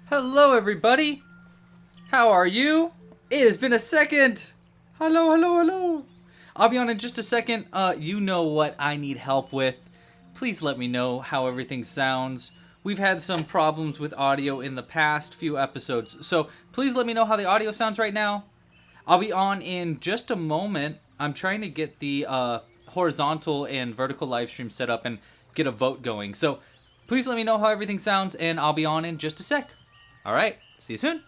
Hello, everybody. How are you? It has been a second. Hello, hello, hello. I'll be on in just a second. You know what I need help with. Please let me know how everything sounds. We've had some problems with audio in the past few episodes, so please let me know how the audio sounds right now. I'll be on in just a moment. I'm trying to get the horizontal and vertical live stream set up and get a vote going. So please let me know how everything sounds, and I'll be on in just a sec. All right, see you soon.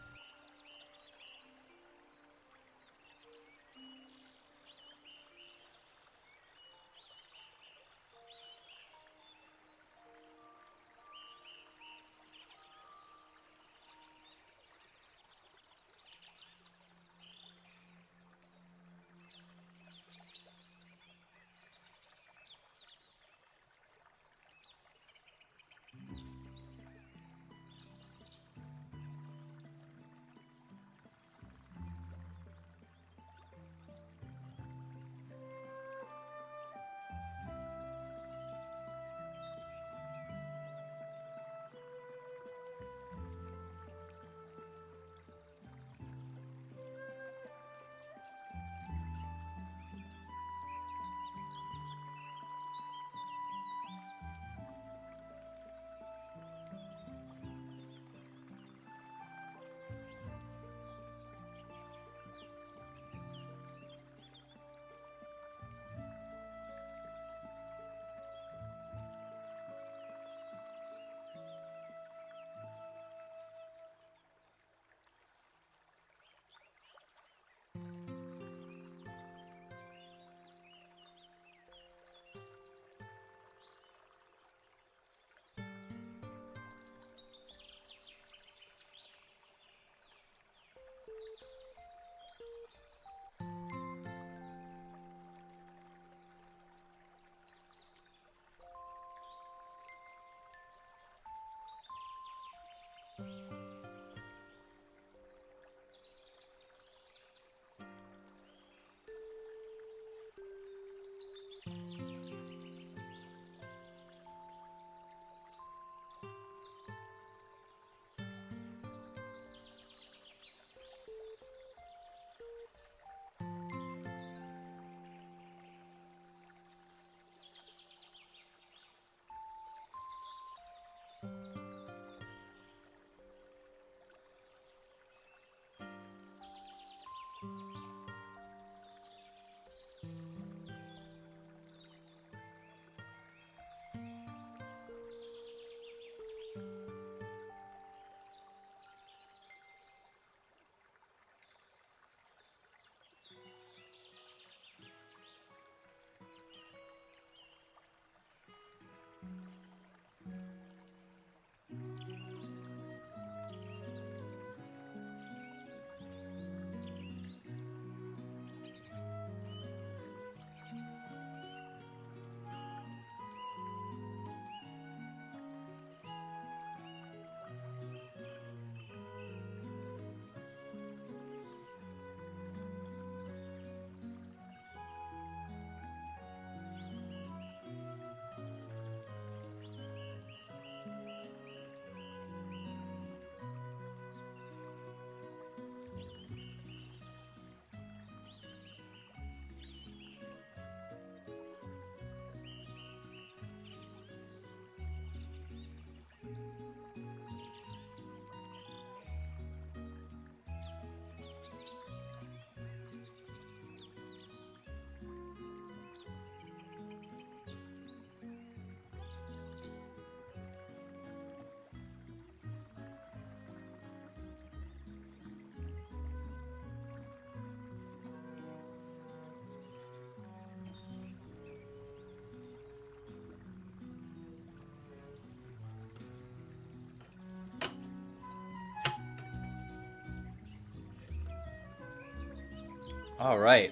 All right.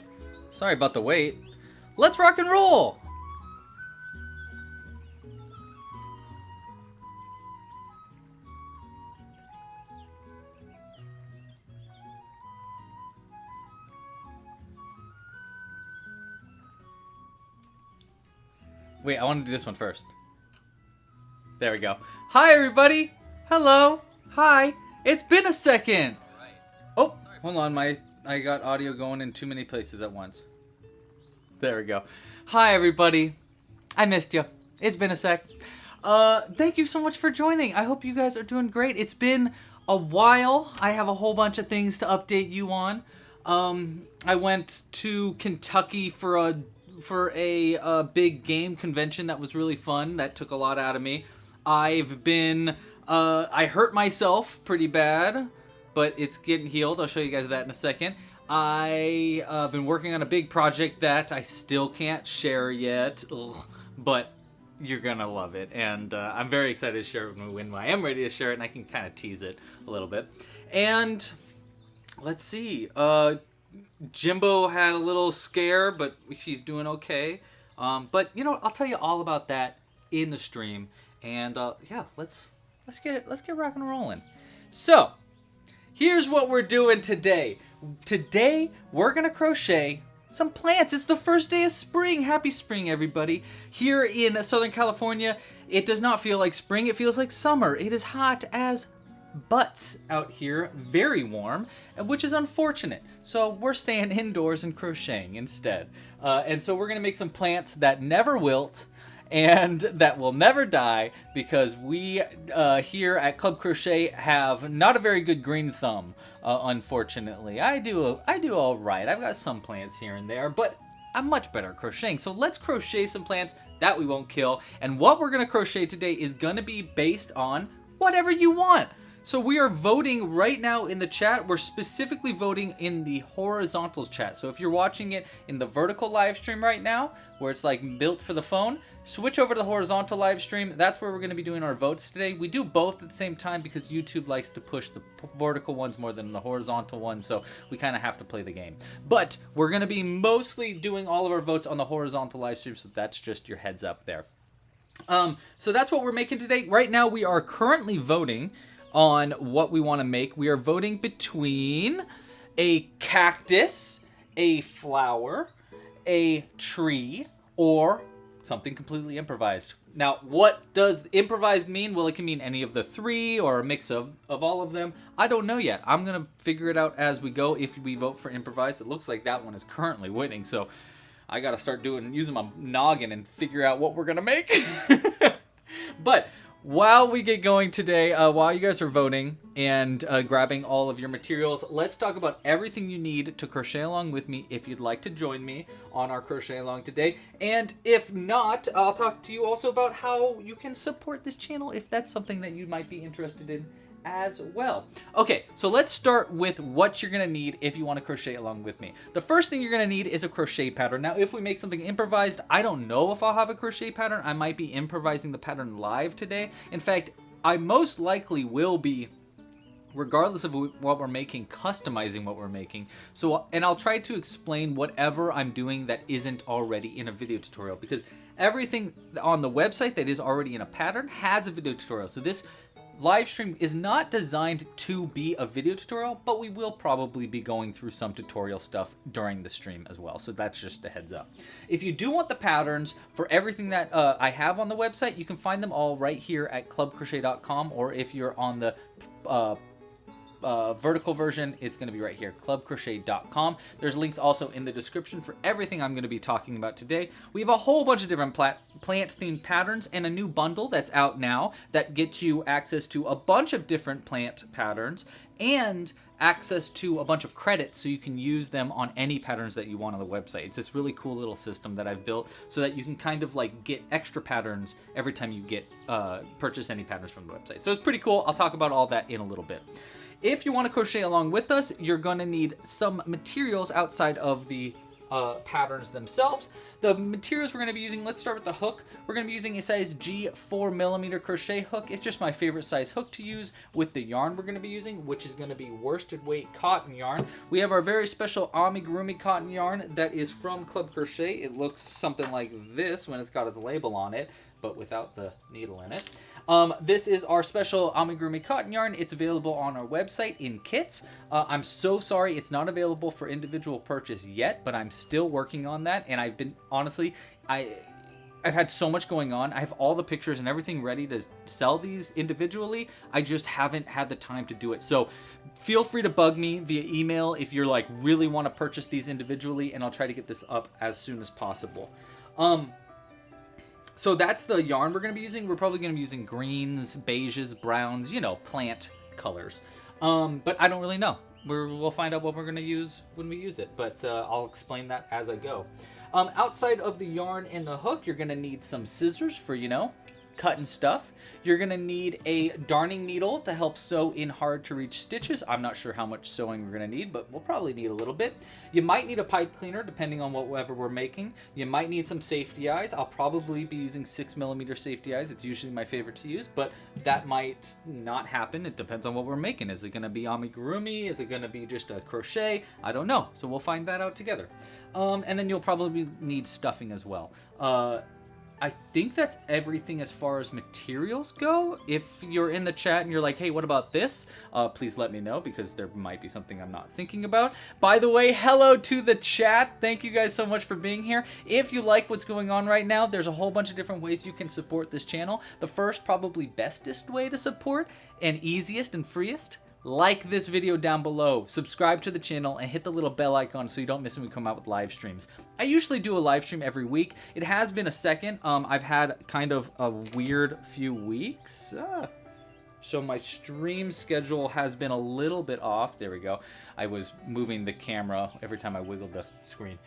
Sorry about the wait. Let's rock and roll. Wait, I want to do this one first. There we go. Hi, everybody. Hello. Hi. It's been a second. Oh, hold on. I got audio going in too many places at once. There we go. Hi, everybody. I missed you. It's been a sec. Thank you so much for joining. I hope you guys are doing great. It's been a while. I have a whole bunch of things to update you on. I went to Kentucky for a big game convention that was really fun. That took a lot out of me. I've been I hurt myself pretty bad, but it's getting healed. I'll show you guys that in a second. I've been working on a big project that I still can't share yet, but you're gonna love it, and I'm very excited to share it when I am ready to share it, and I can kind of tease it a little bit. And let's see, Jimbo had a little scare, but she's doing okay. But you know, I'll tell you all about that in the stream, and yeah, let's get rocking and rolling. So here's what we're doing today. Today we're gonna crochet some plants. It's the first day of spring. Happy spring, everybody. Here in Southern California, it does not feel like spring. It feels like summer. It is hot as butts out here, very warm, which is unfortunate. So we're staying indoors and crocheting instead. And so we're gonna make some plants that never wilt and that will never die, because we here at Club Crochet have not a very good green thumb, unfortunately. I do all right. I've got some plants here and there, but I'm much better at crocheting. So let's crochet some plants that we won't kill. And what we're gonna crochet today is gonna be based on whatever you want. So we are voting right now in the chat. We're specifically voting in the horizontal chat. So if you're watching it in the vertical live stream right now, where it's like built for the phone, switch over to the horizontal live stream. That's where we're going to be doing our votes today. We do both at the same time because YouTube likes to push the vertical ones more than the horizontal ones, so we kind of have to play the game. But we're going to be mostly doing all of our votes on the horizontal live stream, so that's just your heads up there. So that's what we're making today. Right now we are currently voting on what we want to make. We are voting between a cactus, a flower, a tree, or something completely improvised. Now, what does improvised mean? Well, it can mean any of the three or a mix of all of them. I don't know yet. I'm going to figure it out as we go if we vote for improvised. It looks like that one is currently winning, so I got to start using my noggin and figure out what we're going to make. But while we get going today, while you guys are voting and grabbing all of your materials, let's talk about everything you need to crochet along with me if you'd like to join me on our crochet along today. And if not, I'll talk to you also about how you can support this channel if that's something that you might be interested in as well. Okay, so let's start with what you're gonna need if you want to crochet along with me. The first thing you're gonna need is a crochet pattern. Now, if we make something improvised, I don't know if I'll have a crochet pattern. I might be improvising the pattern live today. In fact, I most likely will be, regardless of what we're making, customizing what we're making. So, and I'll try to explain whatever I'm doing that isn't already in a video tutorial, because everything on the website that is already in a pattern has a video tutorial. So this live stream is not designed to be a video tutorial, but we will probably be going through some tutorial stuff during the stream as well. So that's just a heads up. If you do want the patterns for everything that I have on the website, you can find them all right here at clubcrochet.com, or if you're on the vertical version, it's going to be right here, clubcrochet.com. There's links also in the description for everything I'm going to be talking about today. We have a whole bunch of different plant-themed patterns and a new bundle that's out now that gets you access to a bunch of different plant patterns and access to a bunch of credits so you can use them on any patterns that you want on the website. It's this really cool little system that I've built so that you can kind of like get extra patterns every time you get purchase any patterns from the website. So it's pretty cool. I'll talk about all that in a little bit. If you want to crochet along with us, you're going to need some materials outside of the patterns themselves. The materials we're going to be using, let's start with the hook. We're going to be using a size G 4mm crochet hook. It's just my favorite size hook to use with the yarn we're going to be using, which is going to be worsted weight cotton yarn. We have our very special amigurumi cotton yarn that is from Club Crochet. It looks something like this when it's got its label on it, but without the needle in it. This is our special amigurumi cotton yarn. It's available on our website in kits. I'm so sorry it's not available for individual purchase yet, but I'm still working on that. And I've been, honestly, I've had so much going on. I have all the pictures and everything ready to sell these individually. I just haven't had the time to do it. So feel free to bug me via email if you're like really want to purchase these individually, and I'll try to get this up as soon as possible. So that's the yarn we're going to be using. We're probably going to be using greens, beiges, browns, you know, plant colors. But I don't really know. We'll find out what we're going to use when we use it, but I'll explain that as I go. Outside of the yarn and the hook, you're going to need some scissors for, you know, cutting stuff. You're going to need a darning needle to help sew in hard to reach stitches. I'm not sure how much sewing we're going to need, but we'll probably need a little bit. You might need a pipe cleaner depending on whatever we're making. You might need some safety eyes. I'll probably be using 6mm safety eyes. It's usually my favorite to use, but that might not happen. It depends on what we're making. Is it going to be amigurumi? Is it going to be just a crochet? I don't know. So we'll find that out together. And then you'll probably need stuffing as well. I think that's everything as far as materials go. If you're in the chat and you're like, hey, what about this? Please let me know, because there might be something I'm not thinking about. By the way, hello to the chat. Thank you guys so much for being here. If you like what's going on right now, there's a whole bunch of different ways you can support this channel. The first, probably bestest way to support, and easiest and freest, like this video down below, subscribe to the channel, and hit the little bell icon so you don't miss when we come out with live streams. I usually do a live stream every week. It has been a second. I've had kind of a weird few weeks. So my stream schedule has been a little bit off. There we go. I was moving the camera every time I wiggled the screen.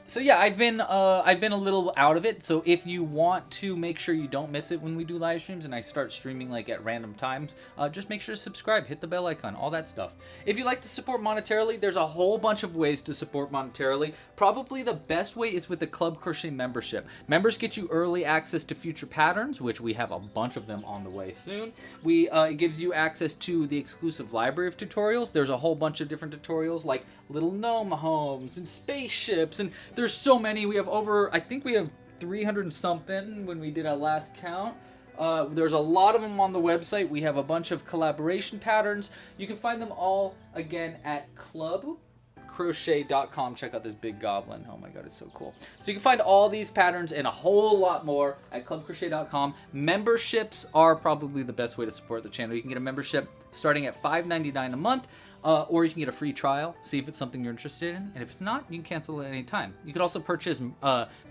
So yeah, I've been a little out of it. So if you want to make sure you don't miss it when we do live streams and I start streaming like at random times, just make sure to subscribe, hit the bell icon, all that stuff. If you'd like to support monetarily, there's a whole bunch of ways to support monetarily. Probably the best way is with the Club Crochet membership. Members get you early access to future patterns, which we have a bunch of them on the way soon. It gives you access to the exclusive library of tutorials. There's a whole bunch of different tutorials like little gnome homes and spaceships, and there's so many. We have over, I think we have 300 and something when we did our last count. There's a lot of them on the website. We have a bunch of collaboration patterns. You can find them all, again, at clubcrochet.com. Check out this big goblin. Oh my god, it's so cool. So you can find all these patterns and a whole lot more at clubcrochet.com. Memberships are probably the best way to support the channel. You can get a membership starting at $5.99 a month. Or you can get a free trial, see if it's something you're interested in, and if it's not, you can cancel it at any time. You could also purchase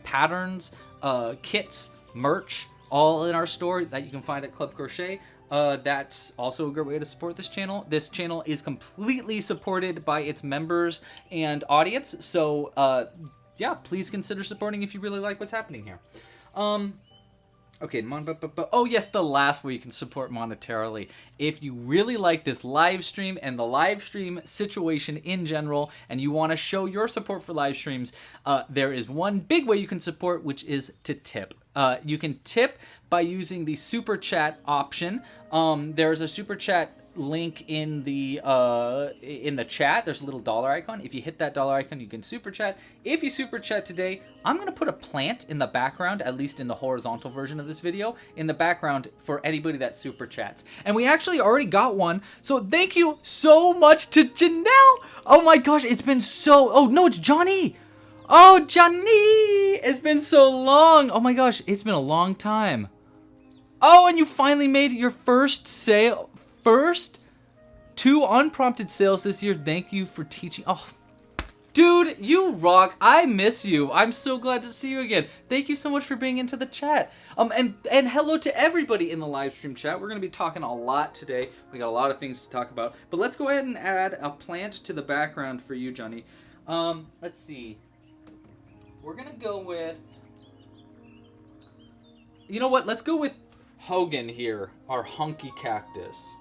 patterns, kits, merch, all in our store that you can find at Club Crochet. That's also a great way to support this channel. This channel is completely supported by its members and audience, so yeah, please consider supporting if you really like what's happening here. Okay, oh yes, the last way you can support monetarily. If you really like this live stream and the live stream situation in general, and you want to show your support for live streams, there is one big way you can support, which is to tip. You can tip by using the super chat option. There's a super chat link in the chat. There's a little dollar icon. If you hit that dollar icon, you can super chat. If you super chat today, I'm gonna put a plant in the background, at least in the horizontal version of this video, in the background for anybody that super chats. And we actually already got one, so thank you so much to Janelle. Oh my gosh, it's been so, oh no, it's Johnny. Oh, Johnny, it's been so long. Oh my gosh, it's been a long time. Oh, and you finally made your first sale. First 2 unprompted sales this year. Thank you for teaching. Oh, dude, you rock. I miss you. I'm so glad to see you again. Thank you so much for being into the chat. And hello to everybody in the live stream chat. We're going to be talking a lot today. We got a lot of things to talk about. But let's go ahead and add a plant to the background for you, Johnny. Let's see. We're going to go with, you know what? Let's go with Hogan here, our hunky cactus.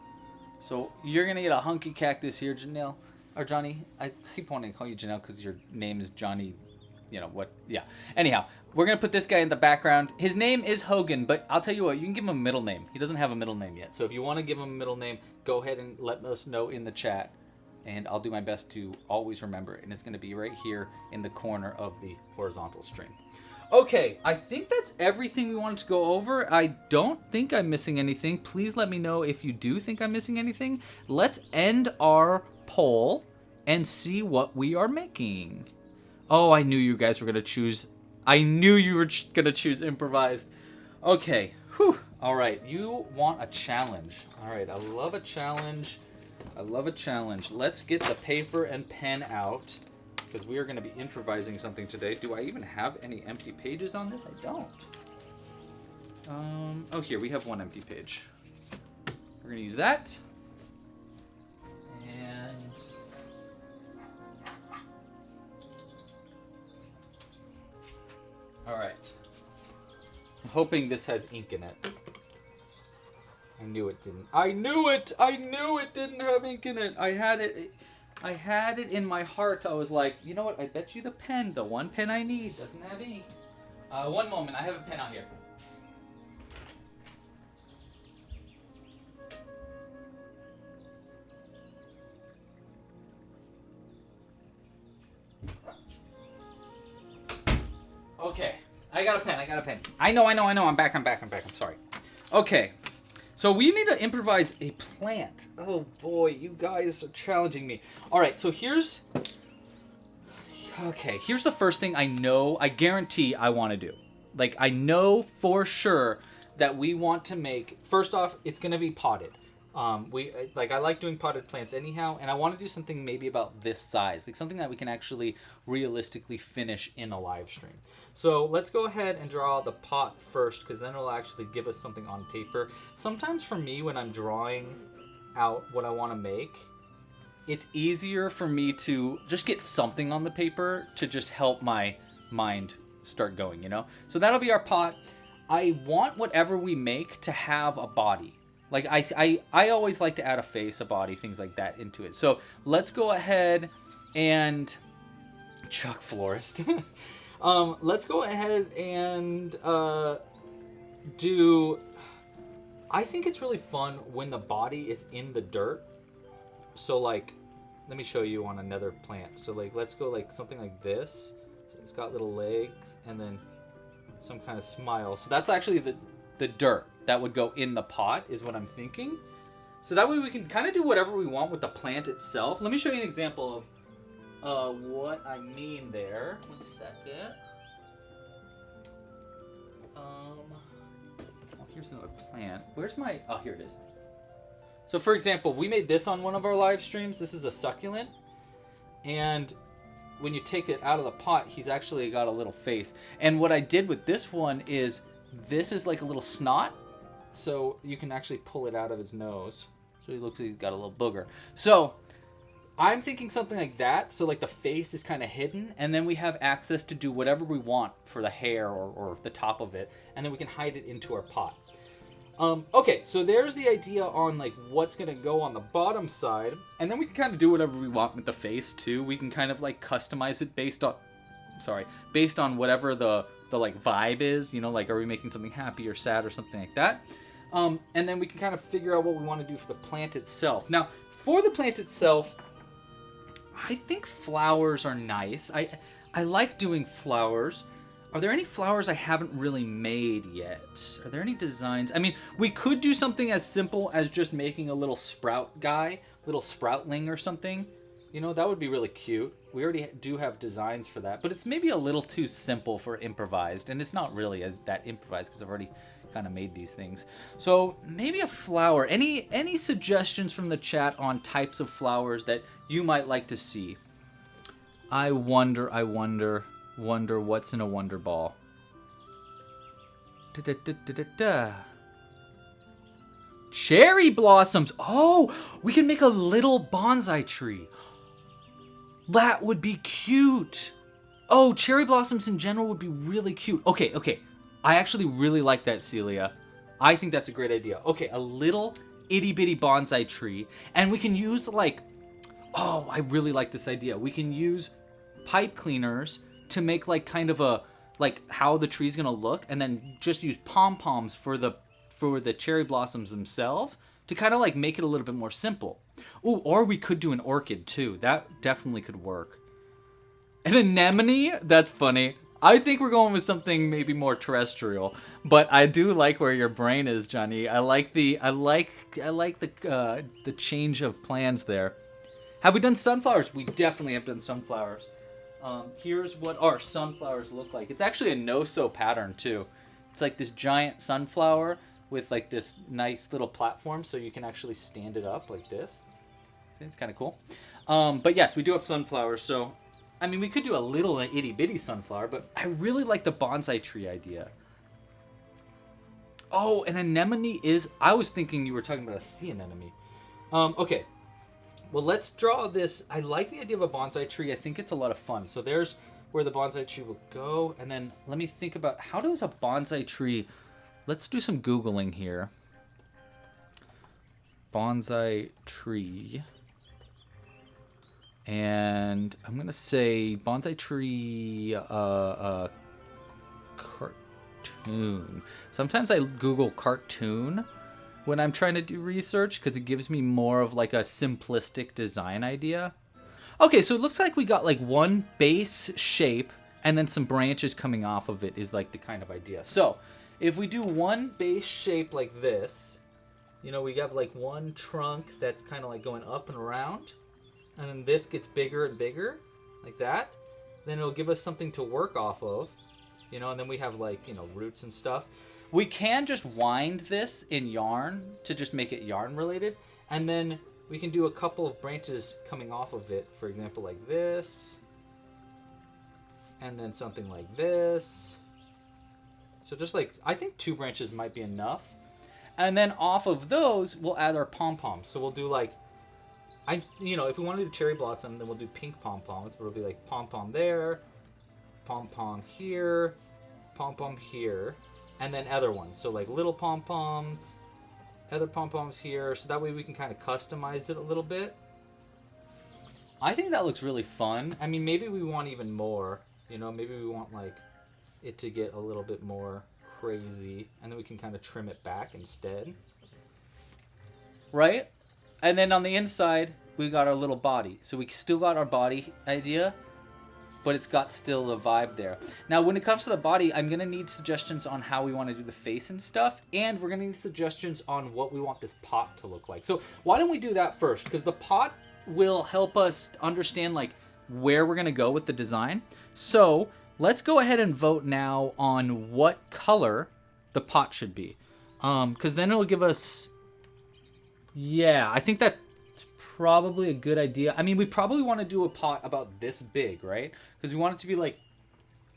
So you're going to get a hunky cactus here, Janelle, or Johnny. I keep wanting to call you Janelle because your name is Johnny, you know what, yeah. Anyhow, we're going to put this guy in the background. His name is Hogan, but I'll tell you what, you can give him a middle name. He doesn't have a middle name yet. So if you want to give him a middle name, go ahead and let us know in the chat. And I'll do my best to always remember it. And it's going to be right here in the corner of the horizontal string. Okay, I think that's everything we wanted to go over. I don't think I'm missing anything. Please let me know if you do think I'm missing anything. Let's end our poll and see what we are making. Oh, I knew you guys were going to choose I knew you were gonna choose improvised. Okay. Whew. All right. You want a challenge. All right. I love a challenge. I love a challenge. Let's get the paper and pen out because we are going to be improvising something today. Do I even have any empty pages on this? I don't. Oh, here. We have one empty page. We're going to use that. And... all right. I'm hoping this has ink in it. I knew it didn't. I knew it! I knew it didn't have ink in it. I had it in my heart. I was like, you know what? I bet you the pen, the one pen I need, doesn't have ink. One moment. I have a pen out here. Okay. I got a pen. I know. I'm back. I'm sorry. Okay. So we need to improvise a plant. Oh boy, you guys are challenging me. All right, so here's the first thing I guarantee I want to do. Like, I know for sure that we want to make, first off, it's going to be potted. I like doing potted plants anyhow, and I want to do something maybe about this size, like something that we can actually realistically finish in a live stream. So let's go ahead and draw the pot first, because then it'll actually give us something on paper. Sometimes for me, when I'm drawing out what I want to make, it's easier for me to just get something on the paper to just help my mind start going, you know? So that'll be our pot. I want whatever we make to have a body. Like, I always like to add a face, a body, things like that into it. So let's go ahead and... Chuck Florist. Let's go ahead and do... I think it's really fun when the body is in the dirt. So, like, let me show you on another plant. So, like, let's go, like, something like this. So it's got little legs and then some kind of smile. So that's actually the dirt that would go in the pot is what I'm thinking. So that way we can kind of do whatever we want with the plant itself. Let me show you an example of what I mean there. 1 second. Here's another plant. Where's my... oh, here it is. So, for example, we made this on one of our live streams. This is a succulent. And when you take it out of the pot, he's actually got a little face. And what I did with this one is, this is like a little snot. So you can actually pull it out of his nose. So he looks like he's got a little booger. So I'm thinking something like that. So like the face is kind of hidden. And then we have access to do whatever we want for the hair or the top of it. And then we can hide it into our pot. Okay, so there's the idea on like what's going to go on the bottom side. And then we can kind of do whatever we want with the face too. We can kind of like customize it based on whatever the like vibe is, you know, like are we making something happy or sad or something like that. And then we can kind of figure out what we want to do for the plant itself. Now, for the plant itself, I think flowers are nice. I like doing flowers. Are there any flowers I haven't really made yet? Are there any designs? I mean, we could do something as simple as just making a little sprout guy, little sproutling or something. You know, that would be really cute. We already do have designs for that, but it's maybe a little too simple for improvised, and it's not really as that improvised because I've already kind of made these things. So maybe a flower. Any suggestions from the chat on types of flowers that you might like to see? I wonder what's in a wonder ball. Cherry blossoms. Oh, we can make a little bonsai tree. That would be cute. Oh, cherry blossoms in general would be really cute. Okay. I actually really like that, Celia. I think that's a great idea. Okay, a little itty bitty bonsai tree. And we can use like, oh, I really like this idea. We can use pipe cleaners to make like kind of a, like how the tree's gonna look. And then just use pom-poms for the cherry blossoms themselves to kind of like make it a little bit more simple. Ooh, or we could do an orchid too. That definitely could work. An anemone? That's funny. I think we're going with something maybe more terrestrial, but I do like where your brain is, Johnny. I like the change of plans there. Have we done sunflowers? We definitely have done sunflowers. Here's what our sunflowers look like. It's actually a no-sew pattern too. It's like this giant sunflower with like this nice little platform, so you can actually stand it up like this. See, it's kind of cool. But yes, we do have sunflowers. So, I mean, we could do a little itty bitty sunflower, but I really like the bonsai tree idea. Oh, an anemone is... I was thinking you were talking about a sea anemone. Okay. Well, let's draw this. I like the idea of a bonsai tree. I think it's a lot of fun. So there's where the bonsai tree will go. And then let me think about how does a bonsai tree... Let's do some Googling here. Bonsai tree. And I'm going to say bonsai tree cartoon. Sometimes I Google cartoon when I'm trying to do research because it gives me more of like a simplistic design idea. Okay, so it looks like we got like one base shape and then some branches coming off of it is like the kind of idea. So if we do one base shape like this, you know, we have like one trunk that's kind of like going up and around, and then this gets bigger and bigger like that. Then it'll give us something to work off of, you know, and then we have like, you know, roots and stuff. We can just wind this in yarn to just make it yarn related. And then we can do a couple of branches coming off of it. For example, like this. And then something like this. So just like, I think 2 branches might be enough. And then off of those, we'll add our pom-poms. So we'll do like, you know, if we want to do cherry blossom, then we'll do pink pom-poms. But it'll be like pom-pom there, pom-pom here, pom-pom here. And then other ones. So like little pom-poms, other pom-poms here. So that way we can kind of customize it a little bit. I think that looks really fun. I mean, maybe we want even more. You know, maybe we want like it to get a little bit more crazy. And then we can kind of trim it back instead. Right? And then on the inside, we got our little body. So we still got our body idea, but it's got still a vibe there. Now, when it comes to the body, I'm going to need suggestions on how we want to do the face and stuff, and we're going to need suggestions on what we want this pot to look like. So why don't we do that first? Because the pot will help us understand like where we're going to go with the design. So let's go ahead and vote now on what color the pot should be. Because then it'll give us... Yeah, I think that's probably a good idea. I mean, we probably want to do a pot about this big, right? Because we want it to be like,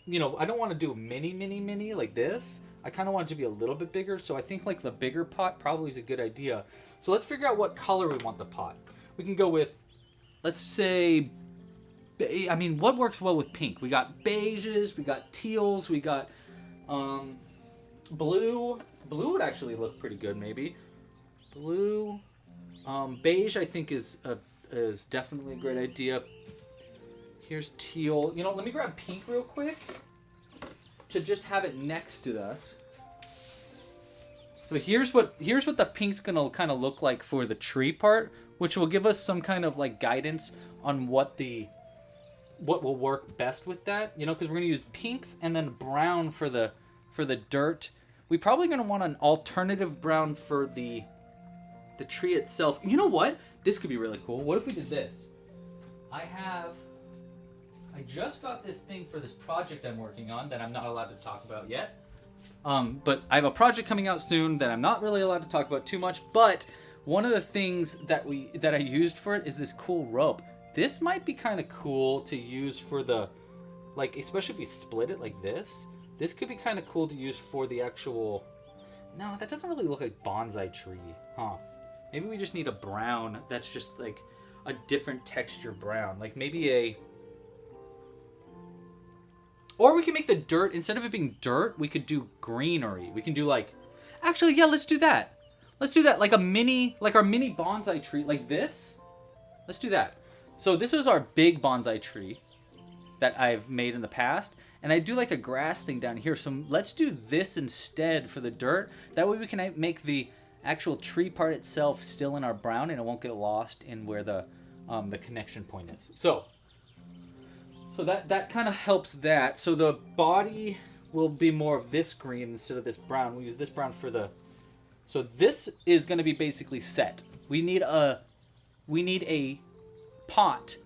you know, I don't want to do a mini like this. I kind of want it to be a little bit bigger. So I think like the bigger pot probably is a good idea. So let's figure out what color we want the pot. We can go with, let's say, I mean, what works well with pink? We got beiges, we got teals, we got blue. Blue would actually look pretty good, maybe. Blue. Beige, I think, is definitely a great idea. Here's teal. You know, let me grab pink real quick to just have it next to us. So here's what the pink's gonna kind of look like for the tree part, which will give us some kind of like guidance on what will work best with that. You know, because we're gonna use pinks and then brown for the dirt. We're probably gonna want an alternative brown for the tree itself. You know what? This could be really cool. What if we did this? I just got this thing for this project I'm working on that I'm not allowed to talk about yet. But I have a project coming out soon that I'm not really allowed to talk about too much. But one of the things that I used for it is this cool rope. This might be kind of cool to use for the, like, especially if we split it like this. This could be kind of cool to use for the actual... No, that doesn't really look like bonsai tree, huh? Maybe we just need a brown that's just like a different texture brown. Like maybe a... Or we can make the dirt, instead of it being dirt, we could do greenery. We can do like... Actually, yeah, let's do that. Let's do that. Like our mini bonsai tree, like this. Let's do that. So this is our big bonsai tree that I've made in the past. And I do like a grass thing down here. So let's do this instead for the dirt. That way we can make the actual tree part itself still in our brown, and it won't get lost in where the connection point is. So that kind of helps that. So the body will be more of this green instead of this brown. We'll use this brown for the... So this is going to be basically set. We need a pot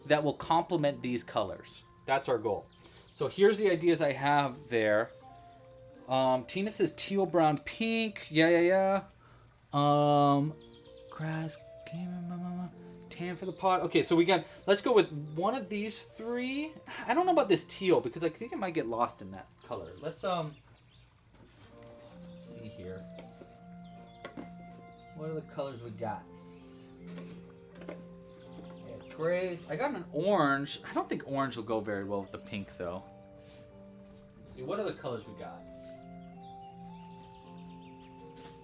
that will complement these colors. That's our goal. So here's the ideas I have there. Tina says teal, brown, pink. Yeah. Grass, tan for the pot. Okay, so we got. Let's go with one of these three. I don't know about this teal because I think it might get lost in that color. Let's see here. What are the colors we got? Yeah, grays. I got an orange. I don't think orange will go very well with the pink though. Let's see, what are the colors we got?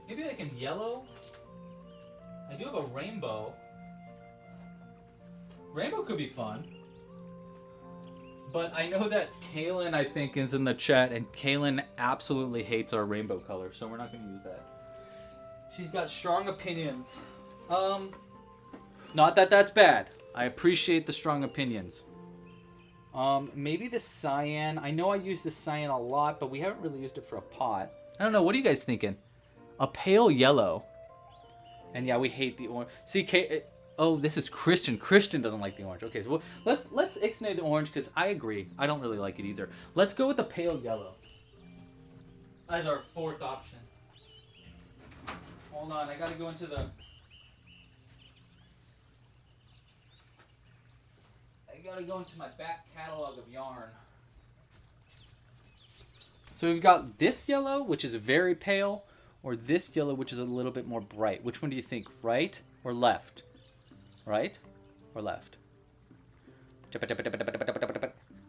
Maybe like in yellow. I do have a rainbow. Rainbow could be fun. But I know that Kaylin, I think, is in the chat, and Kaylin absolutely hates our rainbow color, so we're not going to use that. She's got strong opinions. Not that that's bad. I appreciate the strong opinions. Maybe the cyan. I know I use the cyan a lot, but we haven't really used it for a pot. I don't know. What are you guys thinking? A pale yellow. And yeah, we hate the orange. See, oh, this is Christian. Christian doesn't like the orange. Okay, so let's ixnay the orange because I agree. I don't really like it either. Let's go with the pale yellow as our fourth option. Hold on, I gotta go into the... I gotta go into my back catalog of yarn. So we've got this yellow, which is very pale, or this yellow, which is a little bit more bright. Which one do you think? Right or left? Right or left?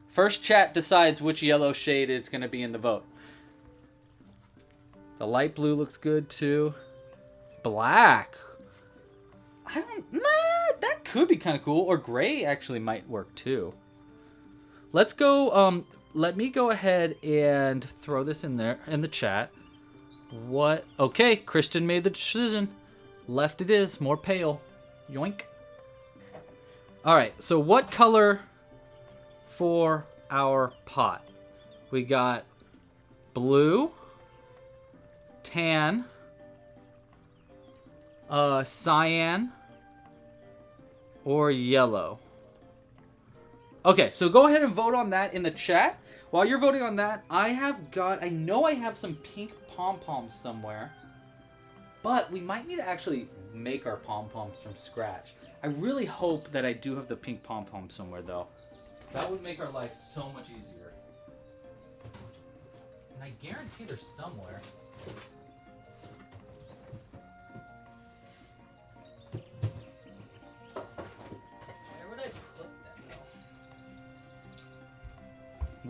First chat decides which yellow shade it's going to be in the vote. The light blue looks good too. Black. That could be kind of cool. Or gray actually might work too. Let's go. Let me go ahead and throw this in there in the chat. What? Okay, Kristen made the decision. Left it is. More pale. Yoink. Alright, so what color for our pot? We got blue, tan, cyan, or yellow. Okay, so go ahead and vote on that in the chat. While you're voting on that, I know I have some pink pom-poms somewhere, but we might need to actually make our pom-poms from scratch. I really hope that I do have the pink pom-poms somewhere, though. That would make our life so much easier. And I guarantee they're somewhere. Where would I put them, though?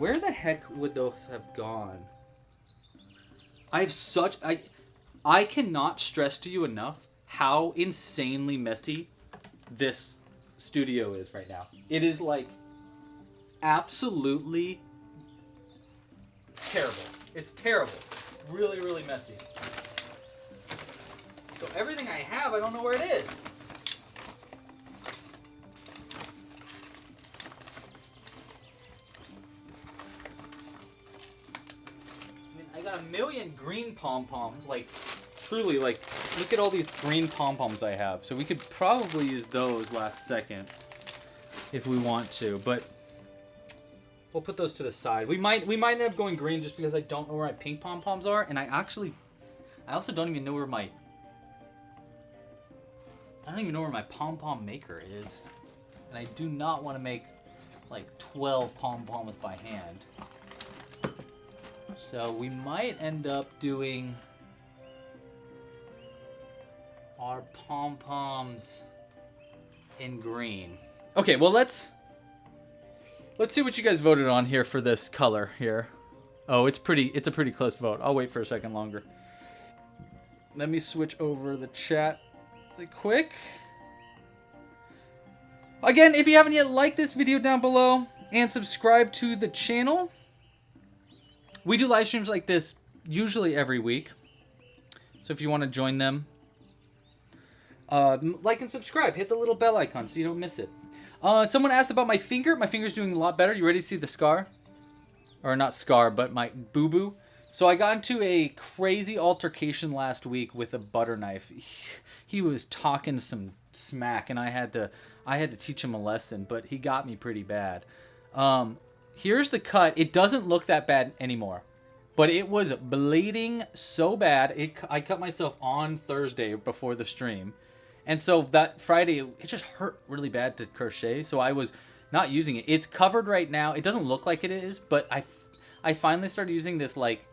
Where the heck would those have gone? I cannot stress to you enough how insanely messy this studio is right now. It is like absolutely terrible. It's terrible. Really, really messy. So everything I have, I don't know where it is. I got a million green pom-poms, like, truly, like, look at all these green pom-poms I have. So we could probably use those last second if we want to, but we'll put those to the side. We might end up going green just because I don't know where my pink pom-poms are, and I also don't even know where my pom-pom maker is. And I do not want to make, like, 12 pom-poms by hand. So we might end up doing our pom-poms in green. Okay, well let's see what you guys voted on here for this color here. Oh, it's a pretty close vote. I'll wait for a second longer. Let me switch over the chat really quick. Again, if you haven't yet, like this video down below and subscribe to the channel. We do live streams like this usually every week. So if you want to join them, like and subscribe. Hit the little bell icon so you don't miss it. Someone asked about my finger. My finger's doing a lot better. You ready to see the scar? Or not scar, but my boo-boo. So I got into a crazy altercation last week with a butter knife. He was talking some smack, and I had to teach him a lesson, but he got me pretty bad. here's the cut. It doesn't look that bad anymore. But it was bleeding so bad. I cut myself on Thursday before the stream. And so that Friday, it just hurt really bad to crochet. So I was not using it. It's covered right now. It doesn't look like it is, but I finally started using this like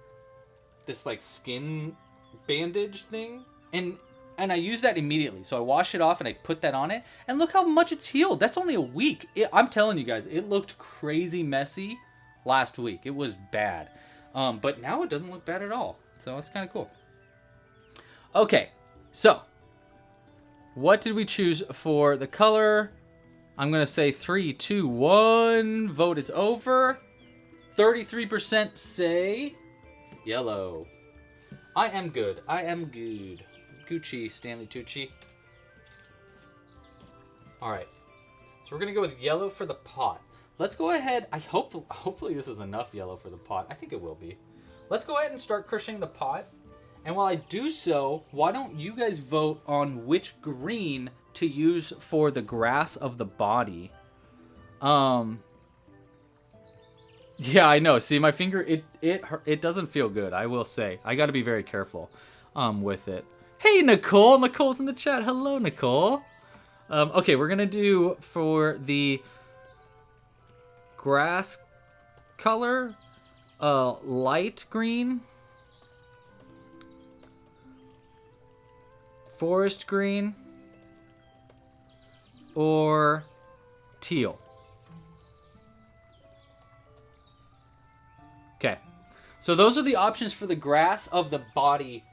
skin bandage thing. And I use that immediately. So I wash it off and I put that on it. And look how much it's healed. That's only a week. I'm telling you guys, it looked crazy messy last week. It was bad. But now it doesn't look bad at all. So it's kind of cool. Okay, so what did we choose for the color? I'm going to say 3, 2, 1. Vote is over. 33% say yellow. I am good. I am good. Gucci, Stanley Tucci. All right. So we're going to go with yellow for the pot. Let's go ahead. Hopefully this is enough yellow for the pot. I think it will be. Let's go ahead and start crocheting the pot. And while I do so, why don't you guys vote on which green to use for the grass of the body? Yeah, I know. See, my finger, it doesn't feel good, I will say. I got to be very careful with it. Hey, Nicole. Nicole's in the chat. Hello, Nicole. Okay, we're going to do for the grass color, light green, forest green, or teal. Okay, so those are the options for the grass of the body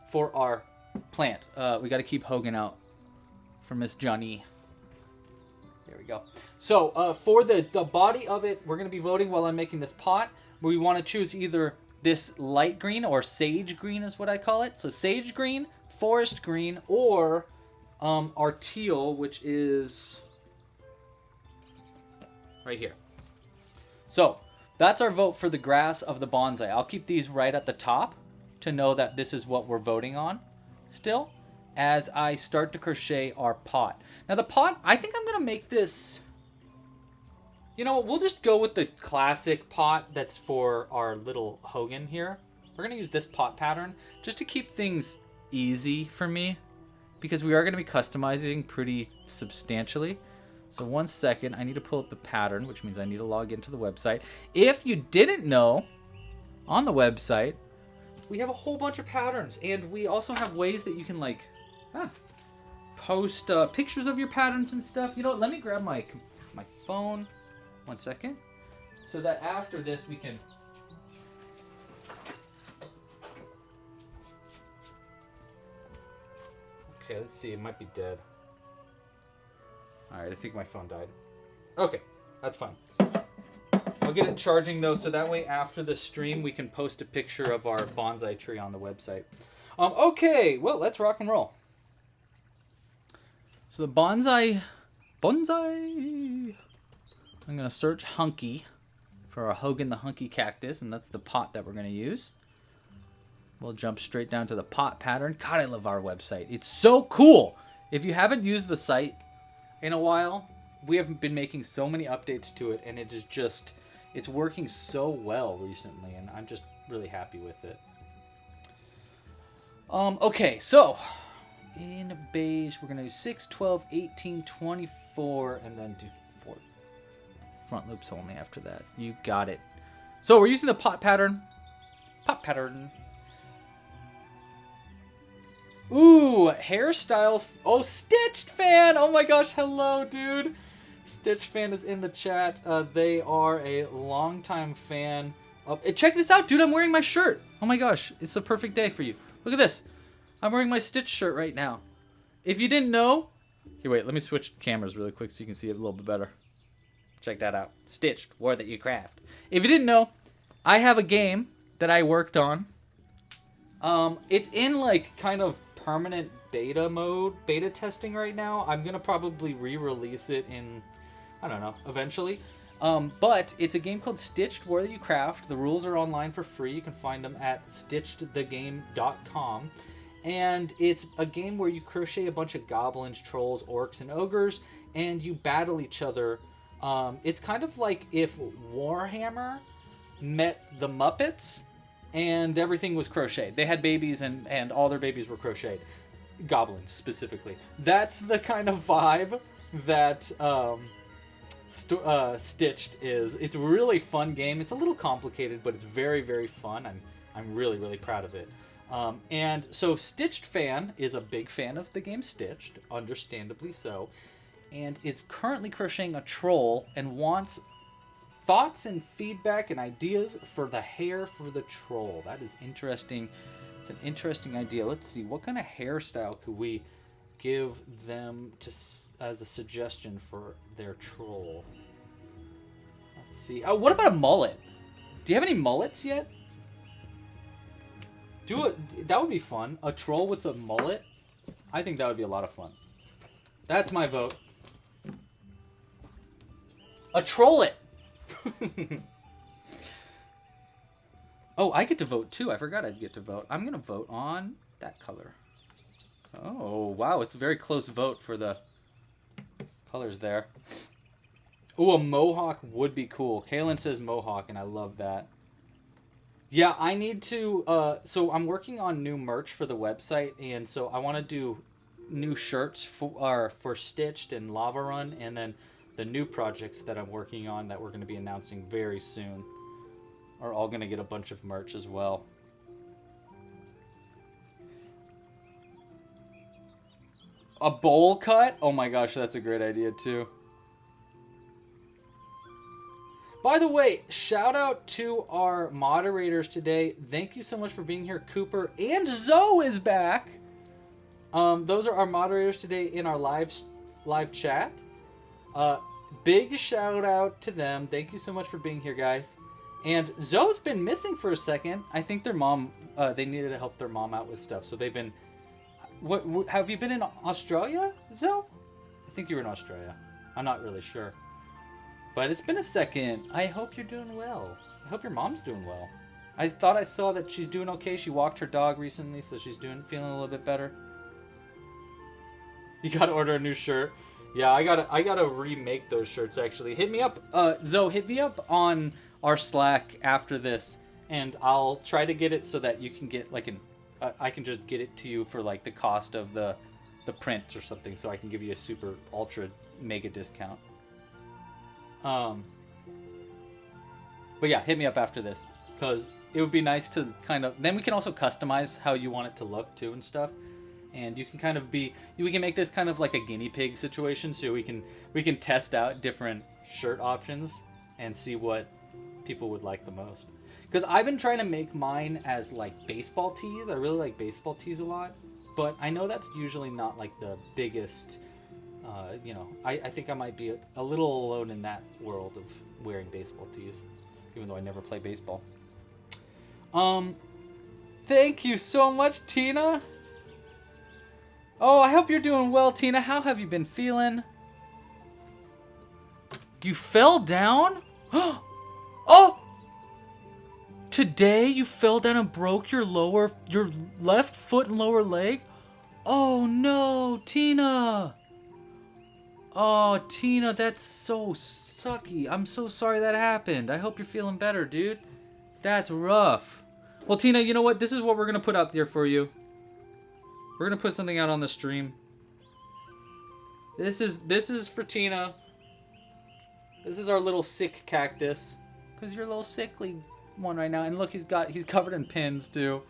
for our plant. We got to keep Hogan out for Miss Johnny. There we go. So for the body of it, we're going to be voting while I'm making this pot. We want to choose either this light green or sage green is what I call it. So sage green, forest green, or our teal, which is right here. So that's our vote for the grass of the bonsai. I'll keep these right at the top to know that this is what we're voting on still as I start to crochet our pot. Now the pot, I think I'm going to make this... You know what, we'll just go with the classic pot that's for our little Hogan here. We're going to use this pot pattern just to keep things easy for me because we are going to be customizing pretty substantially. So 1 second, I need to pull up the pattern, which means I need to log into the website. If you didn't know, on the website, we have a whole bunch of patterns, and we also have ways that you can like post pictures of your patterns and stuff. You know what, let me grab my phone. 1 second, so that after this we can... Okay, let's see, it might be dead. Alright, I think my phone died. Okay, that's fine. I'll get it charging though, so that way after the stream we can post a picture of our bonsai tree on the website. Okay, well, let's rock and roll. So the bonsai... I'm going to search Hunky for our Hogan the Hunky Cactus, and that's the pot that we're going to use. We'll jump straight down to the pot pattern. God, I love our website. It's so cool. If you haven't used the site in a while, we have been making so many updates to it, and it is just, it's working so well recently, and I'm just really happy with it. Okay, so in beige, we're going to do 6, 12, 18, 24, and then do 4 front loops only after that. You got it. So we're using the pot pattern. Pot pattern. Ooh, hairstyles. Oh, Stitched Fan. Oh my gosh, hello, dude. Stitched Fan is in the chat. They are a longtime fan of... Check this out, dude. I'm wearing my shirt. Oh my gosh, it's the perfect day for you. Look at this. I'm wearing my Stitch shirt right now. If you didn't know... Here, wait, let me switch cameras really quick so you can see it a little bit better. Check that out. Stitched, War That You Craft. If you didn't know, I have a game that I worked on. It's in like kind of permanent beta mode, beta testing right now. I'm going to probably re-release it in, I don't know, eventually. But it's a game called Stitched, War That You Craft. The rules are online for free. You can find them at stitchedthegame.com. And it's a game where you crochet a bunch of goblins, trolls, orcs, and ogres, and you battle each other It's kind of like if Warhammer met the Muppets and everything was crocheted. They had babies and all their babies were crocheted. Goblins, specifically. That's the kind of vibe that Stitched is. It's a really fun game. It's a little complicated, but it's very, very fun. I'm really, really proud of it. And so Stitched fan is a big fan of the game Stitched, understandably so, and is currently crocheting a troll and wants thoughts and feedback and ideas for the hair for the troll. That is interesting. It's an interesting idea. Let's see, what kind of hairstyle could we give them as a suggestion for their troll? Let's see. Oh, what about a mullet? Do you have any mullets yet? Do it. That would be fun. A troll with a mullet. I think that would be a lot of fun. That's my vote. A trollet. Oh, I get to vote too. I forgot I'd get to vote. I'm gonna vote on that color. Oh wow, it's a very close vote for the colors there. Oh, a mohawk would be cool. Kaylin says mohawk, and I love that. Yeah, I need to. So I'm working on new merch for the website, and so I want to do new shirts for Stitched and Lava Run, and then the new projects that I'm working on that we're going to be announcing very soon are all going to get a bunch of merch as well. A bowl cut? Oh my gosh, that's a great idea too. By the way, shout out to our moderators today. Thank you so much for being here. Cooper and Zoe is back. Those are our moderators today in our live chat. Big shout out to them. Thank you so much for being here, guys. And Zoe's been missing for a second. I think their mom, they needed to help their mom out with stuff. So they've been, what have you been in Australia, Zoe? I think you were in Australia. I'm not really sure. But it's been a second. I hope you're doing well. I hope your mom's doing well. I thought I saw that she's doing okay. She walked her dog recently, so she's feeling a little bit better. You gotta order a new shirt. Yeah, I gotta remake those shirts actually. Hit me up, Zoe. Hit me up on our Slack after this, and I'll try to get it so that you can get like I can just get it to you for like the cost of the print or something, so I can give you a super ultra mega discount. But yeah, hit me up after this, because it would be nice to kind of, then we can also customize how you want it to look too and stuff, and you can kind of we can make this kind of like a guinea pig situation, so we can test out different shirt options and see what people would like the most. Because I've been trying to make mine as like baseball tees. I really like baseball tees a lot, but I know that's usually not like the biggest. You know, I think I might be a little alone in that world of wearing baseball tees, even though I never play baseball. Thank you so much, Tina. Oh, I hope you're doing well, Tina. How have you been feeling? You fell down? Oh! Today you fell down and broke your left foot and lower leg? Oh no, Tina! Oh, Tina, that's so sucky. I'm so sorry that happened. I hope you're feeling better, dude. That's rough. Well, Tina, you know what? This is what we're going to put out there for you. We're going to put something out on the stream. This is for Tina. This is our little sick cactus. Because you're a little sickly one right now. And look, he's covered in pins, too.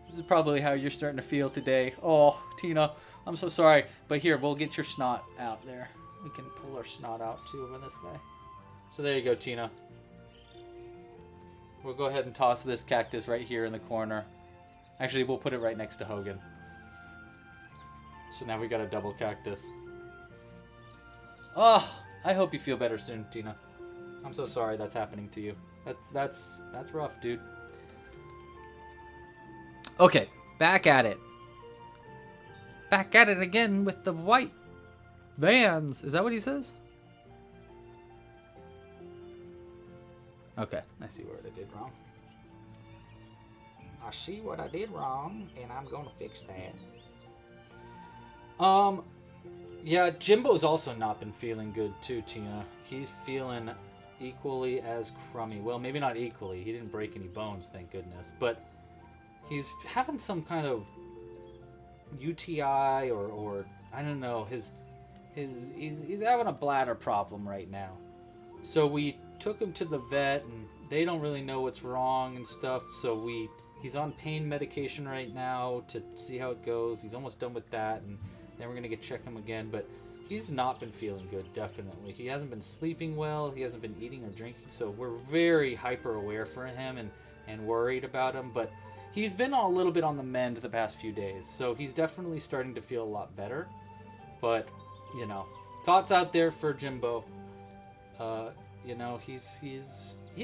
This is probably how you're starting to feel today. Oh, Tina, I'm so sorry. But here, we'll get your snot out there. We can pull our snot out, too, over this guy. So there you go, Tina. We'll go ahead and toss this cactus right here in the corner. Actually, we'll put it right next to Hogan. So now we got a double cactus. Oh, I hope you feel better soon, Tina. I'm so sorry that's happening to you. That's rough, dude. Okay, back at it. Back at it again with the white Vans. Is that what he says? Okay, I see what I did wrong. I see what I did wrong, and I'm gonna fix that. Yeah, Jimbo's also not been feeling good too, Tina. He's feeling equally as crummy. Well, maybe not equally. He didn't break any bones, thank goodness. But he's having some kind of UTI or I don't know. He's having a bladder problem right now. So we took him to the vet, and they don't really know what's wrong and stuff. So he's on pain medication right now to see how it goes. He's almost done with that, and then we're gonna check him again. But he's not been feeling good, definitely. He hasn't been sleeping well. He hasn't been eating or drinking. So we're very hyper aware for him and worried about him. But he's been a little bit on the mend the past few days. So he's definitely starting to feel a lot better. But, you know, thoughts out there for Jimbo. You know, he's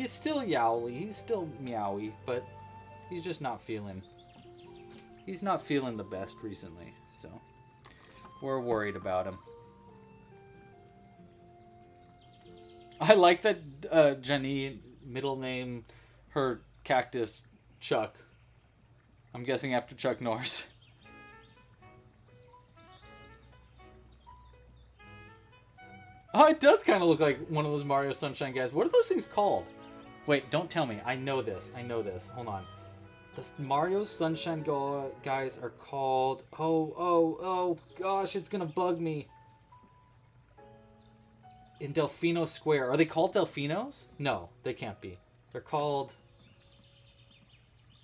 still yowly. He's still meowy. But he's just not feeling... He's not feeling the best recently. So we're worried about him. I like that Jenny middle name her cactus Chuck. I'm guessing after Chuck Norris. Oh, it does kind of look like one of those Mario Sunshine guys. What are those things called? Wait, don't tell me. I know this. Hold on. The Mario Sunshine guys are called... Oh, gosh, it's going to bug me. In Delfino Square. Are they called Delfinos? No, they can't be. They're called...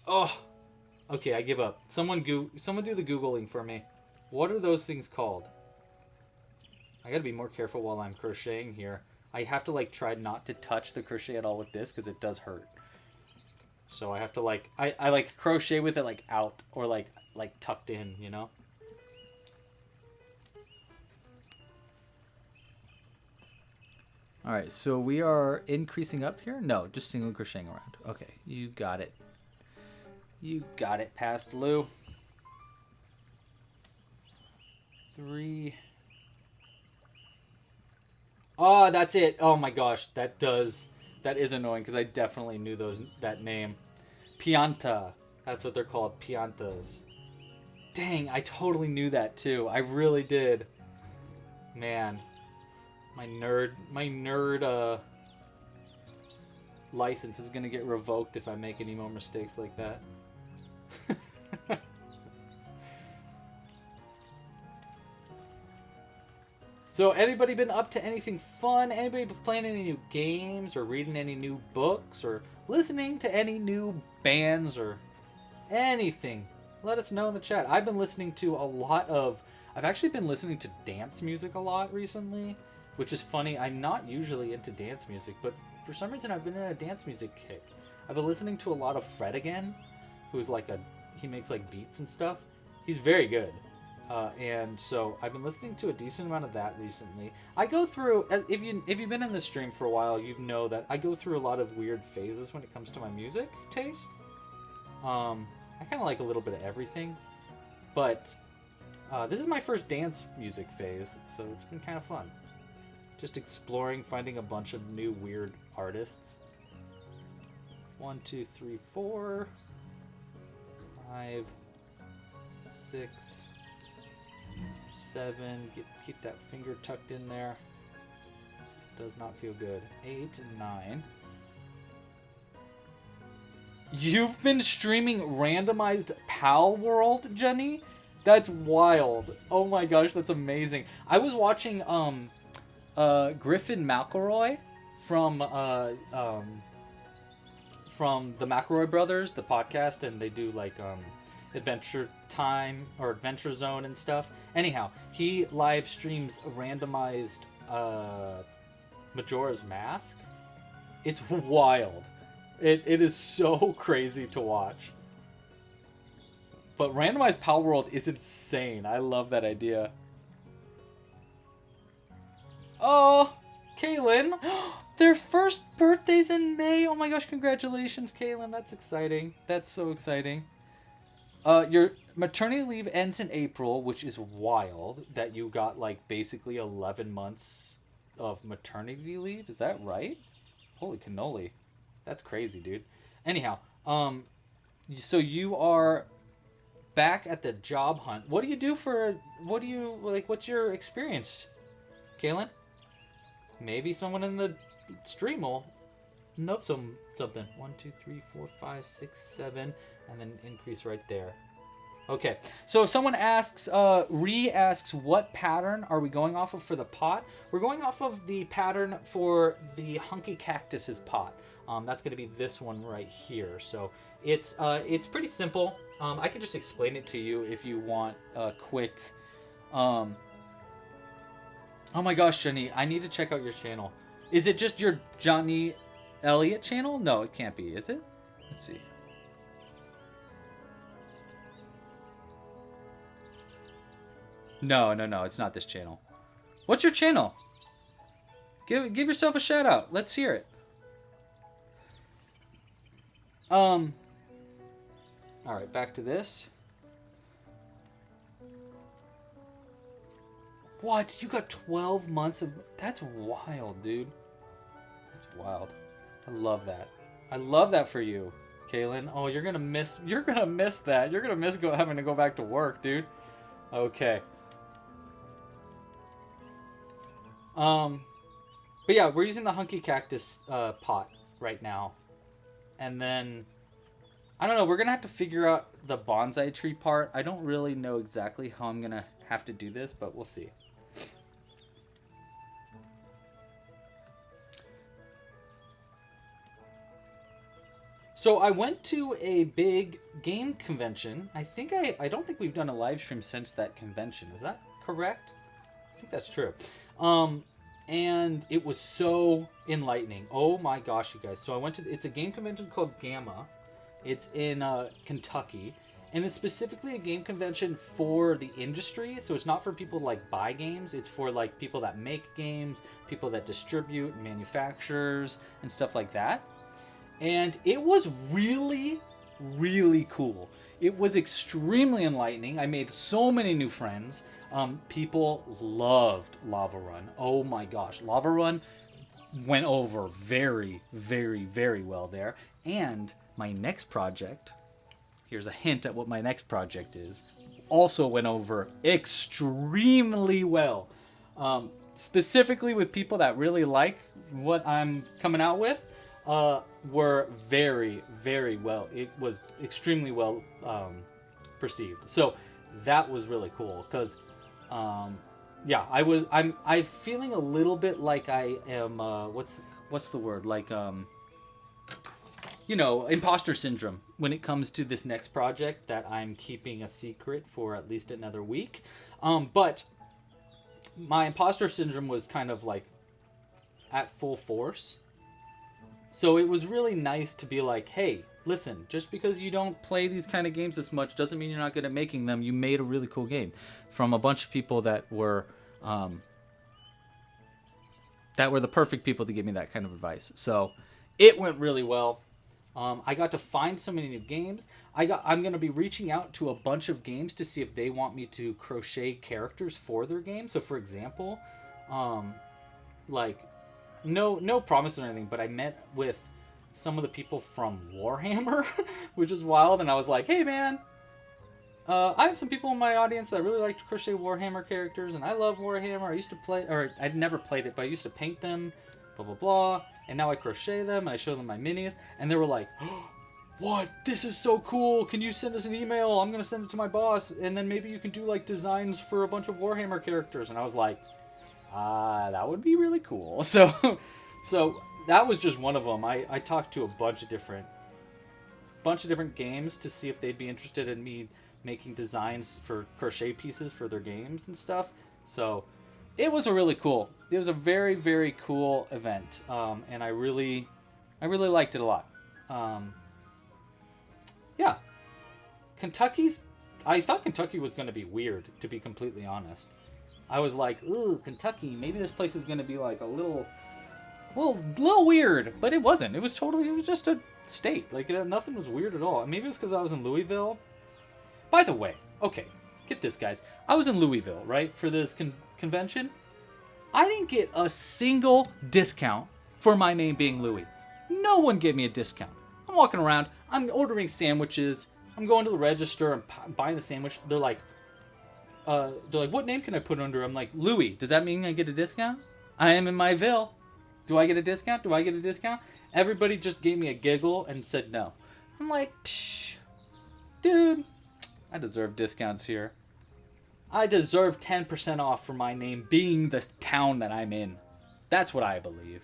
Oh, okay, I give up. Someone do the Googling for me. What are those things called? I gotta be more careful while I'm crocheting here. I have to, like, try not to touch the crochet at all with this, because it does hurt. So I have to, like... I like, crochet with it, like, out, or, like tucked in, you know? Alright, so we are increasing up here? No, just single crocheting around. Okay, you got it. You got it, past Lou. 3... Oh, that's it. Oh my gosh, that is annoying because I definitely knew that name. Pianta. That's what they're called, piantas. Dang, I totally knew that too. I really did. Man, my nerd license is gonna get revoked if I make any more mistakes like that. So, anybody been up to anything fun? Anybody been playing any new games, or reading any new books, or listening to any new bands, or anything? Let us know in the chat. I've been listening to I've actually been listening to dance music a lot recently, which is funny. I'm not usually into dance music, but for some reason I've been in a dance music kick. I've been listening to a lot of Fred again, who's he makes like beats and stuff. He's very good. And so I've been listening to a decent amount of that recently. I go through, if you've been in the stream for a while, you know that I go through a lot of weird phases when it comes to my music taste. I kind of like a little bit of everything, but this is my first dance music phase, so it's been kind of fun. Just exploring, finding a bunch of new weird artists. 1, 2, 3, 4, 5, 6, 7. Keep that finger tucked in there. Does not feel good. 8 and 9. You've been streaming randomized Pal World, Jenny? That's wild. Oh my gosh, that's amazing. I was watching Griffin McElroy from the McElroy Brothers, the podcast, and they do like Adventure Time or Adventure Zone and stuff. Anyhow, he live streams a randomized Majora's Mask. It's wild. It is so crazy to watch. But randomized Pal World is insane. I love that idea. Oh, Kaylin. Their first birthday's in May. Oh my gosh, congratulations, Kaylin. That's exciting. That's so exciting. Your maternity leave ends in April, which is wild that you got like basically 11 months of maternity leave. Is that right? Holy cannoli. That's crazy, dude. Anyhow, so you are back at the job hunt. What do you do for, what do you, like, what's your experience, Kaylin? Maybe someone in the stream will know something. 1, 2, 3, 4, 5, 6, 7, and then increase right there. Okay, so someone asks, asks, what pattern are we going off of for the pot? We're going off of the pattern for the Hunky Cactus's pot. That's going to be this one right here. So it's pretty simple. I can just explain it to you if you want a quick... Oh my gosh, Jenny, I need to check out your channel. Is it just your Johnny Elliott channel? No, it can't be, is it? Let's see. No, it's not this channel. What's your channel? Give yourself a shout out. Let's hear it. All right, back to this. What? You got 12 months of... That's wild, dude. That's wild. I love that. I love that for you, Kaylin. Oh, you're gonna miss that. You're gonna miss having to go back to work, dude. Okay. But yeah, we're using the Hunky Cactus pot right now. And then, I don't know, we're going to have to figure out the bonsai tree part. I don't really know exactly how I'm going to have to do this, but we'll see. So I went to a big game convention. I don't think we've done a live stream since that convention. Is that correct? I think that's true. And it was so enlightening. Oh my gosh, you guys. So I went to, it's a game convention called Gamma. It's in Kentucky. And it's specifically a game convention for the industry. So it's not for people to like buy games. It's for like people that make games, people that distribute, manufacturers, and stuff like that. And it was really, really cool. It was extremely enlightening. I made so many new friends. People loved Lava Run. Oh my gosh. Lava Run went over very, very, very well there. And my next project, here's a hint at what my next project is, also went over extremely well. Specifically with people that really like what I'm coming out with, were very, very well. It was extremely well perceived. So that was really cool because... yeah, I'm feeling a little bit like I am, what's the word? Like, you know, imposter syndrome when it comes to this next project that I'm keeping a secret for at least another week. But my imposter syndrome was kind of like at full force. So it was really nice to be like, hey, listen, just because you don't play these kind of games as much doesn't mean you're not good at making them. You made a really cool game from a bunch of people that were the perfect people to give me that kind of advice. So it went really well. I got to find so many new games. I'm going to be reaching out to a bunch of games to see if they want me to crochet characters for their game. So for example, like no promise or anything, but I met with some of the people from Warhammer, which is wild. And I was like, hey man, I have some people in my audience that really like to crochet Warhammer characters, and I love Warhammer. I used to play, or I'd never played it, but I used to paint them, blah, blah, blah. And now I crochet them, and I show them my minis, and they were like, oh, what? This is so cool. Can you send us an email? I'm going to send it to my boss, and then maybe you can do like designs for a bunch of Warhammer characters. And I was like, that would be really cool. So that was just one of them. I talked to a bunch of different games to see if they'd be interested in me making designs for crochet pieces for their games and stuff. So it was it was a very, very cool event. And I really liked it a lot. Yeah. I thought Kentucky was going to be weird, to be completely honest. I was like, ooh, Kentucky, maybe this place is going to be like a little weird, but it wasn't. It was just a state. Like, nothing was weird at all. Maybe it's because I was in Louisville. By the way, okay, get this, guys. I was in Louisville, right, for this convention. I didn't get a single discount for my name being Louis. No one gave me a discount. I'm walking around. I'm ordering sandwiches. I'm going to the register, I'm buying the sandwich. They're like, what name can I put under? I'm like, Louis. Does that mean I get a discount? I am in myville. Do I get a discount? Do I get a discount? Everybody just gave me a giggle and said no. I'm like, psh, dude, I deserve discounts here. I deserve 10% off for my name being the town that I'm in. That's what I believe.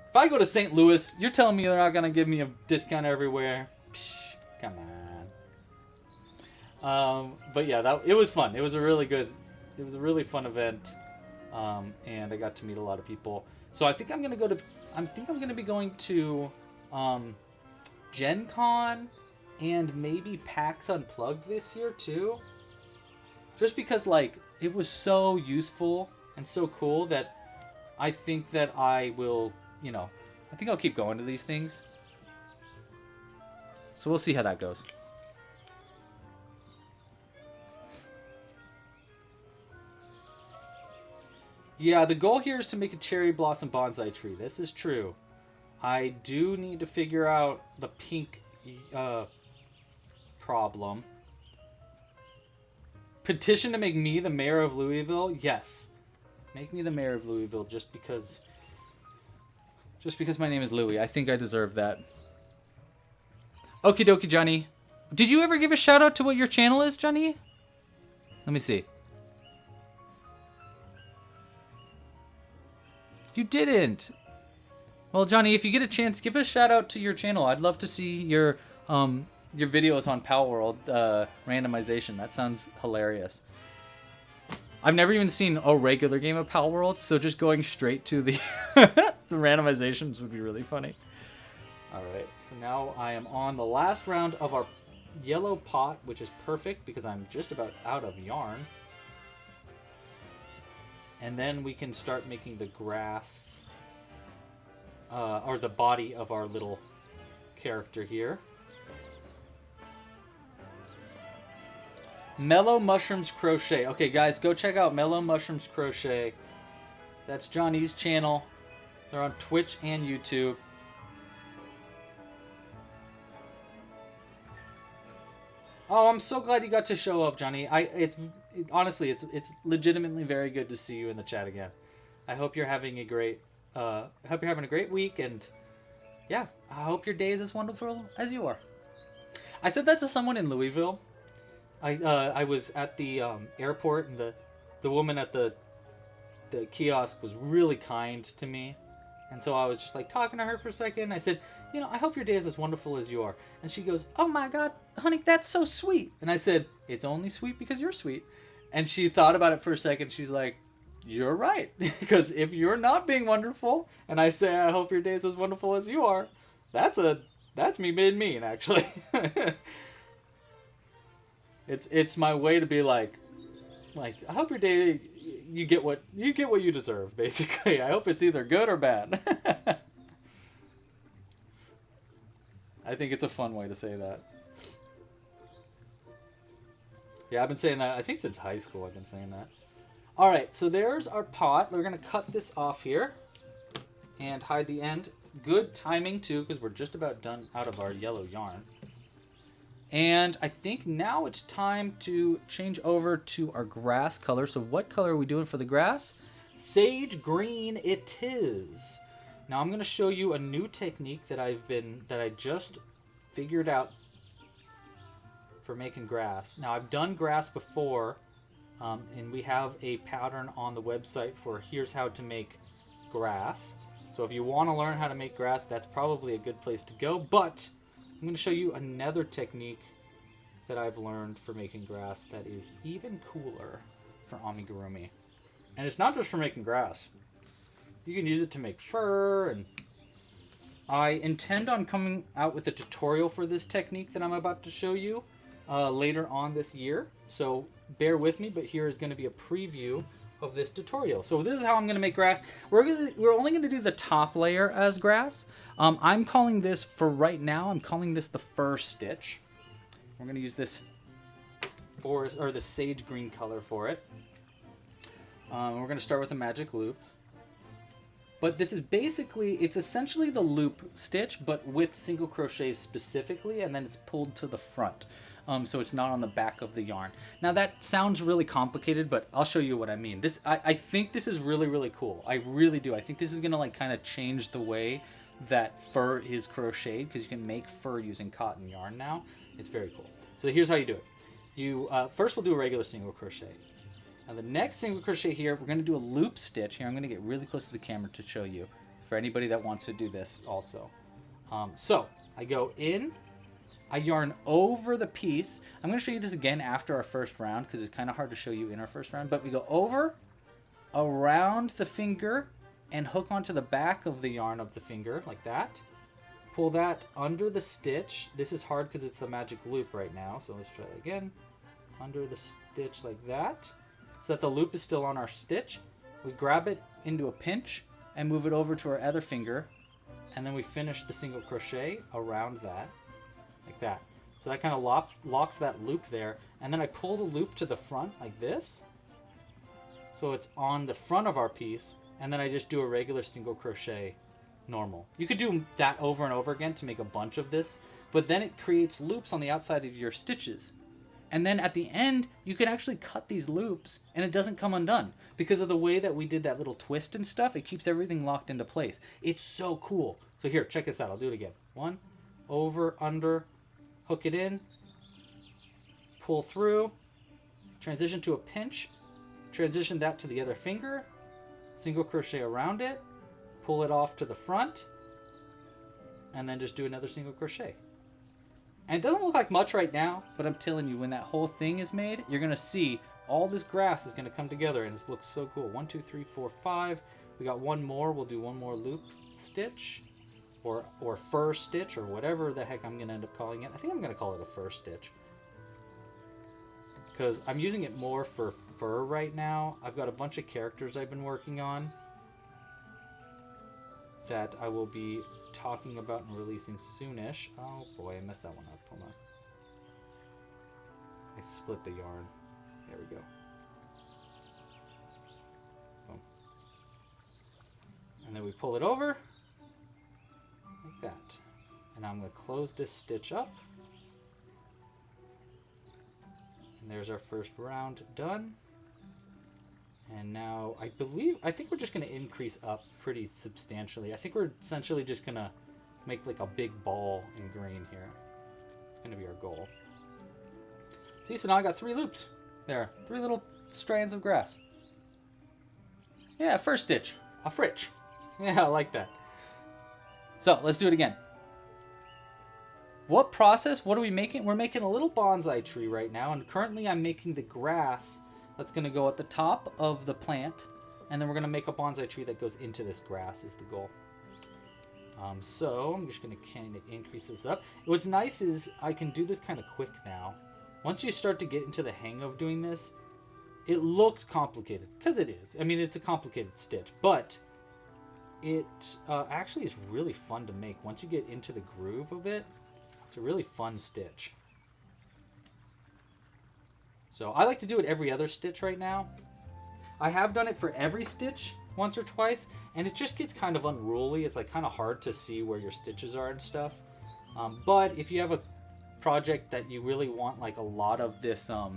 If I go to St. Louis, you're telling me they're not going to give me a discount everywhere? Psh, come on. But yeah, it was fun. It was a really fun event. And I got to meet a lot of people. So I think I'm going to be going to Gen Con and maybe PAX Unplugged this year too. Just because like it was so useful and so cool that I think that I will, I think I'll keep going to these things. So we'll see how that goes. Yeah, the goal here is to make a cherry blossom bonsai tree. This is true. I do need to figure out the pink problem. Petition to make me the mayor of Louisville? Yes. Make me the mayor of Louisville just because my name is Louis. I think I deserve that. Okie dokie, Johnny. Did you ever give a shout out to what your channel is, Johnny? Let me see. You didn't. Well, Johnny, if you get a chance, give a shout out to your channel. I'd love to see your videos on Pal World randomization. That sounds hilarious. I've never even seen a regular game of Pal World, so just going straight to the the randomizations would be really funny. All right, so now I am on the last round of our yellow pot, which is perfect because I'm just about out of yarn. And then we can start making the grass, or the body of our little character here. Mellow Mushrooms Crochet. Okay, guys, go check out Mellow Mushrooms Crochet. That's Johnny's channel. They're on Twitch and YouTube. Oh, I'm so glad you got to show up, Johnny. Honestly, it's legitimately very good to see you in the chat again. I hope you're having a great week, and yeah, I hope your day is as wonderful as you are. I said that to someone in Louisville. I was at the airport, and the woman at the kiosk was really kind to me, and so I was just like talking to her for a second. I said, I hope your day is as wonderful as you are. And she goes, oh my God, honey, that's so sweet. And I said, it's only sweet because you're sweet. And she thought about it for a second. She's like, you're right. Because if you're not being wonderful, and I say, I hope your day is as wonderful as you are, that's me being mean, actually. It's my way to be like, I hope your day, you get what you deserve, basically. I hope it's either good or bad. I think it's a fun way to say that. Yeah, I've been saying that, I think since high school I've been saying that. Alright, so there's our pot. We're going to cut this off here and hide the end. Good timing, too, because we're just about done out of our yellow yarn. And I think now it's time to change over to our grass color. So what color are we doing for the grass? Sage green it is. Now I'm going to show you a new technique that I just figured out for making grass. Now I've done grass before, and we have a pattern on the website for here's how to make grass. So if you want to learn how to make grass, that's probably a good place to go. But I'm going to show you another technique that I've learned for making grass that is even cooler for amigurumi. And it's not just for making grass. You can use it to make fur, and I intend on coming out with a tutorial for this technique that I'm about to show you later on this year. So bear with me, but here is going to be a preview of this tutorial. So this is how I'm going to make grass. We're only going to do the top layer as grass. I'm calling this, for right now, I'm calling this the fur stitch. We're going to use this the sage green color for it. We're going to start with a magic loop. But this is basically, it's essentially the loop stitch, but with single crochets specifically, and then it's pulled to the front. So it's not on the back of the yarn. Now that sounds really complicated, but I'll show you what I mean. I think this is really, really cool. I really do. I think this is gonna like kind of change the way that fur is crocheted, because you can make fur using cotton yarn now. It's very cool. So here's how you do it. You first we'll do a regular single crochet. Now the next single crochet here, we're gonna do a loop stitch. Here I'm gonna get really close to the camera to show you, for anybody that wants to do this also. So I go in, I yarn over the piece. I'm going to show you this again after our first round because it's kind of hard to show you in our first round. But we go over, around the finger, and hook onto the back of the yarn of the finger like that. Pull that under the stitch. This is hard because it's the magic loop right now. So let's try it again. Under the stitch like that. So that the loop is still on our stitch. We grab it into a pinch and move it over to our other finger. And then we finish the single crochet around that. Like that. So that kind of locks that loop there. And then I pull the loop to the front like this. So it's on the front of our piece. And then I just do a regular single crochet normal. You could do that over and over again to make a bunch of this. But then it creates loops on the outside of your stitches. And then at the end, you can actually cut these loops and it doesn't come undone. Because of the way that we did that little twist and stuff, it keeps everything locked into place. It's so cool. So here, check this out. I'll do it again. One, over, under, hook it in, pull through, transition to a pinch, transition that to the other finger, single crochet around it, pull it off to the front, and then just do another single crochet. And it doesn't look like much right now, but I'm telling you, when that whole thing is made, you're going to see all this grass is going to come together, and it looks so cool. 1, 2, 3, 4, 5. We got one more. We'll do one more loop stitch. Or fur stitch, or whatever the heck I'm going to end up calling it. I think I'm going to call it a fur stitch. Because I'm using it more for fur right now. I've got a bunch of characters I've been working on that I will be talking about and releasing soonish. Oh boy, I messed that one up. Hold on. I split the yarn. There we go. Boom. And then we pull it over. Like that. And I'm going to close this stitch up. And there's our first round done. And now I think we're just going to increase up pretty substantially. I think we're essentially just going to make like a big ball in green here. It's going to be our goal. See, so now I got 3 loops there. 3 little strands of grass. Yeah, first stitch. A fritch. Yeah, I like that. So let's do it again. What process? What are we making? We're making a little bonsai tree right now, and currently I'm making the grass that's going to go at the top of the plant, and then we're going to make a bonsai tree that goes into this grass is the goal. So I'm just going to kind of increase this up. What's nice is I can do this kind of quick now. Once you start to get into the hang of doing this, it looks complicated, because it is. I mean, it's a complicated stitch, but it actually is really fun to make. Once you get into the groove of it, it's a really fun stitch. So I like to do it every other stitch right now. I have done it for every stitch once or twice, and it just gets kind of unruly. It's like kind of hard to see where your stitches are and stuff. But if you have a project that you really want like a lot of this, a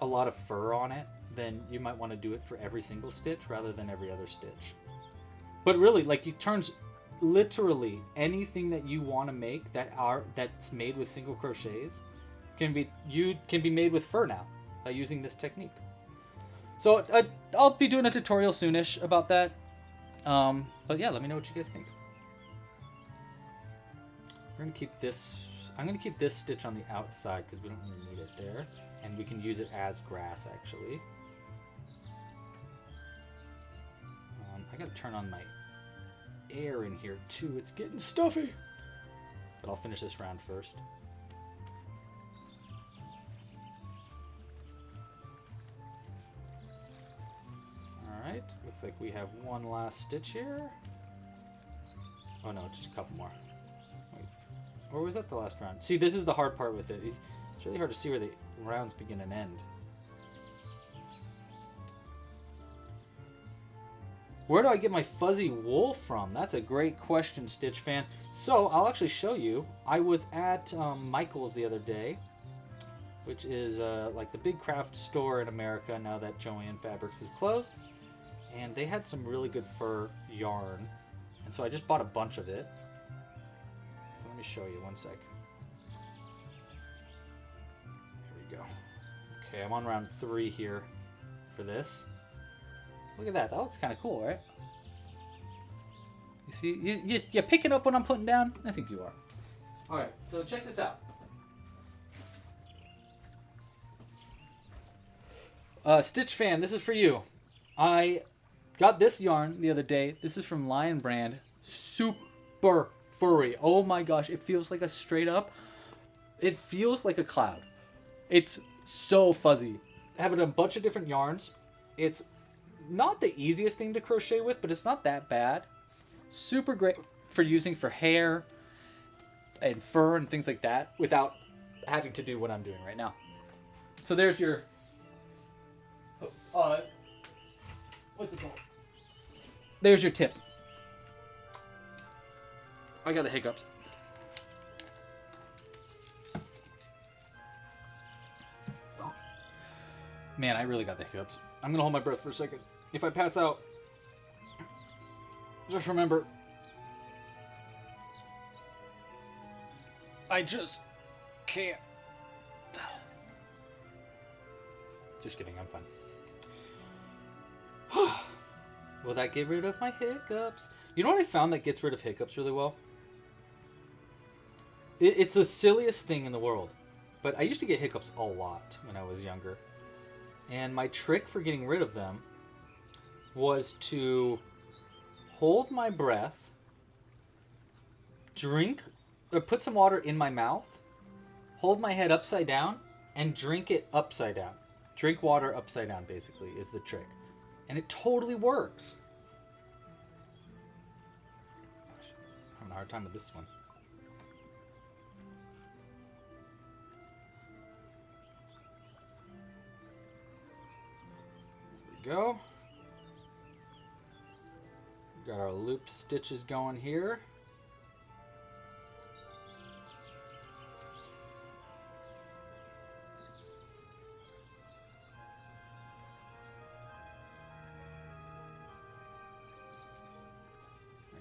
lot of fur on it, then you might want to do it for every single stitch rather than every other stitch. But really, like, it turns literally anything that you want to make that's made with single crochets can be made with fur now by using this technique. So I'll be doing a tutorial soonish about that. But yeah, let me know what you guys think. We're gonna keep this. I'm gonna keep this stitch on the outside because we don't really need it there, and we can use it as grass actually. I gotta turn on my air in here too. It's getting stuffy. But I'll finish this round first. Alright, looks like we have one last stitch here. Oh no, just a couple more. Wait. Or was that the last round? See, this is the hard part with it. It's really hard to see where the rounds begin and end. Where do I get my fuzzy wool from? That's a great question, Stitch fan. So I'll actually show you. I was at Michael's the other day, which is like the big craft store in America now that Joann Fabrics is closed. And they had some really good fur yarn. And so I just bought a bunch of it. So let me show you one sec. Here we go. Okay, I'm on round 3 here for this. Look at that. That looks kind of cool, right? You see? You picking up what I'm putting down? I think you are. All right, so check this out. Stitch fan, this is for you. I got this yarn the other day. This is from Lion Brand. Super furry. Oh my gosh, it feels like a straight up. It feels like a cloud. It's so fuzzy. Having a bunch of different yarns. It's not the easiest thing to crochet with, but it's not that bad. Super great for using for hair and fur and things like that without having to do what I'm doing right now. So there's your what's it called? There's your tip. I got the hiccups. Man, I really got the hiccups. I'm gonna hold my breath for a second. If I pass out, just remember, I just can't. Just kidding, I'm fine. Will that get rid of my hiccups? You know what I found that gets rid of hiccups really well? It's the silliest thing in the world. But I used to get hiccups a lot when I was younger. And my trick for getting rid of them was to hold my breath, drink, or put some water in my mouth, hold my head upside down, and drink it upside down. Drink water upside down, basically, is the trick. And it totally works. Gosh, I'm having a hard time with this one. There we go. Got our looped stitches going here.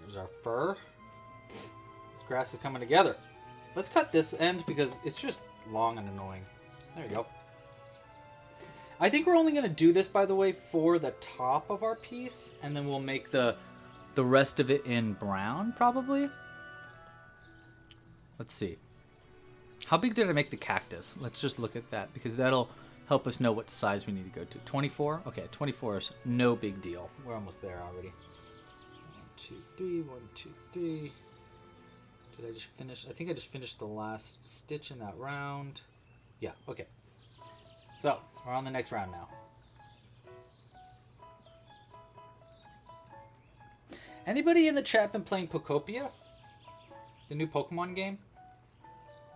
There's our fur. This grass is coming together. Let's cut this end because it's just long and annoying. There we go. I think we're only going to do this, by the way, for the top of our piece, and then we'll make the rest of it in brown, probably. Let's see. How big did I make the cactus? Let's just look at that, because that'll help us know what size we need to go to. 24? Okay, 24 is no big deal. We're almost there already. 1, 2, 3, 1, 2, 3. Did I just finish? I think I just finished the last stitch in that round. Yeah, okay. So, we're on the next round now. Anybody in the chat been playing Pokopia? The new Pokemon game?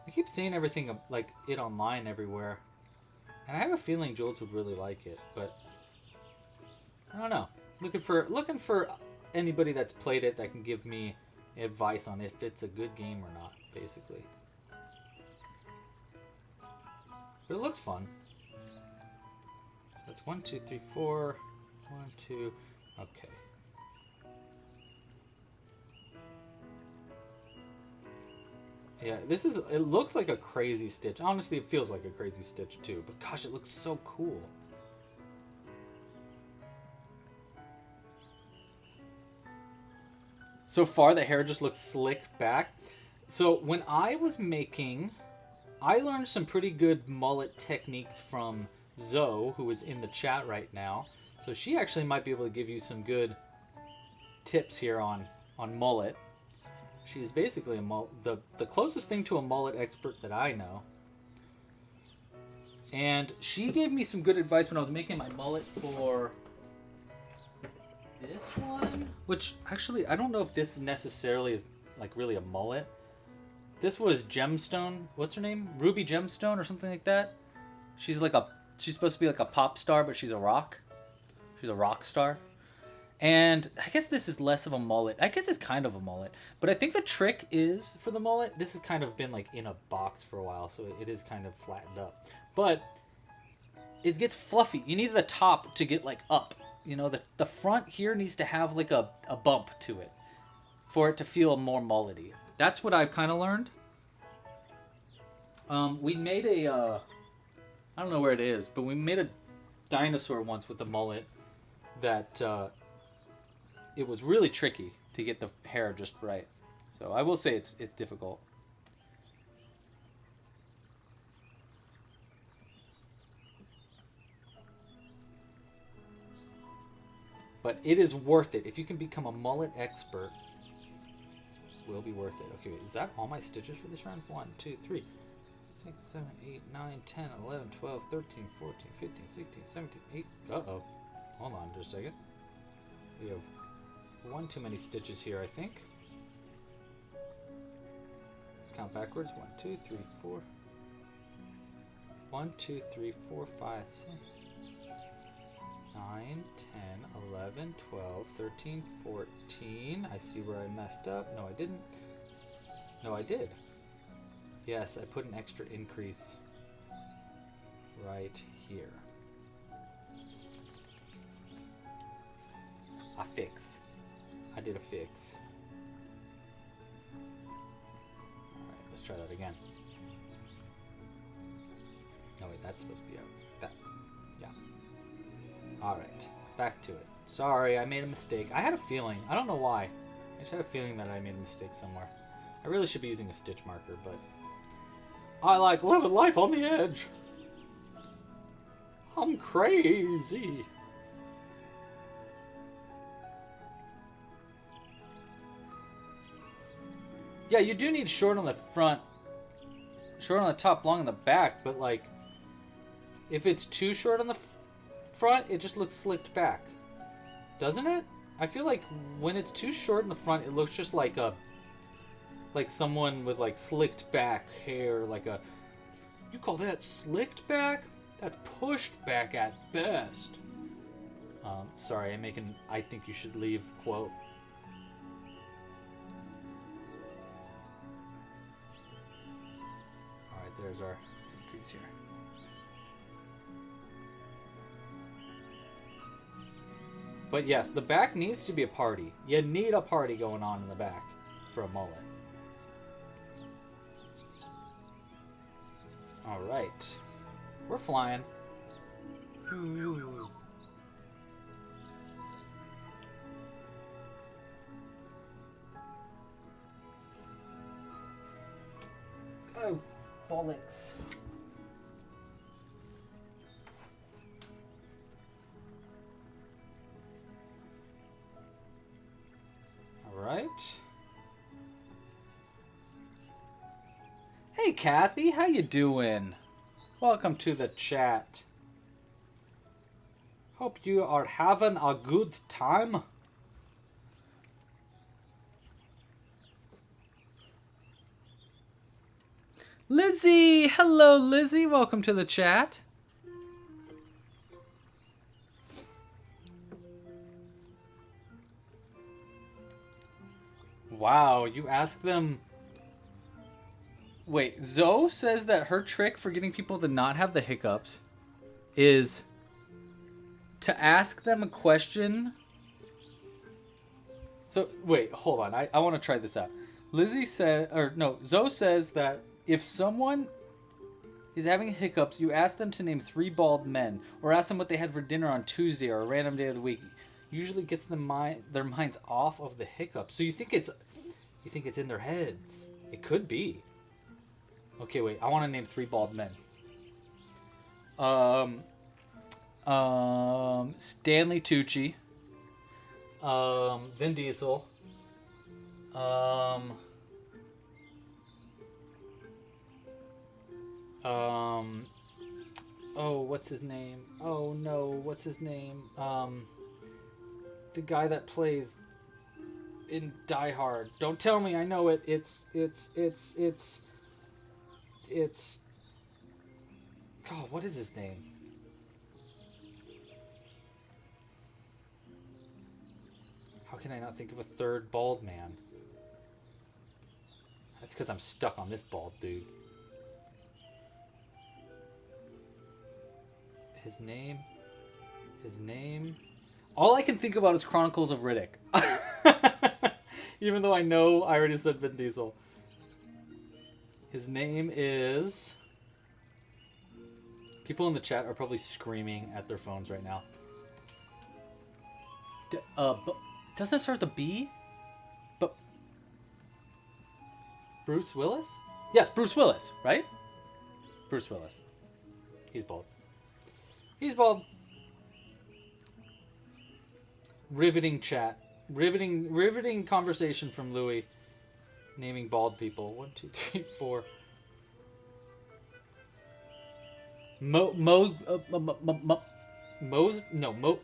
I keep seeing everything like it online everywhere. And I have a feeling Jules would really like it, but I don't know. Looking for anybody that's played it that can give me advice on if it's a good game or not, basically. But it looks fun. That's 1, 2, 3, 4. 1, 2. Okay. Yeah, it looks like a crazy stitch. Honestly, it feels like a crazy stitch too. But gosh, it looks so cool. So far, the hair just looks slick back. So when I was making, I learned some pretty good mullet techniques from Zoe, who is in the chat right now. So she actually might be able to give you some good tips here on mullet. She's basically the closest thing to a mullet expert that I know. And she gave me some good advice when I was making my mullet for this one. Which, actually, I don't know if this necessarily is like really a mullet. This was Gemstone. What's her name? Ruby Gemstone or something like that. She's supposed to be like a pop star, but she's a rock. She's a rock star. And I guess this is less of a mullet. I guess it's kind of a mullet. But I think the trick is, for the mullet, this has kind of been like in a box for a while, so it is kind of flattened up. But it gets fluffy. You need the top to get like up. You know, the front here needs to have like a bump to it for it to feel more mullety. That's what I've kind of learned. We made a, I don't know where it is, but we made a dinosaur once with a mullet that it was really tricky to get the hair just right. So I will say it's difficult. But it is worth it. If you can become a mullet expert, it will be worth it. Okay, wait, is that all my stitches for this round? 1, 2, 3, 6, 7, 8, 9, 10, 11, 12, 13, 14, 15, 16, 17, 8. Uh-oh. Hold on just a second. We have one too many stitches here, I think. Let's count backwards. 1, 2, 3, 4. 1, 2, 3, 4, 5, 6. 9, 10, 11, 12, 13, 14. I see where I messed up. No, I didn't. No, I did. Yes, I put an extra increase right here. A fix. I did a fix. Alright, let's try that again. Oh wait, that's supposed to be out. That. Yeah. Alright, back to it. Sorry, I made a mistake. I had a feeling. I don't know why. I just had a feeling that I made a mistake somewhere. I really should be using a stitch marker, but I like living life on the edge. I'm crazy. Yeah, you do need short on the front, short on the top, long on the back, but like, if it's too short on the front, it just looks slicked back. Doesn't it? I feel like when it's too short in the front, it looks just like a, like someone with like slicked back hair, like a, you call that slicked back? That's pushed back at best. Sorry, I'm making, I think you should leave quote. Alright, there's our increase here. But yes, the back needs to be a party. You need a party going on in the back for a mullet. Alright. We're flying. Oh, bollocks. Alright. Hey Kathy, how you doing? Welcome to the chat. Hope you are having a good time. Lizzie! Hello Lizzie, welcome to the chat. Wow, you ask them... Wait, Zoe says that her trick for getting people to not have the hiccups is to ask them a question. So, wait, hold on. I want to try this out. Lizzie said, or no, Zoe says that if someone is having hiccups, you ask them to name 3 bald men, or ask them what they had for dinner on Tuesday or a random day of the week. Usually gets their minds off of the hiccups. So you think it's in their heads. It could be. Okay, wait. I want to name 3 bald men. Stanley Tucci. Vin Diesel. Oh, what's his name? Oh no, what's his name? The guy that plays in Die Hard. Don't tell me, I know it. It's God, what is his name? How can I not think of a third bald man? That's because I'm stuck on this bald dude. His name. All I can think about is Chronicles of Riddick. Even though I know I already said Vin Diesel. His name is... People in the chat are probably screaming at their phones right now. Doesn't it start with a B? But Bruce Willis? Yes, Bruce Willis, right? Bruce Willis. He's bald. He's bald. Riveting chat. Riveting conversation from Louis. Naming bald people. 1, 2, 3, 4.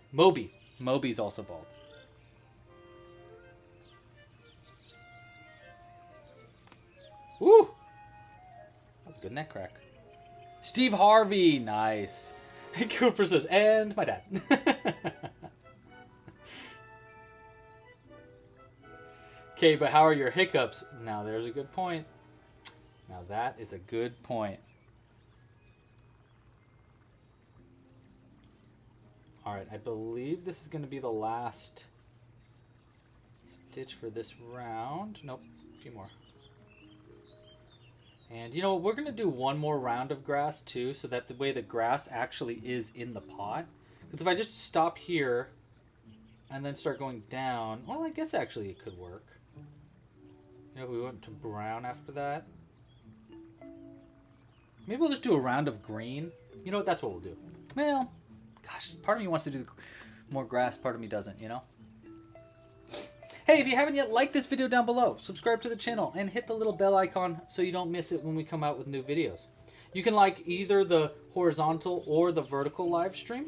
Moby. Moby's also bald. Woo! That's a good neck crack. Steve Harvey, nice. Cooper says, and my dad. Okay, but how are your hiccups? Now there's a good point. Now that is a good point. Alright, I believe this is going to be the last stitch for this round. Nope, a few more. And you know what, we're going to do one more round of grass too, so that the way the grass actually is in the pot. Because if I just stop here and then start going down, well, I guess actually it could work. You know, if we went to brown after that. Maybe we'll just do a round of green. You know what, that's what we'll do. Well, gosh, part of me wants to do more grass, part of me doesn't, you know? Hey, if you haven't yet, like this video down below, subscribe to the channel, and hit the little bell icon so you don't miss it when we come out with new videos. You can like either the horizontal or the vertical live stream.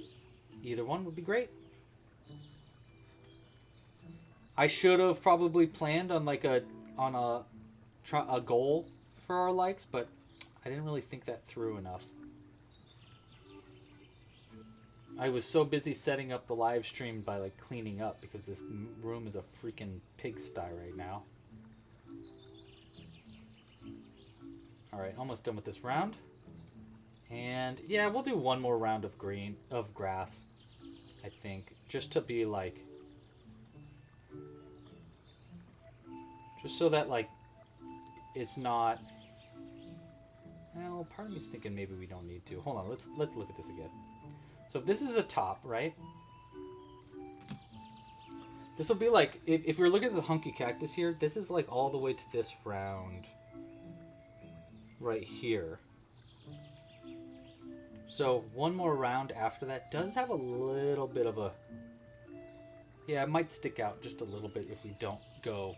Either one would be great. I should have probably planned on like a goal for our likes, but I didn't really think that through enough. I was so busy setting up the live stream by like cleaning up because this room is a freaking pigsty right now. Alright, almost done with this round. And yeah, we'll do one more round of grass, I think. Just to be like... Just so that like, it's not... Well, part of me's thinking maybe we don't need to. Hold on, let's look at this again. So if this is the top, right? This will be like, if you're looking at the hunky cactus here, this is like all the way to this round. Right here. So one more round after that does have a little bit of a... Yeah, it might stick out just a little bit if we don't go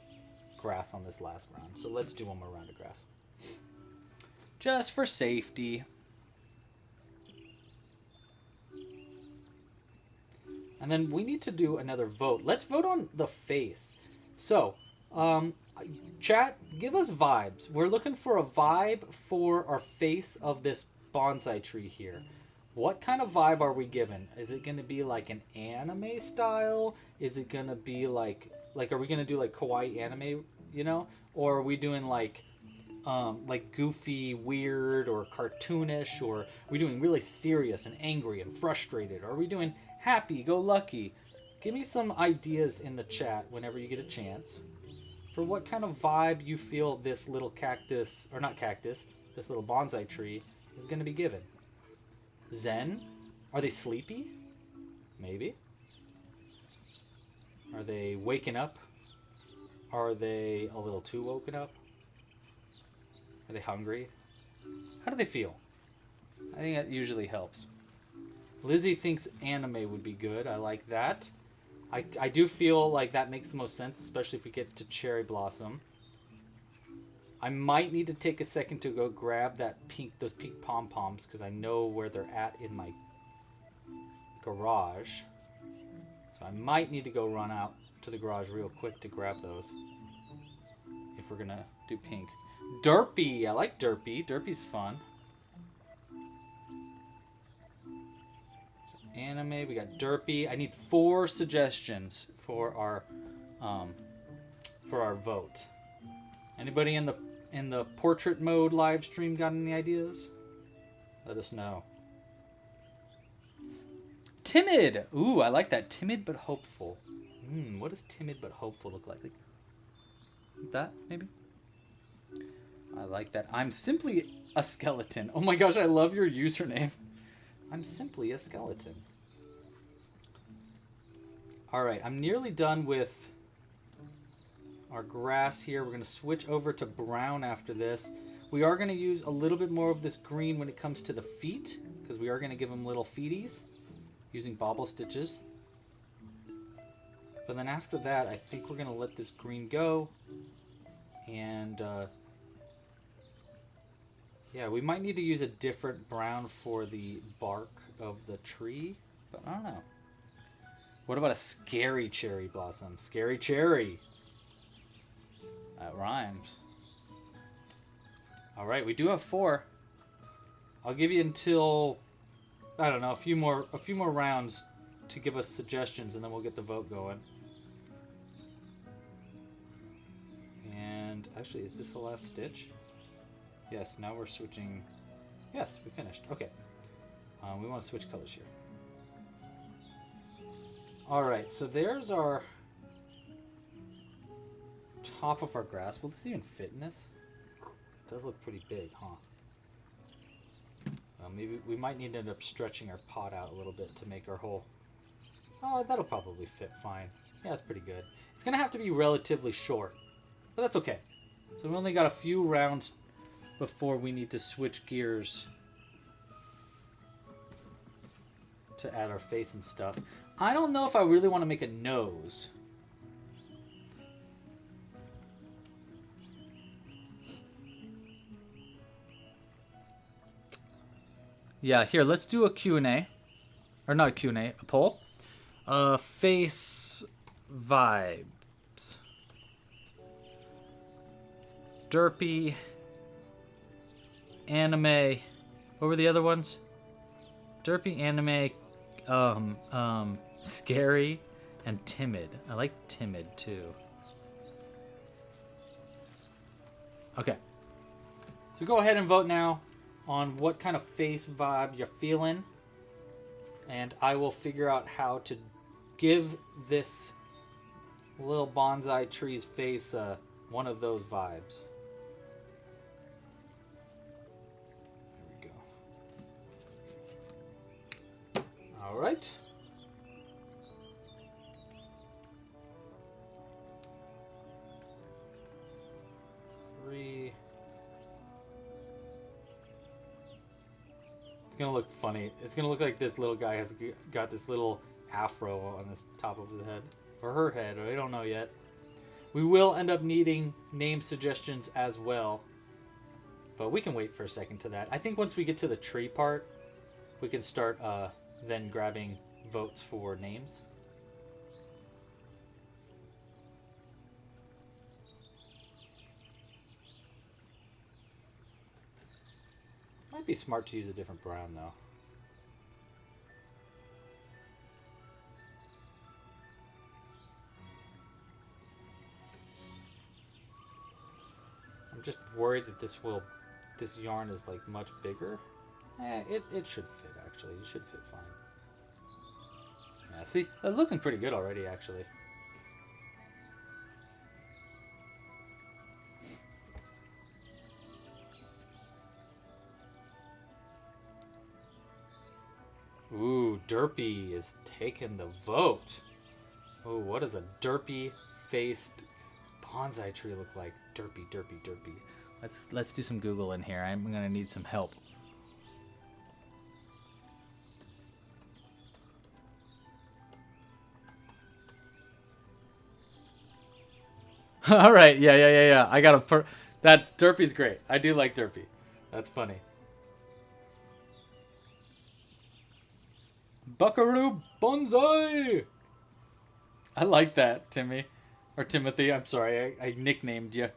grass on this last round. So let's do one more round of grass. Just for safety. And then we need to do another vote. Let's vote on the face. So, chat, give us vibes. We're looking for a vibe for our face of this bonsai tree here. What kind of vibe are we given? Is it going to be like an anime style? Is it going to be like are we going to do like kawaii anime, you know? Or are we doing like goofy, weird, or cartoonish? Or are we doing really serious and angry and frustrated? Or are we doing happy-go-lucky? Give me some ideas in the chat whenever you get a chance for what kind of vibe you feel this little cactus, or not cactus, this little bonsai tree is going to be given. Zen? Are they sleepy? Maybe. Are they waking up? Are they a little too woken up? Are they hungry? How do they feel? I think that usually helps. Lizzie thinks anime would be good. I like that. I do feel like that makes the most sense, especially if we get to Cherry Blossom. I might need to take a second to go grab those pink pom-poms, because I know where they're at in my garage. So I might need to go run out to the garage real quick to grab those. If we're going to do pink. Derpy! I like Derpy. Derpy's fun. Anime, we got Derpy. I need 4 suggestions for our for our vote. Anybody in the portrait mode live stream got any ideas? Let us know. Timid. Ooh, I like that. Timid but hopeful. What does timid but hopeful look like? Like that, maybe? I like that. I'm simply a skeleton. Oh my gosh, I love your username. I'm simply a skeleton. Alright, I'm nearly done with our grass here. We're going to switch over to brown after this. We are going to use a little bit more of this green when it comes to the feet, because we are going to give them little feeties using bobble stitches. But then after that, I think we're going to let this green go. And yeah, we might need to use a different brown for the bark of the tree, but I don't know. What about a scary cherry blossom? Scary cherry. That rhymes. All right, we do have 4. I'll give you until, I don't know, a few more rounds to give us suggestions, and then we'll get the vote going. And actually, is this the last stitch? Yes, now we're switching. Yes, we finished. Okay. We want to switch colors here. Alright, so there's our top of our grass. Will this even fit in this? It does look pretty big, huh? Maybe we might need to end up stretching our pot out a little bit to make our hole. Oh, that'll probably fit fine. Yeah, that's pretty good. It's going to have to be relatively short, but that's okay. So we only got a few rounds before we need to switch gears to add our face and stuff. I don't know if I really want to make a nose. Yeah, here, let's do a Q&A. Or not a Q&A, a poll. Face vibes. Derpy. Anime. What were the other ones? Derpy, anime, scary, and timid. I like timid too. Okay. So go ahead and vote now on what kind of face vibe you're feeling. And I will figure out how to give this little bonsai tree's face one of those vibes. All right. Three. It's gonna look funny. It's gonna look like this little guy has got this little afro on the top of his head. Or her head, I don't know yet. We will end up needing name suggestions as well. But we can wait for a second to that. I think once we get to the tree part, we can start then grabbing votes for names. Might be smart to use a different brown though. I'm just worried that this yarn is like much bigger. It should fit actually. It should fit fine. Yeah, see, it's looking pretty good already actually. Ooh, Derpy is taking the vote. Ooh, what does a derpy-faced bonsai tree look like? Derpy, derpy, derpy. Let's do some Google in here. I'm gonna need some help. All right, yeah. I got that Derpy's great. I do like Derpy. That's funny. Buckaroo Bonsai! I like that, Timmy. Or Timothy, I'm sorry. I nicknamed you.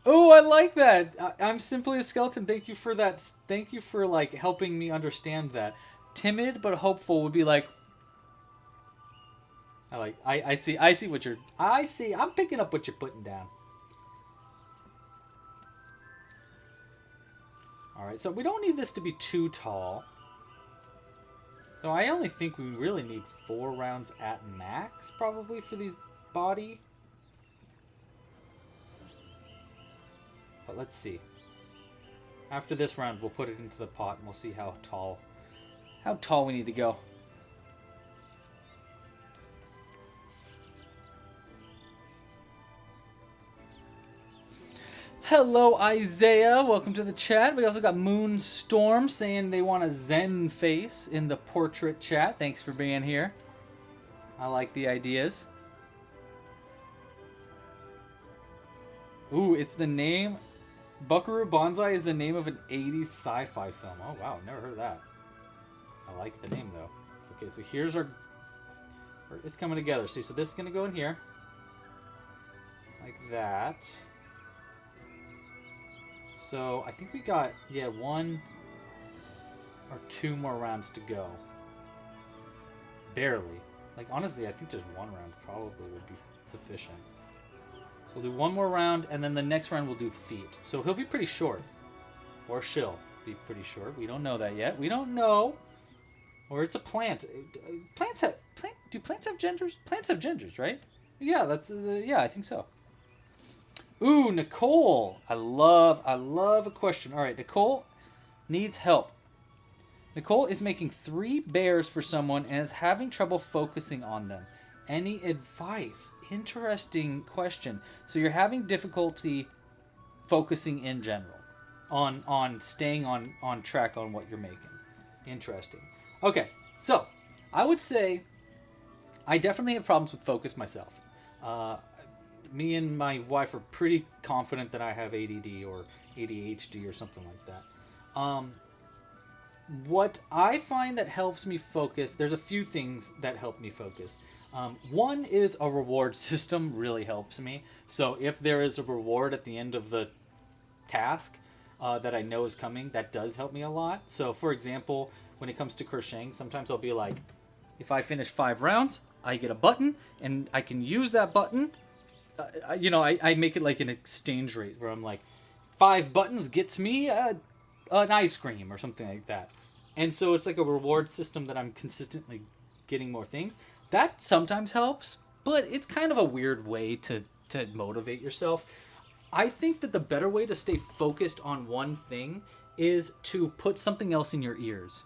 Oh, I like that. I'm simply a skeleton. Thank you for that. Thank you for like helping me understand that. Timid but hopeful would be like, I see what you're, I'm picking up what you're putting down. All right, so we don't need this to be too tall. So I only think we really need 4 rounds at max, probably, for these body. But let's see. After this round, we'll put it into the pot and we'll see how tall we need to go. Hello, Isaiah. Welcome to the chat. We also got Moonstorm saying they want a Zen face in the portrait chat. Thanks for being here. I like the ideas. Ooh, it's the name. Buckaroo Banzai is the name of an 80s sci-fi film. Oh, wow. Never heard of that. I like the name, though. Okay, so here's our... It's coming together. See, so this is going to go in here. Like that. So I think we got, 1 or 2 more rounds to go. Barely. Like, honestly, I think just 1 round probably would be sufficient. So we'll do 1 more round, and then the next round we'll do feet. So he'll be pretty short. Or she'll be pretty short. We don't know that yet. We don't know. Or it's a plant. Do plants have genders? Plants have genders, right? Yeah, I think so. Ooh, Nicole. I love a question. All right, Nicole needs help. Nicole is making 3 bears for someone and is having trouble focusing on them. Any advice? Interesting question. So you're having difficulty focusing in general on staying on track on what you're making. Interesting. Okay, so I would say I definitely have problems with focus myself. Me and my wife are pretty confident that I have ADD or ADHD or something like that. What I find that helps me focus, there's a few things that help me focus. One is a reward system really helps me. So if there is a reward at the end of the task that I know is coming, that does help me a lot. So for example, when it comes to crocheting, sometimes I'll be like, if I finish 5 rounds, I get a button and I can use that button. I make it like an exchange rate where I'm like, 5 buttons gets me an ice cream or something like that. And so it's like a reward system that I'm consistently getting more things. That sometimes helps, but it's kind of a weird way to motivate yourself. I think that the better way to stay focused on one thing is to put something else in your ears.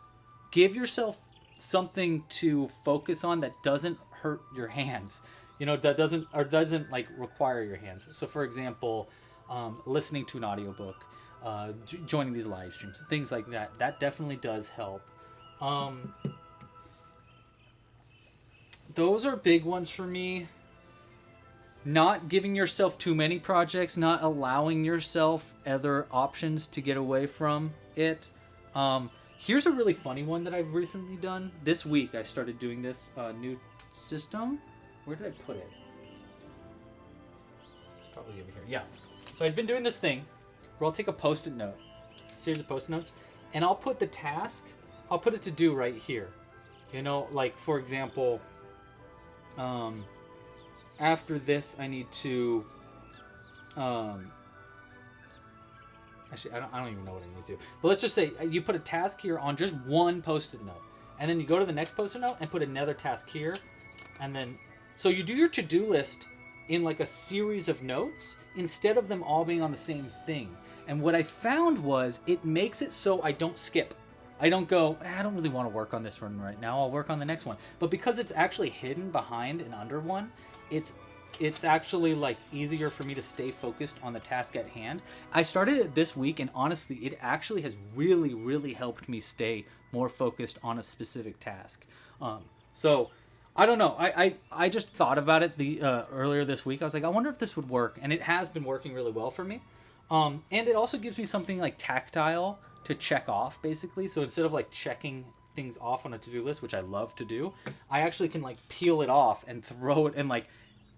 Give yourself something to focus on that doesn't hurt your hands. That doesn't like require your hands. So for example, listening to an audiobook, joining these live streams, things like that. That definitely does help. Those are big ones for me. Not giving yourself too many projects, not allowing yourself other options to get away from it. Here's a really funny one that I've recently done. This week I started doing this new system. Where did I put it? It's probably over here. Yeah. So I'd been doing this thing where I'll take a post-it note, a series of post-it notes, and I'll put the task, I'll put it to do right here. Like for example, after this I need to, actually I don't even know what I need to do. But let's just say you put a task here on just one post-it note, and then you go to the next post-it note and put another task here, and then so you do your to-do list in like a series of notes instead of them all being on the same thing. And what I found was it makes it so I don't skip. I don't go, I don't really want to work on this one right now. I'll work on the next one. But because it's actually hidden behind and under one, it's actually like easier for me to stay focused on the task at hand. I started it this week, and honestly, it actually has really, really helped me stay more focused on a specific task. So I don't know. I just thought about it earlier this week. I was like, I wonder if this would work, and it has been working really well for me. And it also gives me something like tactile to check off, basically. So instead of like checking things off on a to-do list, which I love to do, I actually can like peel it off and throw it and like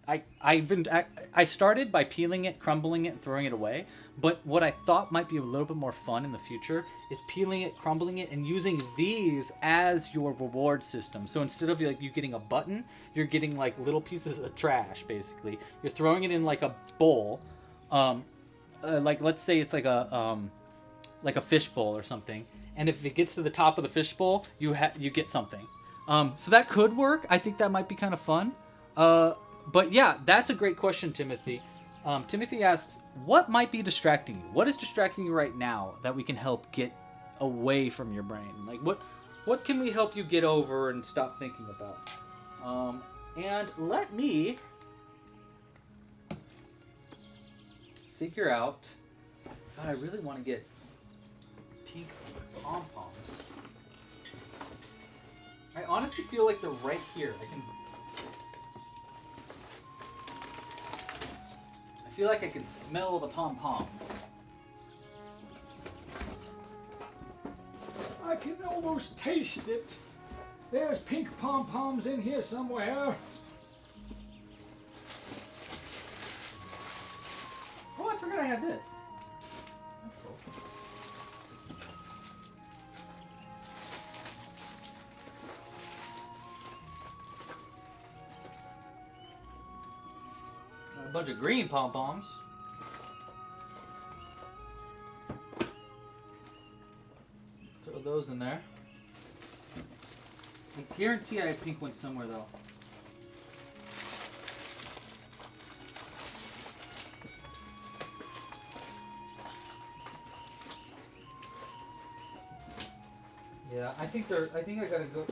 I started by peeling it, crumbling it, and throwing it away. But what I thought might be a little bit more fun in the future is peeling it, crumbling it, and using these as your reward system. So instead of like you getting a button, you're getting like little pieces of trash. Basically, you're throwing it in like a bowl. Like let's say it's like a fish bowl or something. And if it gets to the top of the fish bowl, you get something. So that could work. I think that might be kind of fun. But yeah, that's a great question, Timothy. Timothy asks, what might be distracting you? What is distracting you right now that we can help get away from your brain? Like, what can we help you get over and stop thinking about? And let me figure out... God, I really want to get pink pom-poms. I honestly feel like they're right here. I feel like I can smell the pom-poms. I can almost taste it. There's pink pom-poms in here somewhere. Oh, I forgot I had this. That's cool. A bunch of green pom-poms. Throw those in there. I guarantee I have pink ones somewhere though. Yeah, I think I gotta go.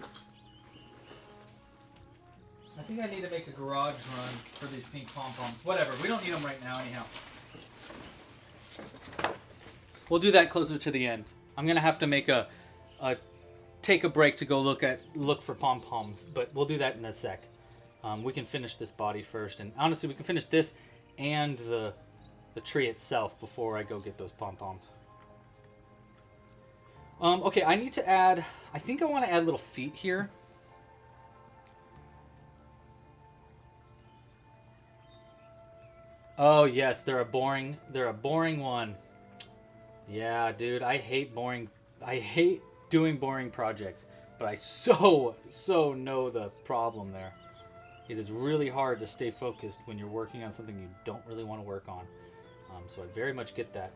I think I need to make a garage run for these pink pom-poms. Whatever, we don't need them right now anyhow. We'll do that closer to the end. I'm gonna have to make take a break to go look for pom-poms, but we'll do that in a sec. We can finish this body first, and honestly, we can finish this and the tree itself before I go get those pom-poms. Okay, I need to add... I think I want to add little feet here. Oh, yes, they're a boring one. Yeah, dude, I hate doing boring projects, but I so know the problem there. It is really hard to stay focused when you're working on something you don't really want to work on. So I very much get that.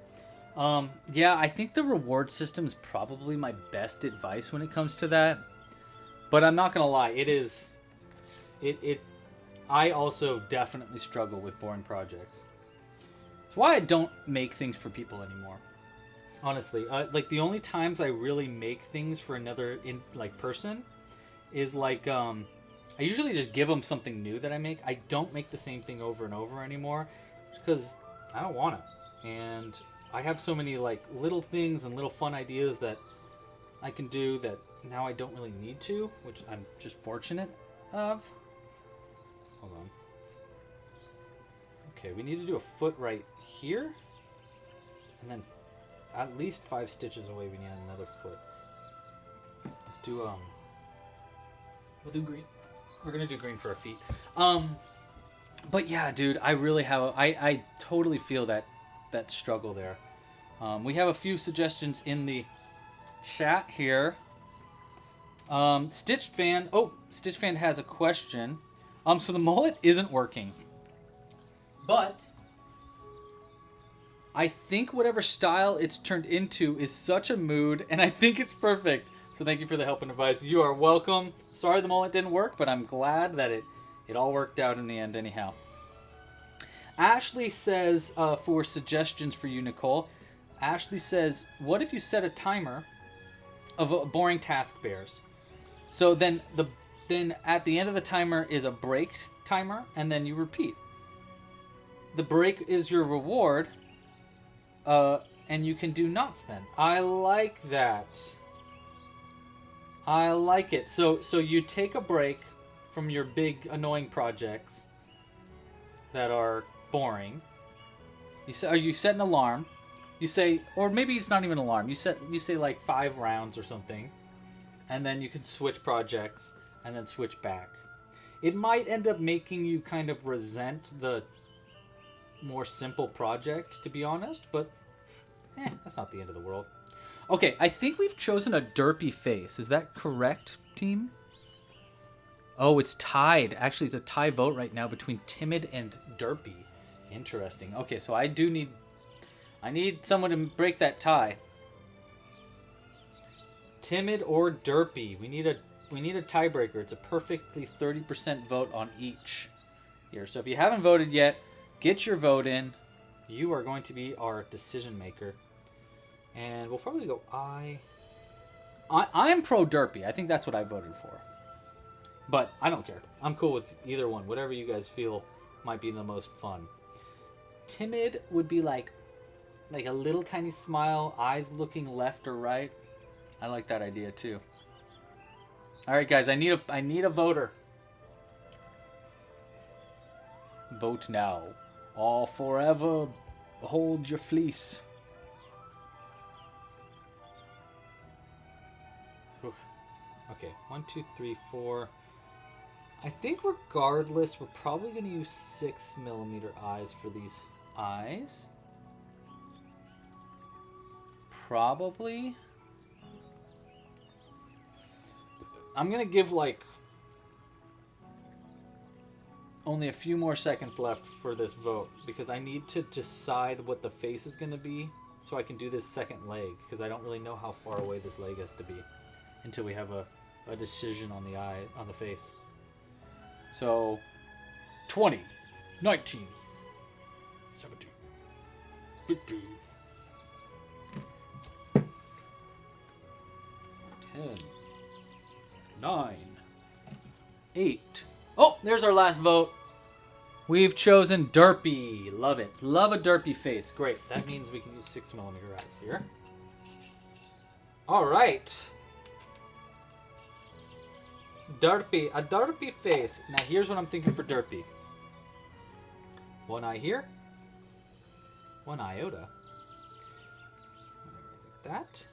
Yeah, I think the reward system is probably my best advice when it comes to that. But I'm not gonna lie, I also definitely struggle with boring projects. It's why I don't make things for people anymore. Honestly, like the only times I really make things for another person is like I usually just give them something new that I make. I don't make the same thing over and over anymore because I don't want to. And I have so many like little things and little fun ideas that I can do that now I don't really need to, which I'm just fortunate of. Hold on. Okay, we need to do a foot right here. And then at least 5 stitches away we need another foot. Let's do we'll do green. We're gonna do green for our feet. But yeah, dude, I really have I totally feel that struggle there. We have a few suggestions in the chat here. Stitched Fan has a question. So the mullet isn't working, but I think whatever style it's turned into is such a mood, and I think it's perfect. So thank you for the help and advice. You are welcome. Sorry the mullet didn't work, but I'm glad that it all worked out in the end anyhow. Ashley says, for suggestions for you, Nicole, Ashley says, what if you set a timer of boring task bears? So then at the end of the timer is a break timer, and then you repeat. The break is your reward, and you can do knots then. I like that. I like it. So you take a break from your big annoying projects that are boring. You set an alarm. You say, or maybe it's not even an alarm. You say like 5 rounds or something, and then you can switch projects and then switch back. It might end up making you kind of resent the more simple project, to be honest, but that's not the end of the world. Okay, I think we've chosen a derpy face. Is that correct, team? Oh, it's tied. Actually, it's a tie vote right now between timid and derpy. Interesting. Okay, so I need someone to break that tie. Timid or derpy. We need a tiebreaker. It's a perfectly 30% vote on each here. So if you haven't voted yet, get your vote in. You are going to be our decision maker. And we'll probably go I'm pro derpy. I think that's what I voted for. But I don't care. I'm cool with either one. Whatever you guys feel might be the most fun. Timid would be like a little tiny smile, eyes looking left or right. I like that idea too. All right, guys, I need a voter. Vote now. All forever hold your fleece. Oof. Okay, 1, 2, 3, 4. I think regardless, we're probably going to use 6mm eyes for these eyes. Probably. I'm going to give like only a few more seconds left for this vote because I need to decide what the face is going to be so I can do this second leg because I don't really know how far away this leg has to be until we have a decision on the eye, on the face. So 20, 19, 17, 15, 10, 9, 8. Oh, there's our last vote. We've chosen derpy. Love it. Love a derpy face. Great. That means we can use 6mm eyes here. All right. Derpy. A derpy face. Now, here's what I'm thinking for derpy. One eye here. One iota. Like that.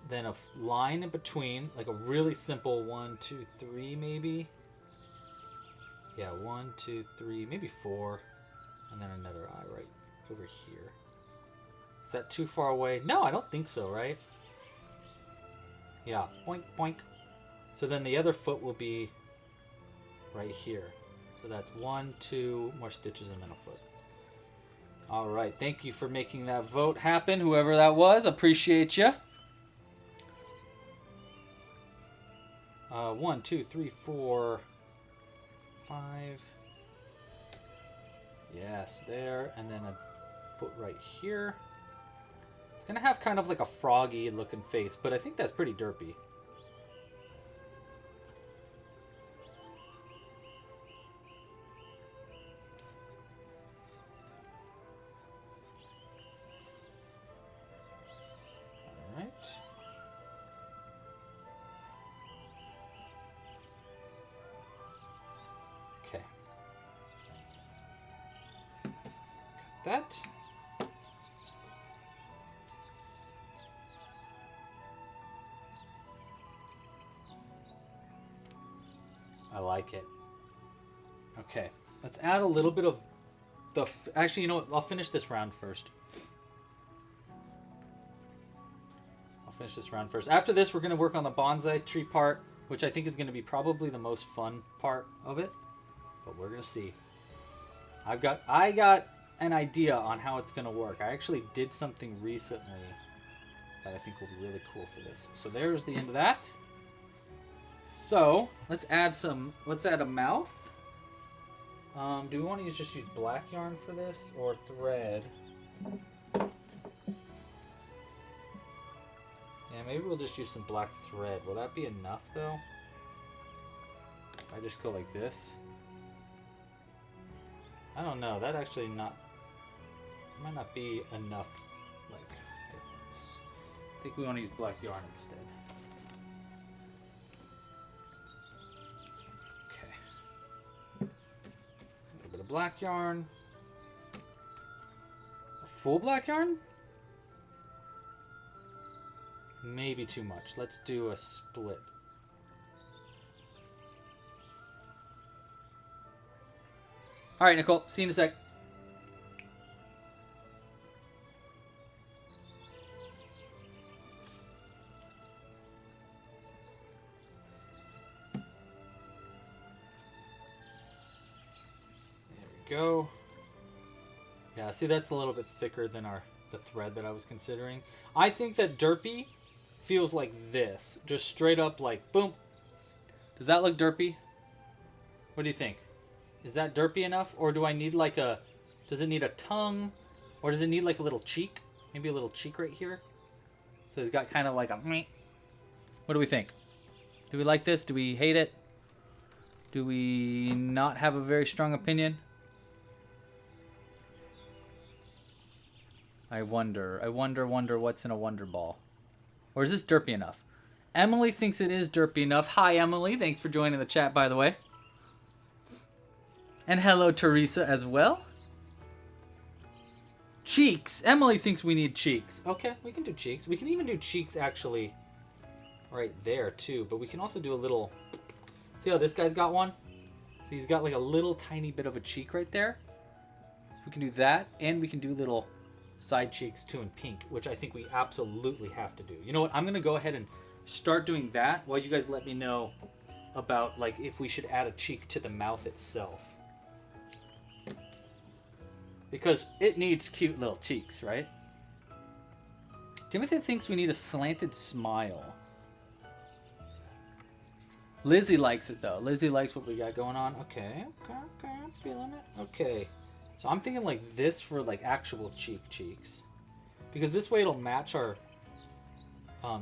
Then a line in between, like a really simple 1, 2, 3 maybe. Yeah, 1, 2, 3, maybe 4. And then another eye right over here. Is that too far away? No, I don't think so, right? Yeah, boink, boink. So then the other foot will be right here. So that's 1, 2 more stitches and then a foot. All right, thank you for making that vote happen, whoever that was. Appreciate you. 1, 2, 3, 4, 5. Yes, there. And then a foot right here. It's going to have kind of like a froggy looking face, but I think that's pretty derpy. All right. Okay. Cut that. I like it. Okay, let's add a little bit of the... Actually, you know what? I'll finish this round first. After this, we're going to work on the bonsai tree part, which I think is going to be probably the most fun part of it. But we're going to see. I got an idea on how it's going to work. I actually did something recently that I think will be really cool for this. So there's the end of that. So let's add a mouth. Do we want to just use black yarn for this or thread? Yeah, maybe we'll just use some black thread. Will that be enough though? If I just go like this? I don't know. That actually might not be enough like difference. I think we want to use black yarn instead. Black yarn. A full black yarn? Maybe too much. Let's do a split. All right, Nicole. See you in a sec. There we go. Yeah, see, that's a little bit thicker than the thread that I was considering. I think that derpy feels like this. Just straight up like, boom. Does that look derpy? What do you think? Is that derpy enough? Or do I need like a... Does it need a tongue? Or does it need like a little cheek? Maybe a little cheek right here? So it's got kind of like a... What do we think? Do we like this? Do we hate it? Do we not have a very strong opinion? I wonder what's in a wonder ball. Or is this derpy enough? Emily thinks it is derpy enough. Hi, Emily. Thanks for joining the chat, by the way. And hello, Teresa, as well. Cheeks. Emily thinks we need cheeks. Okay, we can do cheeks. We can even do cheeks, actually, right there, too. But we can also do a little... See how this guy's got one? See, he's got like a little tiny bit of a cheek right there. So we can do that, and we can do little... side cheeks too in pink, which I think we absolutely have to do. You know what? I'm going to go ahead and start doing that while you guys let me know about like if we should add a cheek to the mouth itself. Because it needs cute little cheeks, right? Timothy thinks we need a slanted smile. Lizzie likes it though. Lizzie likes what we got going on. Okay, I'm feeling it. Okay. So I'm thinking like this for like actual cheeks. Because this way it'll match our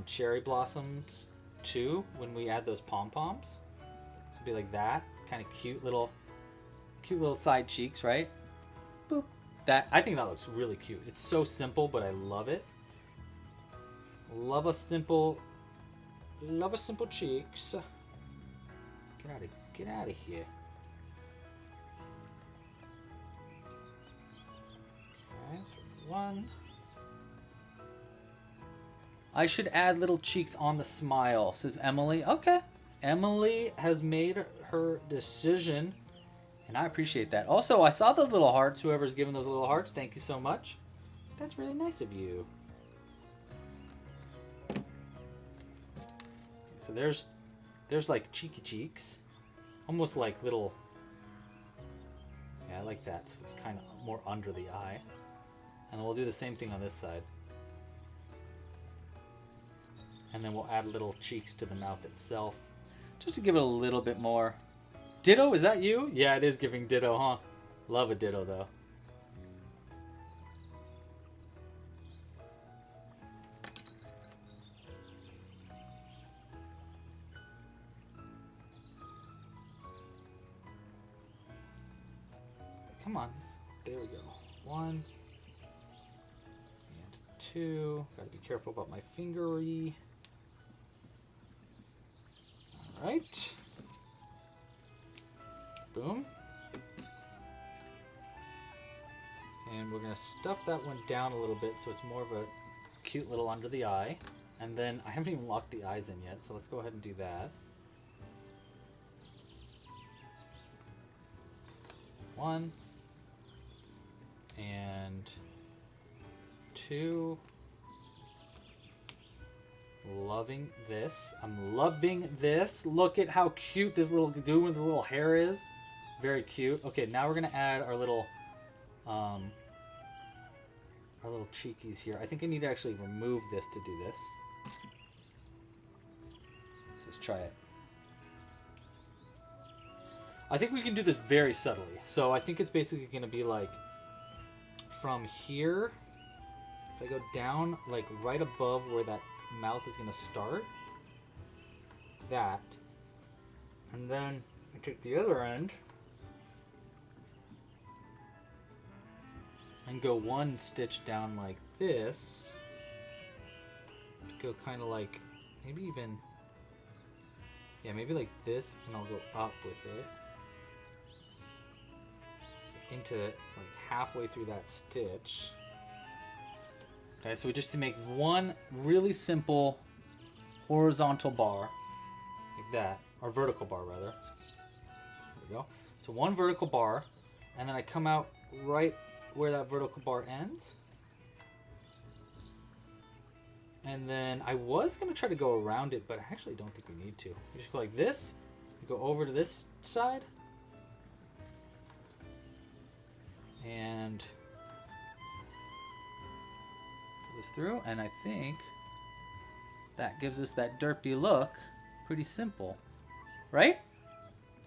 cherry blossoms too when we add those pom-poms. So it'll be like that. Kind of cute little side cheeks, right? Boop. That, I think that looks really cute. It's so simple, but I love it. Love a simple cheeks. Get out of here. One. I should add little cheeks on the smile, says Emily. Okay. Emily has made her decision, and I appreciate that. Also, I saw those little hearts. Whoever's given those little hearts, thank you so much. That's really nice of you. So there's like cheeky cheeks. Almost like little... Yeah, I like that. So it's kind of more under the eye. And we'll do the same thing on this side. And then we'll add little cheeks to the mouth itself. Just to give it a little bit more. Ditto, is that you? Yeah, it is giving ditto, huh? Love a ditto, though. Come on. There we go. 1. 2. Gotta be careful about my fingery. Alright. Boom. And we're gonna stuff that one down a little bit so it's more of a cute little under the eye. And then I haven't even locked the eyes in yet, so let's go ahead and do that. 1. And 2. Loving this. I'm loving this. Look at how cute this little dude with his little hair is. Very cute. Okay, now we're gonna add our little cheekies here. I think I need to actually remove this to do this. So let's try it. I think we can do this very subtly. So I think it's basically gonna be like from here. If I go down, like right above where that mouth is gonna start, that, and then I take the other end and go one stitch down like this, go kind of like, maybe even, yeah, maybe like this, and I'll go up with it into like halfway through that stitch. Okay, so we just make one really simple horizontal bar, like that, or vertical bar rather. There we go. So one vertical bar, And then I come out right where that vertical bar ends. And then I was going to try to go around it, but I actually don't think we need to. We just go like this, go over to this side, and pull this through, and I think that gives us that derpy look. Pretty simple, right?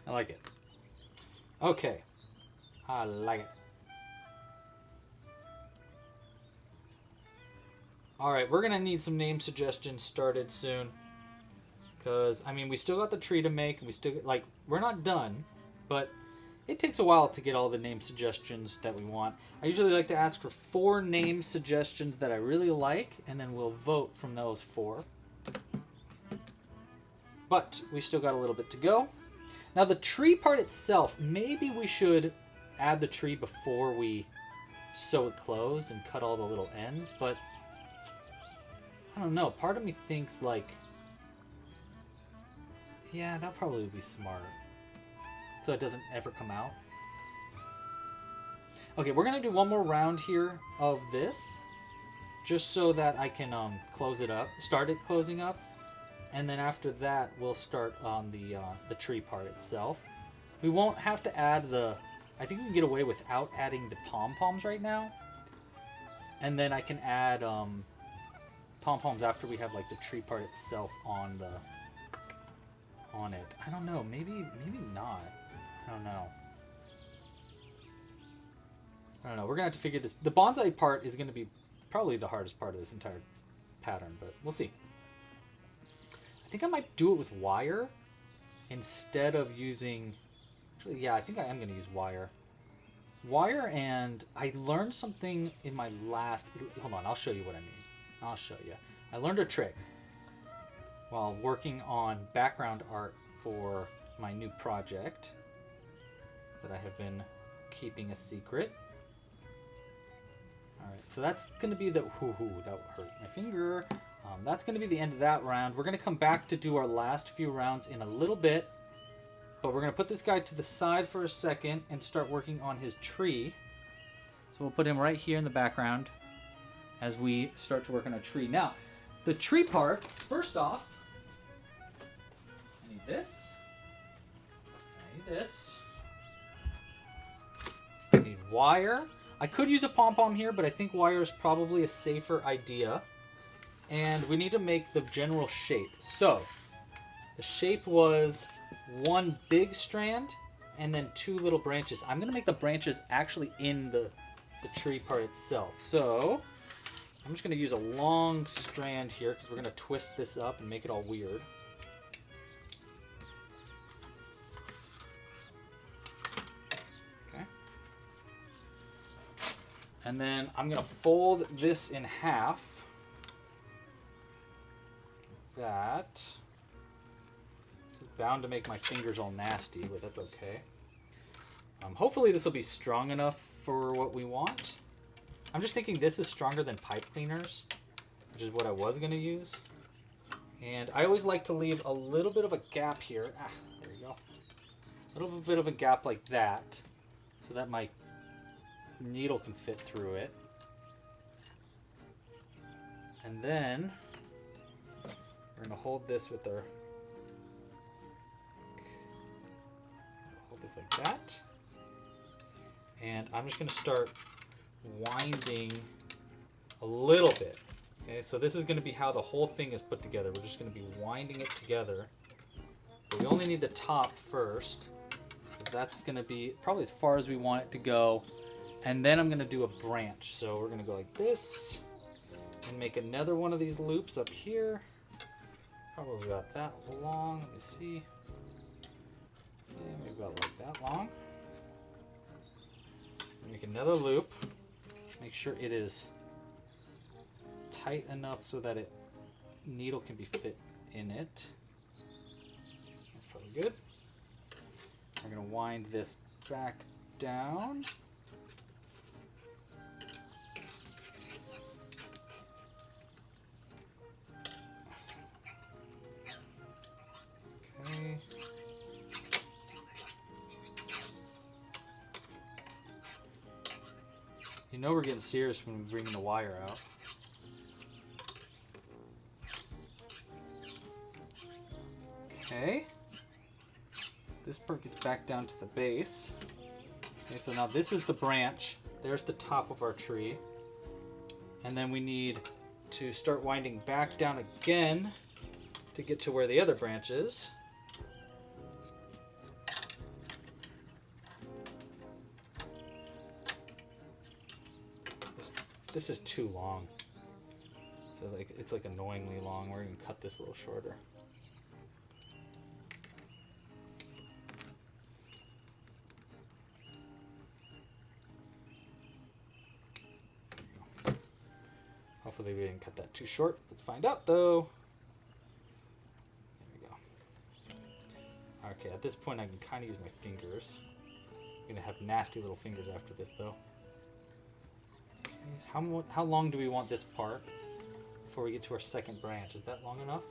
I like it. Okay, I like it. Alright, we're going to need some name suggestions started soon. Because, I mean, we still got the tree to make. We still, like, we're not done. But it takes a while to get all the name suggestions that we want. I usually like to ask for 4 name suggestions that I really like. And then we'll vote from those 4. But we still got a little bit to go. Now, the tree part itself, maybe we should add the tree before we sew it closed and cut all the little ends. But I don't know. Part of me thinks, like, yeah, that probably would be smart. So it doesn't ever come out. Okay, we're going to do one more round here of this. Just so that I can close it up. Start it closing up. And then after that, we'll start on the tree part itself. We won't have to add the... I think we can get away without adding the pom-poms right now. And then I can add... pom-poms after we have like the tree part itself on it. I don't know. Maybe not. I don't know. We're gonna have to figure this. The bonsai part is gonna be probably the hardest part of this entire pattern, but we'll see. I think I might do it with wire instead of using. Actually, yeah, I think I am gonna use wire. Wire, and I learned something in my last. Hold on, I'll show you what I mean. I'll show you. I learned a trick while working on background art for my new project that I have been keeping a secret. Alright, so that's going to be the... that hurt my finger. That's going to be the end of that round. We're going to come back to do our last few rounds in a little bit. But we're going to put this guy to the side for a second and start working on his tree. So we'll put him right here in the background as we start to work on a tree. Now, the tree part, first off, I need this. I need this. I need wire. I could use a pom-pom here, but I think wire is probably a safer idea. And we need to make the general shape. So, the shape was one big strand and then 2 little branches. I'm going to make the branches actually in the tree part itself. So, I'm just going to use a long strand here because we're going to twist this up and make it all weird. Okay. And then I'm going to fold this in half. That is bound to make my fingers all nasty, but that's okay. Hopefully this will be strong enough for what we want. I'm just thinking this is stronger than pipe cleaners, which is what I was going to use. And I always like to leave a little bit of a gap here. There you go. A little bit of a gap like that, so that my needle can fit through it. And then we're going to hold this with our... Hold this like that. And I'm just going to start winding a little bit. Okay, so this is going to be how the whole thing is put together. We're just going to be winding it together. But we only need the top first. That's going to be probably as far as we want it to go. And then I'm going to do a branch. So we're going to go like this and make another one of these loops up here. Probably about that long. Let me see. Yeah, maybe about like that long. Make another loop. Make sure it is tight enough so that needle can be fit in it. That's probably good. We're going to wind this back down. Okay. know we're getting serious when we bring the wire out. Okay. This part gets back down to the base. Okay, so now this is the branch. There's the top of our tree. And then we need to start winding back down again to get to where the other branch is. This is too long. So it's like annoyingly long. We're going to cut this a little shorter. Hopefully we didn't cut that too short. Let's find out though. There we go. Okay, at this point I can kind of use my fingers. I'm going to have nasty little fingers after this though. Okay, how long do we want this part before we get to our second branch? Is that long enough?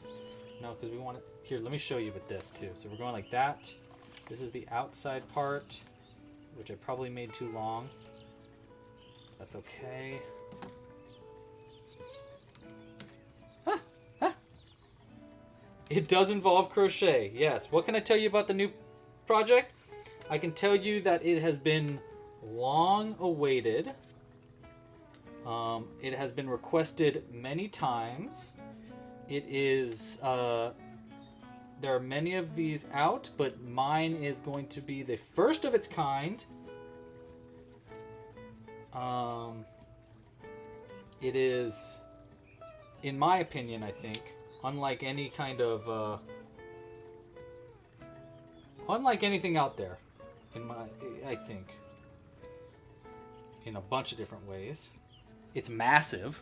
No, because we want it... Here, let me show you with this too. So we're going like that. This is the outside part, which I probably made too long. That's okay. It does involve crochet, yes. What can I tell you about the new project? I can tell you that it has been long awaited. It has been requested many times. It is, there are many of these out, but mine is going to be the first of its kind. It is, in my opinion, I think, unlike any kind of, unlike anything out there, I think, in a bunch of different ways. It's massive.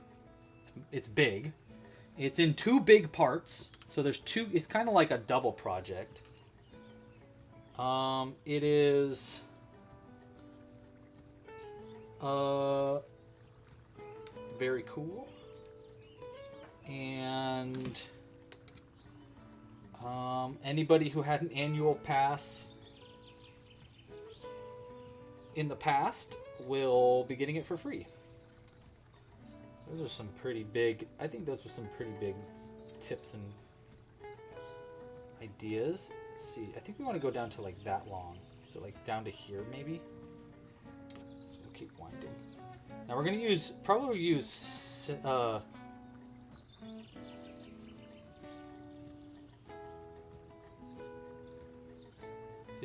It's big. It's in two big parts. So there's two. It's kind of like a double project. It is very cool. And anybody who had an annual pass in the past will be getting it for free. Those are some pretty big, I think those were some pretty big tips and ideas. Let's see, I think we want to go down to like that long. So like down to here maybe. So we'll keep winding. Now we're going to probably use, see,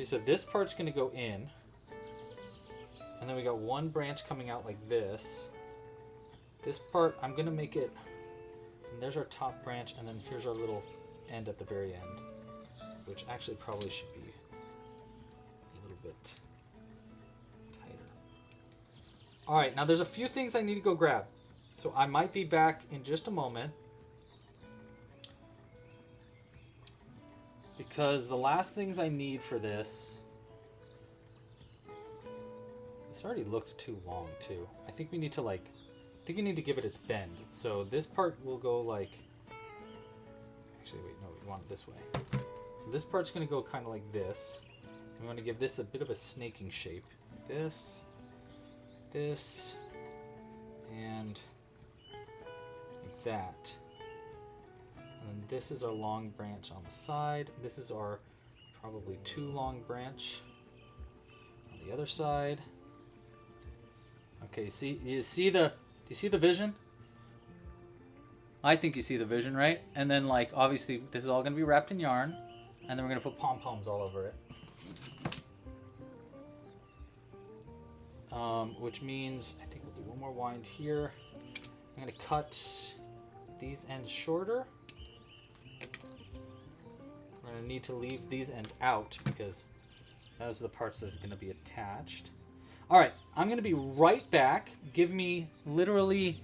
so this part's going to go in. And then we got one branch coming out like this. This part, I'm going to make it, and there's our top branch, and then here's our little end at the very end, which actually probably should be a little bit tighter. Alright, now there's a few things I need to go grab. So I might be back in just a moment, because the last things I need for this already looks too long too. I think we need to like, I think we need to give it its bend. So this part will go like, actually wait, no, we want it this way. So this part's gonna go kind of like this. We want to give this a bit of a snaking shape. This, and like that. And then this is our long branch on the side. This is our probably too long branch on the other side. Okay, do you see the vision? I think you see the vision, right? And then like obviously this is all gonna be wrapped in yarn, and then we're gonna put pom-poms all over it. Which means I think we'll do one more wind here. I'm gonna cut these ends shorter. We're gonna need to leave these ends out because those are the parts that are gonna be attached. All right, I'm gonna be right back. Give me literally,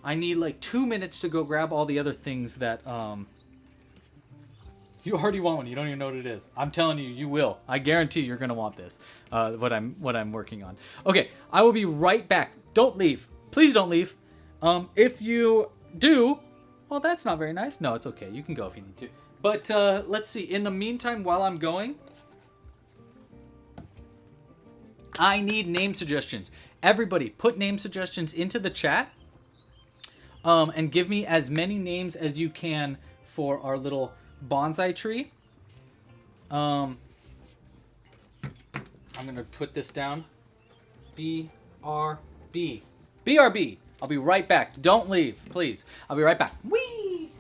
I need like 2 minutes to go grab all the other things that, you already want one. You don't even know what it is. I'm telling you, you will. I guarantee you're gonna want this. What I'm working on. Okay, I will be right back. Don't leave. Please don't leave. If you do, well, that's not very nice. No, it's okay. You can go if you need to. But let's see. In the meantime, while I'm going, I need name suggestions. Everybody, put name suggestions into the chat. And give me as many names as you can for our little bonsai tree. I'm going to put this down. BRB. BRB. I'll be right back. Don't leave, please. I'll be right back. Whee!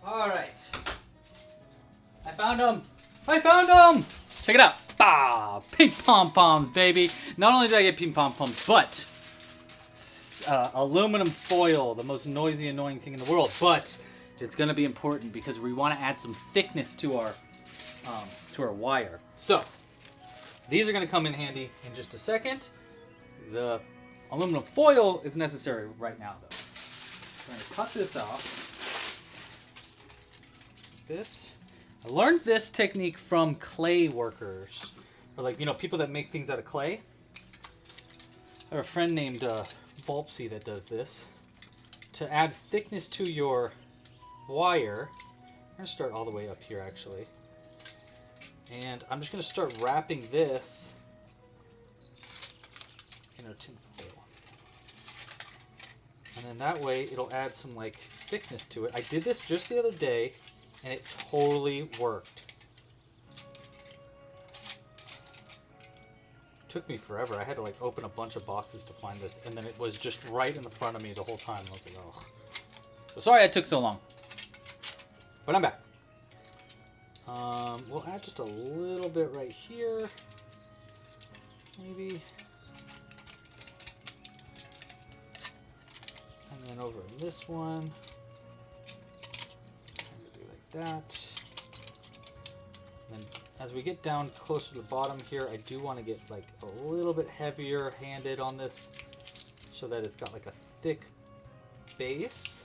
All right. I found them. I found them. Check it out. Bah, pink pom-poms, baby. Not only did I get pink pom-poms, but aluminum foil, the most noisy, annoying thing in the world. But it's going to be important because we want to add some thickness to our wire. So these are going to come in handy in just a second. The aluminum foil is necessary right now, though. I'm going to cut this off. This. I learned this technique from clay workers, or like, you know, people that make things out of clay. I have a friend named Volpsy that does this. To add thickness to your wire, I'm going to start all the way up here actually. And I'm just going to start wrapping this in our tin foil. And then that way it'll add some like thickness to it. I did this just the other day and it totally worked. Took me forever. I had to like open a bunch of boxes to find this, and then it was just right in the front of me the whole time. I was like, oh. So sorry it took so long. But I'm back. We'll add just a little bit right here. Maybe. And then over in this one. That. And as we get down closer to the bottom here, I do want to get like a little bit heavier handed on this so that it's got like a thick base.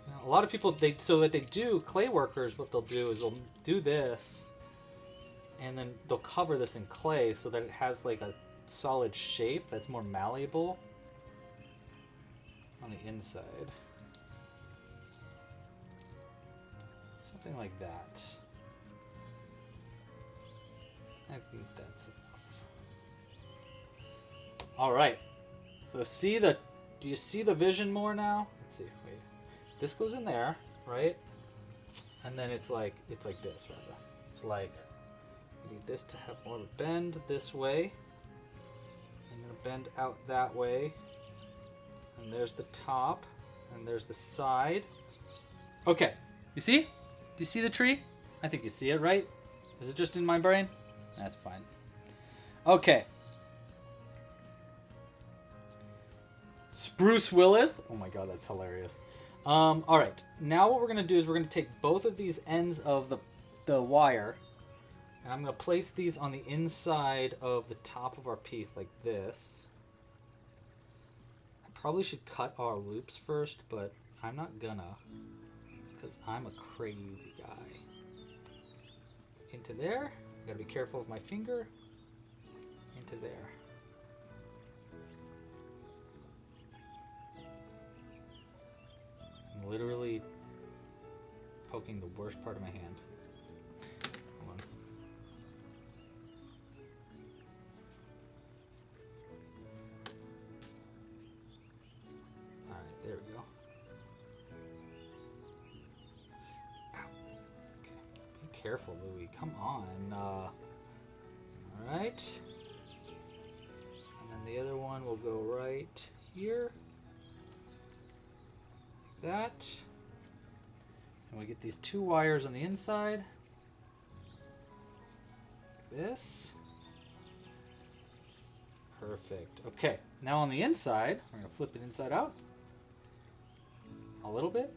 Now, a lot of people, clay workers, what they'll do is they'll do this, and then they'll cover this in clay so that it has like a solid shape that's more malleable on the inside. Something like that. I think that's enough. All right. So do you see the vision more now? Let's see. Wait. This goes in there, right? And then it's like this, rather. It's like you need this to have more of a bend this way, and then a bend out that way. And there's the top, and there's the side. Okay. You see? Do you see the tree? I think you see it, right? Is it just in my brain? That's fine. Okay. Spruce Willis. Oh my god, that's hilarious. All right. Now what we're going to do is we're going to take both of these ends of the wire, and I'm going to place these on the inside of the top of our piece like this. I probably should cut our loops first, but I'm not gonna, because I'm a crazy guy. Into there. Gotta be careful of my finger. Into there. I'm literally poking the worst part of my hand. Hold on. Alright, there we go. Ow. Okay. Be careful, Louie. Come on. Alright. And then the other one will go right here. Like that. And we get these two wires on the inside. Like this. Perfect. Okay. Now on the inside, we're going to flip it inside out. A little bit.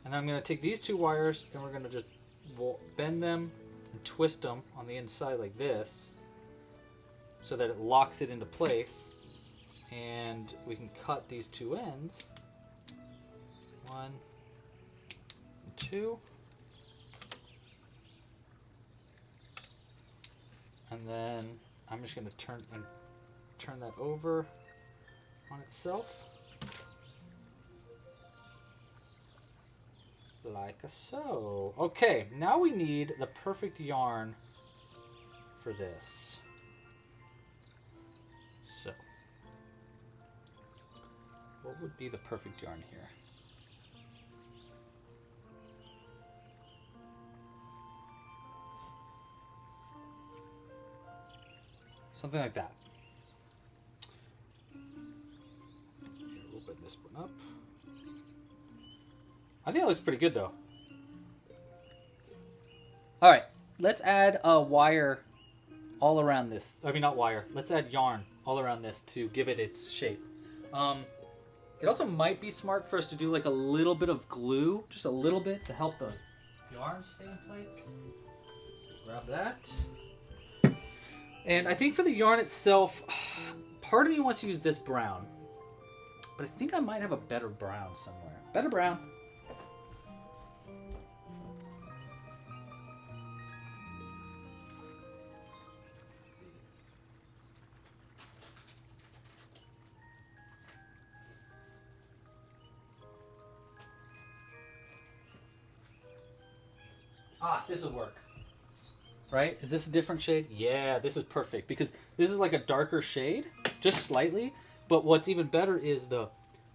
And then I'm going to take these two wires and we're going to just bend them and twist them on the inside like this so that it locks it into place, and we can cut these two ends, 1 and 2, and then I'm just going to turn that over on itself like so. Okay, now we need the perfect yarn for this. So, what would be the perfect yarn here? Something like that. Here, we'll bend this one up. I think it looks pretty good, though. All right, let's add a wire all around this. I mean, not wire. Let's add yarn all around this to give it its shape. It also might be smart for us to do like a little bit of glue, just a little bit, to help the yarn stay in place. So grab that. And I think for the yarn itself, part of me wants to use this brown, but I think I might have a better brown somewhere. Better brown. Ah, this will work. Right? Is this a different shade? Yeah, this is perfect because this is like a darker shade, just slightly. But what's even better is the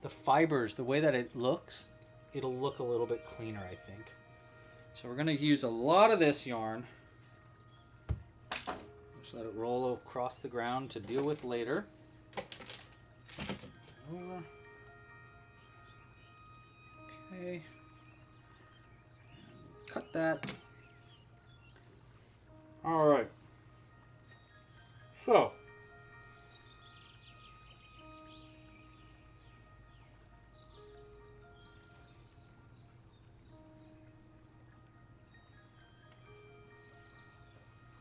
fibers, the way that it looks, it'll look a little bit cleaner, I think. So we're going to use a lot of this yarn. Just let it roll across the ground to deal with later. Over. Okay. Cut that. All right. So.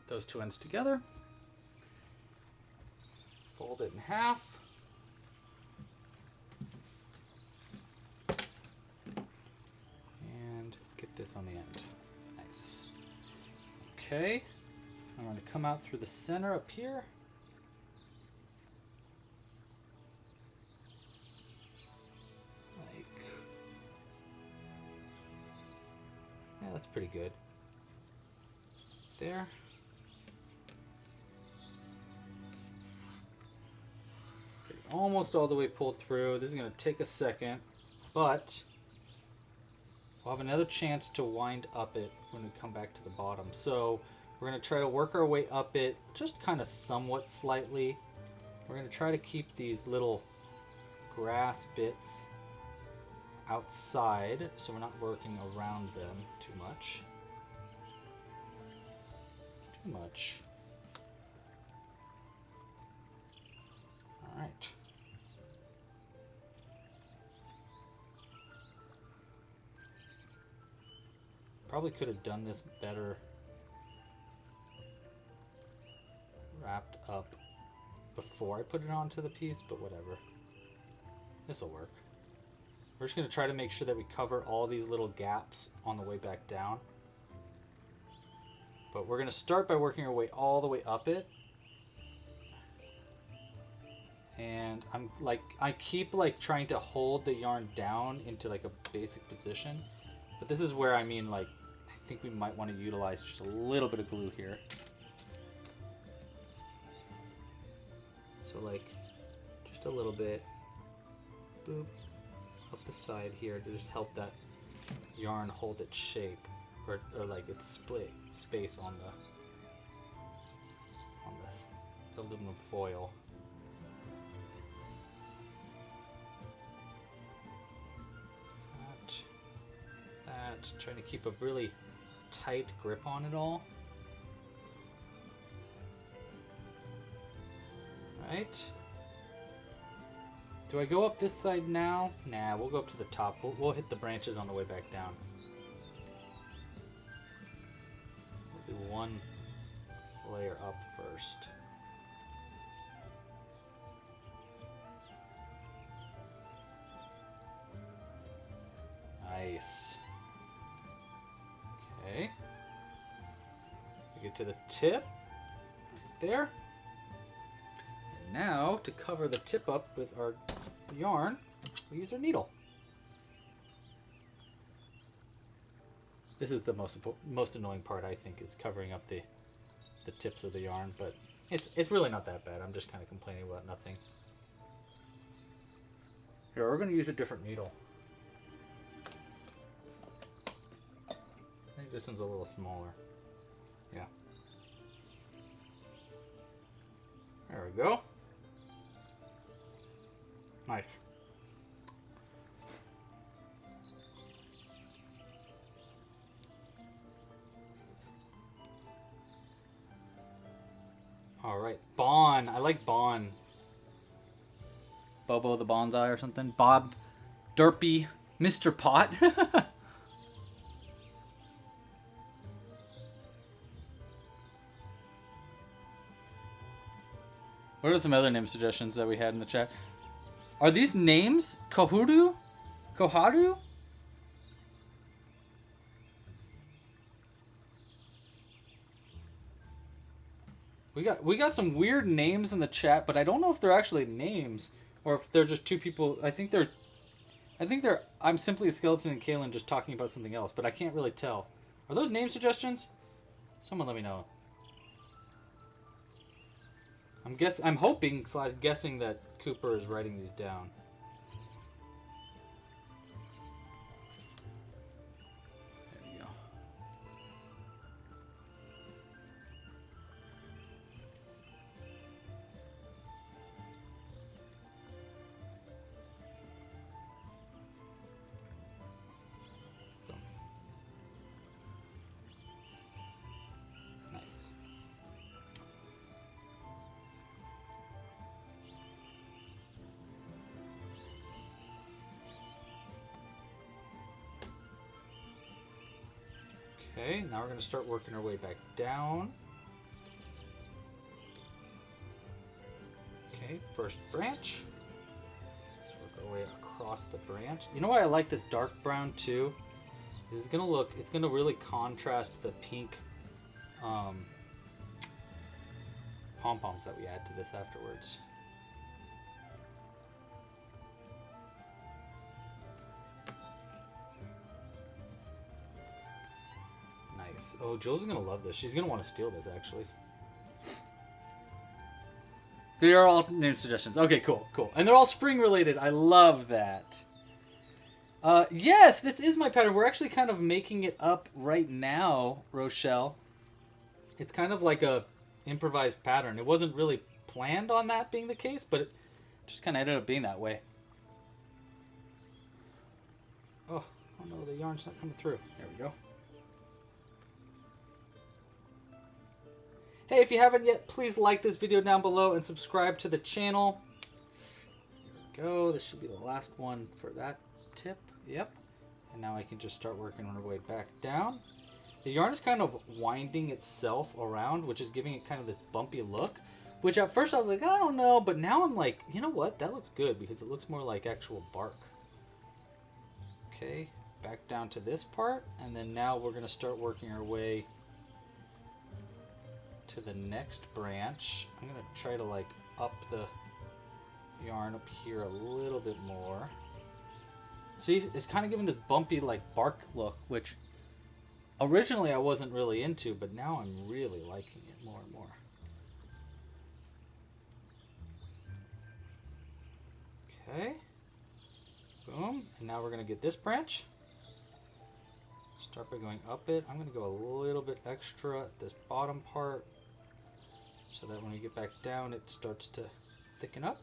Those two ends together. it in half. And get this on the end. Nice. Okay. I'm going to come out through the center up here. Like, yeah, that's pretty good. There. Okay, almost all the way pulled through. This is going to take a second, but we'll have another chance to wind up it when we come back to the bottom. So we're going to try to work our way up it just kind of somewhat slightly. We're going to try to keep these little grass bits outside so we're not working around them too much. Much. All right. Probably could have done this better wrapped up before I put it onto the piece, but whatever. This will work. We're just going to try to make sure that we cover all these little gaps on the way back down. But we're going to start by working our way all the way up it. And I keep like trying to hold the yarn down into like a basic position. But this is where I mean, like, I think we might want to utilize just a little bit of glue here. So like just a little bit, boop, up the side here to just help that yarn hold its shape. Or like its space on this aluminum foil. That, trying to keep a really tight grip on it all. Right. Do I go up this side now? Nah, we'll go up to the top. We'll hit the branches on the way back down. Do one layer up first. Nice. Okay. We get to the tip. Right there. And now, to cover the tip up with our yarn, we use our needle. This is the most annoying part, I think, is covering up the tips of the yarn, but it's really not that bad. I'm just kind of complaining about nothing. Here, we're going to use a different needle. I think this one's a little smaller. Yeah. There we go. Nice. All right, Bon. I like Bon. Bobo the Bonsai or something. Bob Derpy Mr. Pot. What are some other name suggestions that we had in the chat? Are these names Kohuru? Koharu? We got some weird names in the chat, but I don't know if they're actually names or if they're just two people. I think they're I'm Simply a Skeleton and Kaylin just talking about something else, but I can't really tell. Are those name suggestions? Someone let me know. I'm hoping / guessing that Cooper is writing these down. There you go. Nice. Okay, now we're going to start working our way back down. Okay, first branch. So work our way across the branch. You know why I like this dark brown too? It's gonna really contrast the pink pom-poms that we add to this afterwards. Nice. Oh, Jules is gonna love this. She's gonna want to steal this actually. They are all name suggestions. Okay, cool. And they're all spring related. I love that. Yes, this is my pattern. We're actually kind of making it up right now, Rochelle. It's kind of like a improvised pattern. It wasn't really planned on that being the case, but it just kind of ended up being that way. Oh no, the yarn's not coming through. There we go. Hey, if you haven't yet, please like this video down below and subscribe to the channel. Here we go. This should be the last one for that tip. Yep. And now I can just start working our way back down. The yarn is kind of winding itself around, which is giving it kind of this bumpy look, which at first I was like, I don't know, but now I'm like, you know what? That looks good because it looks more like actual bark. Okay, back down to this part, and then now we're going to start working our way to the next branch. I'm going to try to like up the yarn up here a little bit more. See, it's kind of giving this bumpy like bark look, which originally I wasn't really into, but now I'm really liking it more and more. Okay. Boom. And now we're going to get this branch. Start by going up it. I'm going to go a little bit extra at this bottom part so that when we get back down it starts to thicken up.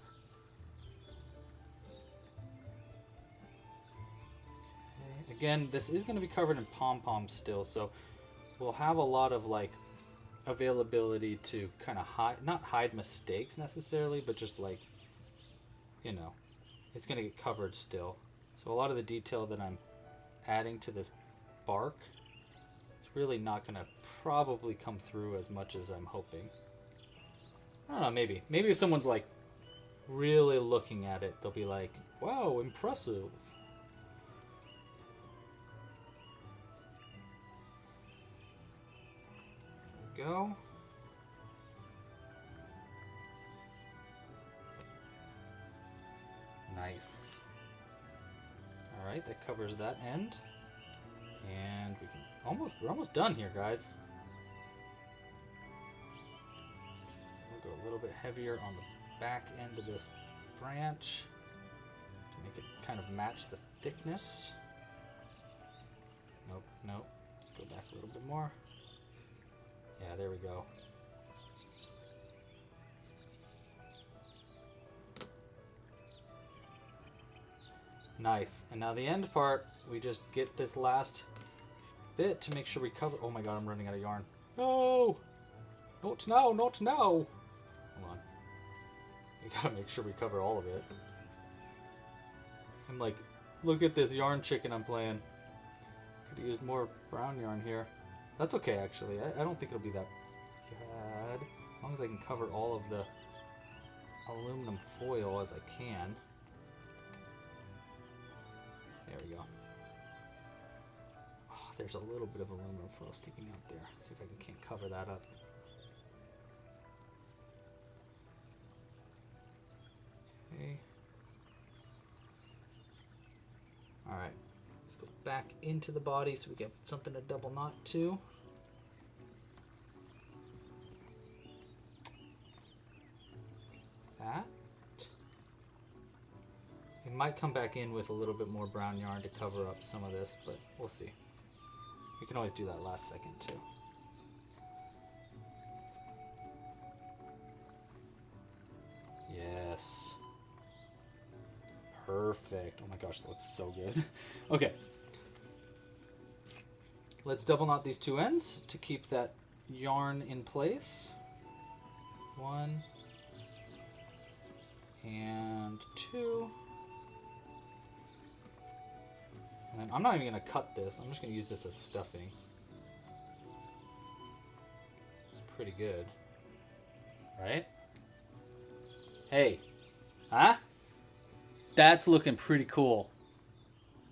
Okay. Again, this is going to be covered in pom-poms still, so we'll have a lot of like availability to kind of not hide mistakes necessarily, but just like, you know, it's going to get covered still. So a lot of the detail that I'm adding to this bark is really not going to probably come through as much as I'm hoping. I don't know, maybe if someone's like really looking at it, they'll be like, wow, impressive. There we go. Nice. All right, that covers that end. And we're almost done here, guys. We'll go a little bit heavier on the back end of this branch to make it kind of match the thickness. Nope. Let's go back a little bit more. Yeah, there we go. Nice. And now the end part, we just get this last bit to make sure we cover. Oh my god, I'm running out of yarn. No! Not now, not now! Hold on. We gotta make sure we cover all of it. I'm like, look at this yarn chicken I'm playing. Could have used more brown yarn here. That's okay, actually. I don't think it'll be that bad. As long as I can cover all of the aluminum foil as I can. There we go. Oh, there's a little bit of aluminum foil sticking out there. Let's see if I can't cover that up. Okay. Alright. Let's go back into the body so we get something to double knot to. That. We might come back in with a little bit more brown yarn to cover up some of this, but we'll see. We can always do that last second too. Yes. Perfect. Oh my gosh, that looks so good. Okay. Let's double knot these two ends to keep that yarn in place. 1 and 2. And then I'm not even going to cut this. I'm just going to use this as stuffing. It's pretty good. Right? Hey, Huh? That's looking pretty cool.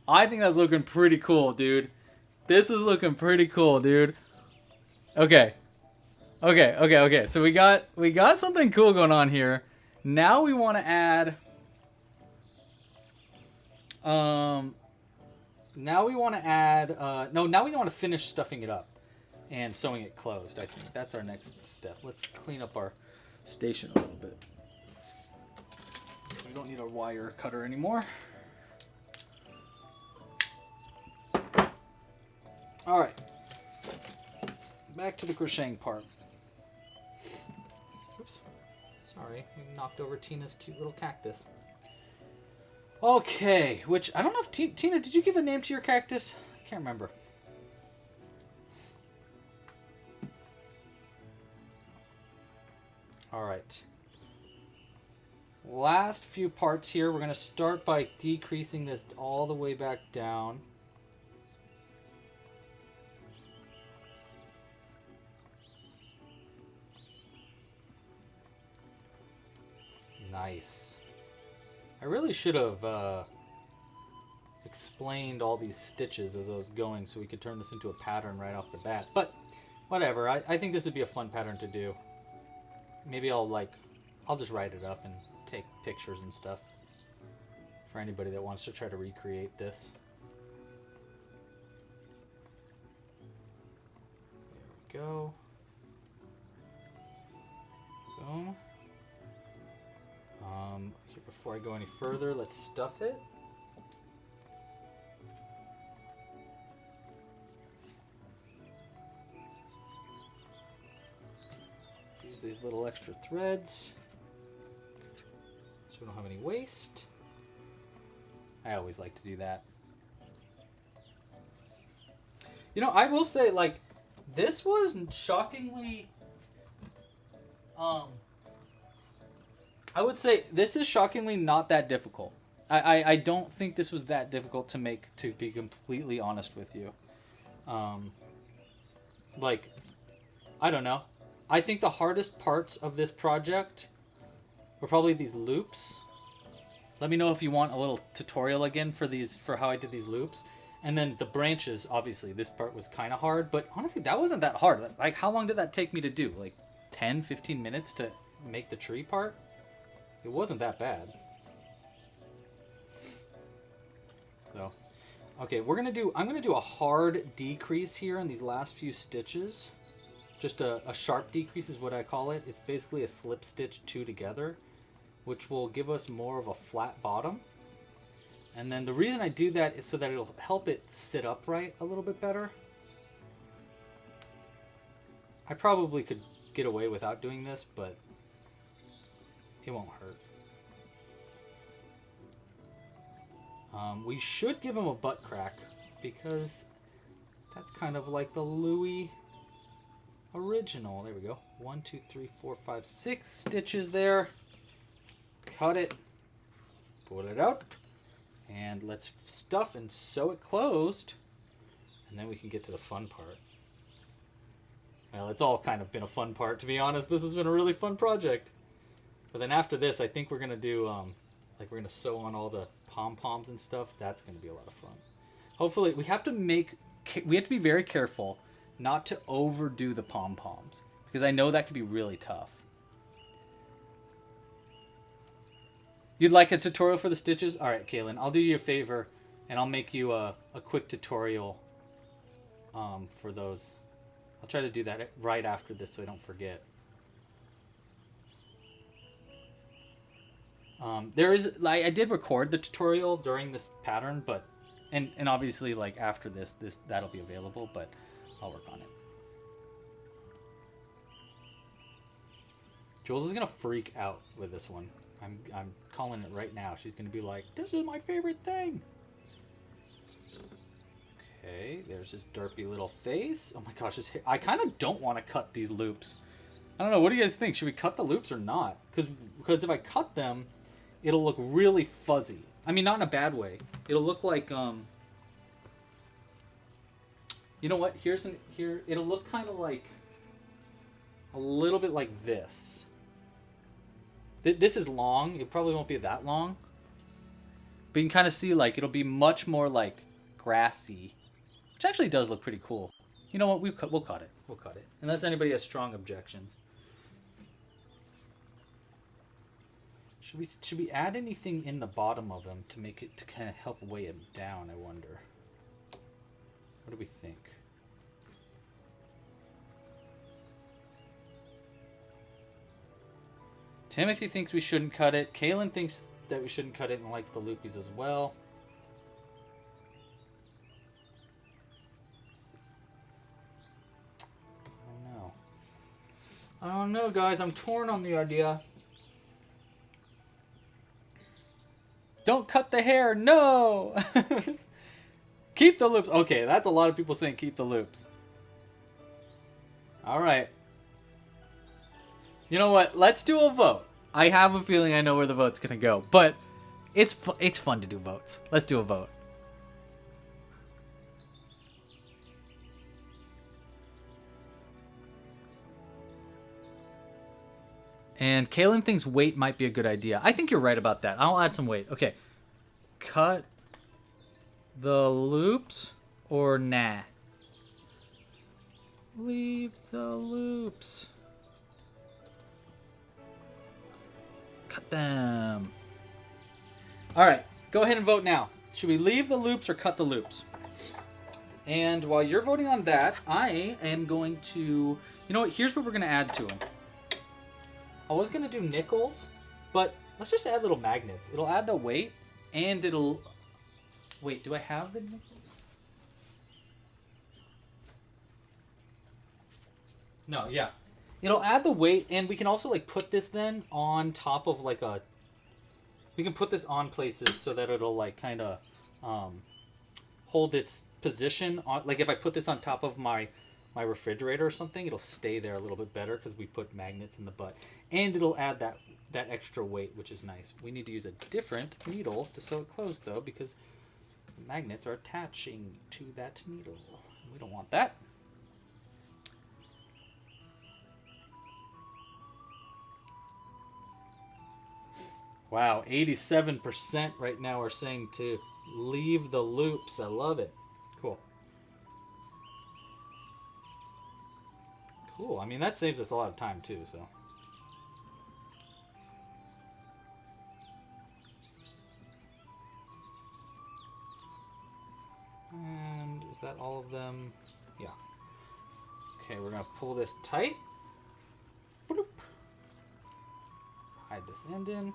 I think that's looking pretty cool, dude. This is looking pretty cool, dude. Okay. So we got something cool going on here. Now we want to add now we want to finish stuffing it up and sewing it closed. I think that's our next step. Let's clean up our station a little bit. We don't need a wire cutter anymore. All right. Back to the crocheting part. Oops. Sorry, we knocked over Tina's cute little cactus. Okay, which I don't know if Tina, did you give a name to your cactus? I can't remember. All right. Last few parts here. We're going to start by decreasing this all the way back down. Nice. I really should have explained all these stitches as I was going so we could turn this into a pattern right off the bat. But whatever. I think this would be a fun pattern to do. Maybe I'll just write it up and take pictures and stuff for anybody that wants to try to recreate this. There we go. Boom. Here, before I go any further, let's stuff it. Use these little extra threads so we don't have any waste. I always like to do that. You know, I will say, like, this was shockingly I would say this is shockingly not that difficult. I don't think this was that difficult to make, to be completely honest with you. Like, I don't know. I think the hardest parts of this project were probably these loops. Let me know if you want a little tutorial again for how I did these loops. And then the branches, obviously, this part was kind of hard. But honestly, that wasn't that hard. Like, how long did that take me to do? Like 10, 15 minutes to make the tree part? It wasn't that bad. So, okay, I'm gonna do a hard decrease here in these last few stitches. Just a sharp decrease is what I call it. It's basically a slip stitch two together, which will give us more of a flat bottom. And then the reason I do that is so that it'll help it sit upright a little bit better. I probably could get away without doing this, but it won't hurt. We should give him a butt crack because that's kind of like the Louis original. There we go. 1, 2, 3, 4, 5, 6 stitches there. Cut it. Pull it out. And let's stuff and sew it closed. And then we can get to the fun part. Well, it's all kind of been a fun part, to be honest. This has been a really fun project. But then after this, I think we're going to do, we're going to sew on all the pom-poms and stuff. That's going to be a lot of fun. Hopefully, we have to be very careful not to overdo the pom-poms. Because I know that could be really tough. You'd like a tutorial for the stitches? All right, Kaylin, I'll do you a favor, and I'll make you a quick tutorial for those. I'll try to do that right after this so I don't forget. I did record the tutorial during this pattern, but and obviously like after this that'll be available, but I'll work on it. Jules is gonna freak out with this one. I'm calling it right now. She's gonna be like, "This is my favorite thing." Okay, there's his derpy little face. Oh my gosh, his hair. I kind of don't want to cut these loops. I don't know. What do you guys think? Should we cut the loops or not? Because if I cut them, it'll look really fuzzy. I mean, not in a bad way. It'll look like you know what? Here. It'll look kind of like a little bit like this. This is long. It probably won't be that long. But you can kind of see, like, it'll be much more, like, grassy. Which actually does look pretty cool. You know what? We'll cut it. We'll cut it. Unless anybody has strong objections. Should we add anything in the bottom of them to make it, to kind of help weigh it down, I wonder? What do we think? Timothy thinks we shouldn't cut it. Kaylin thinks that we shouldn't cut it and likes the loopies as well. I don't know, guys. I'm torn on the idea. Don't cut the hair. No! Keep the loops. Okay, that's a lot of people saying keep the loops. All right. You know what? Let's do a vote. I have a feeling I know where the vote's going to go. But it's fun to do votes. Let's do a vote. And Kaylin thinks weight might be a good idea. I think you're right about that. I'll add some weight. Okay. Cut the loops or nah? Leave the loops. Cut them. All right. Go ahead and vote now. Should we leave the loops or cut the loops? And while you're voting on that, I am going to... You know what? Here's what we're going to add to them. I was going to do nickels, but let's just add little magnets. It'll add the weight, and it'll... Wait, do I have the nickels? No, yeah. It'll add the weight, and we can also like put this then on top of like a... We can put this on places so that it'll like kind of hold its position. On, like if I put this on top of my refrigerator or something, it'll stay there a little bit better because we put magnets in the butt. And it'll add that extra weight, which is nice. We need to use a different needle to sew it closed, though, because the magnets are attaching to that needle. We don't want that. Wow, 87% right now are saying to leave the loops. I love it. Cool. Cool. I mean, that saves us a lot of time, too, so... And is that all of them? Yeah. Okay, we're going to pull this tight. Bloop. Hide this end in.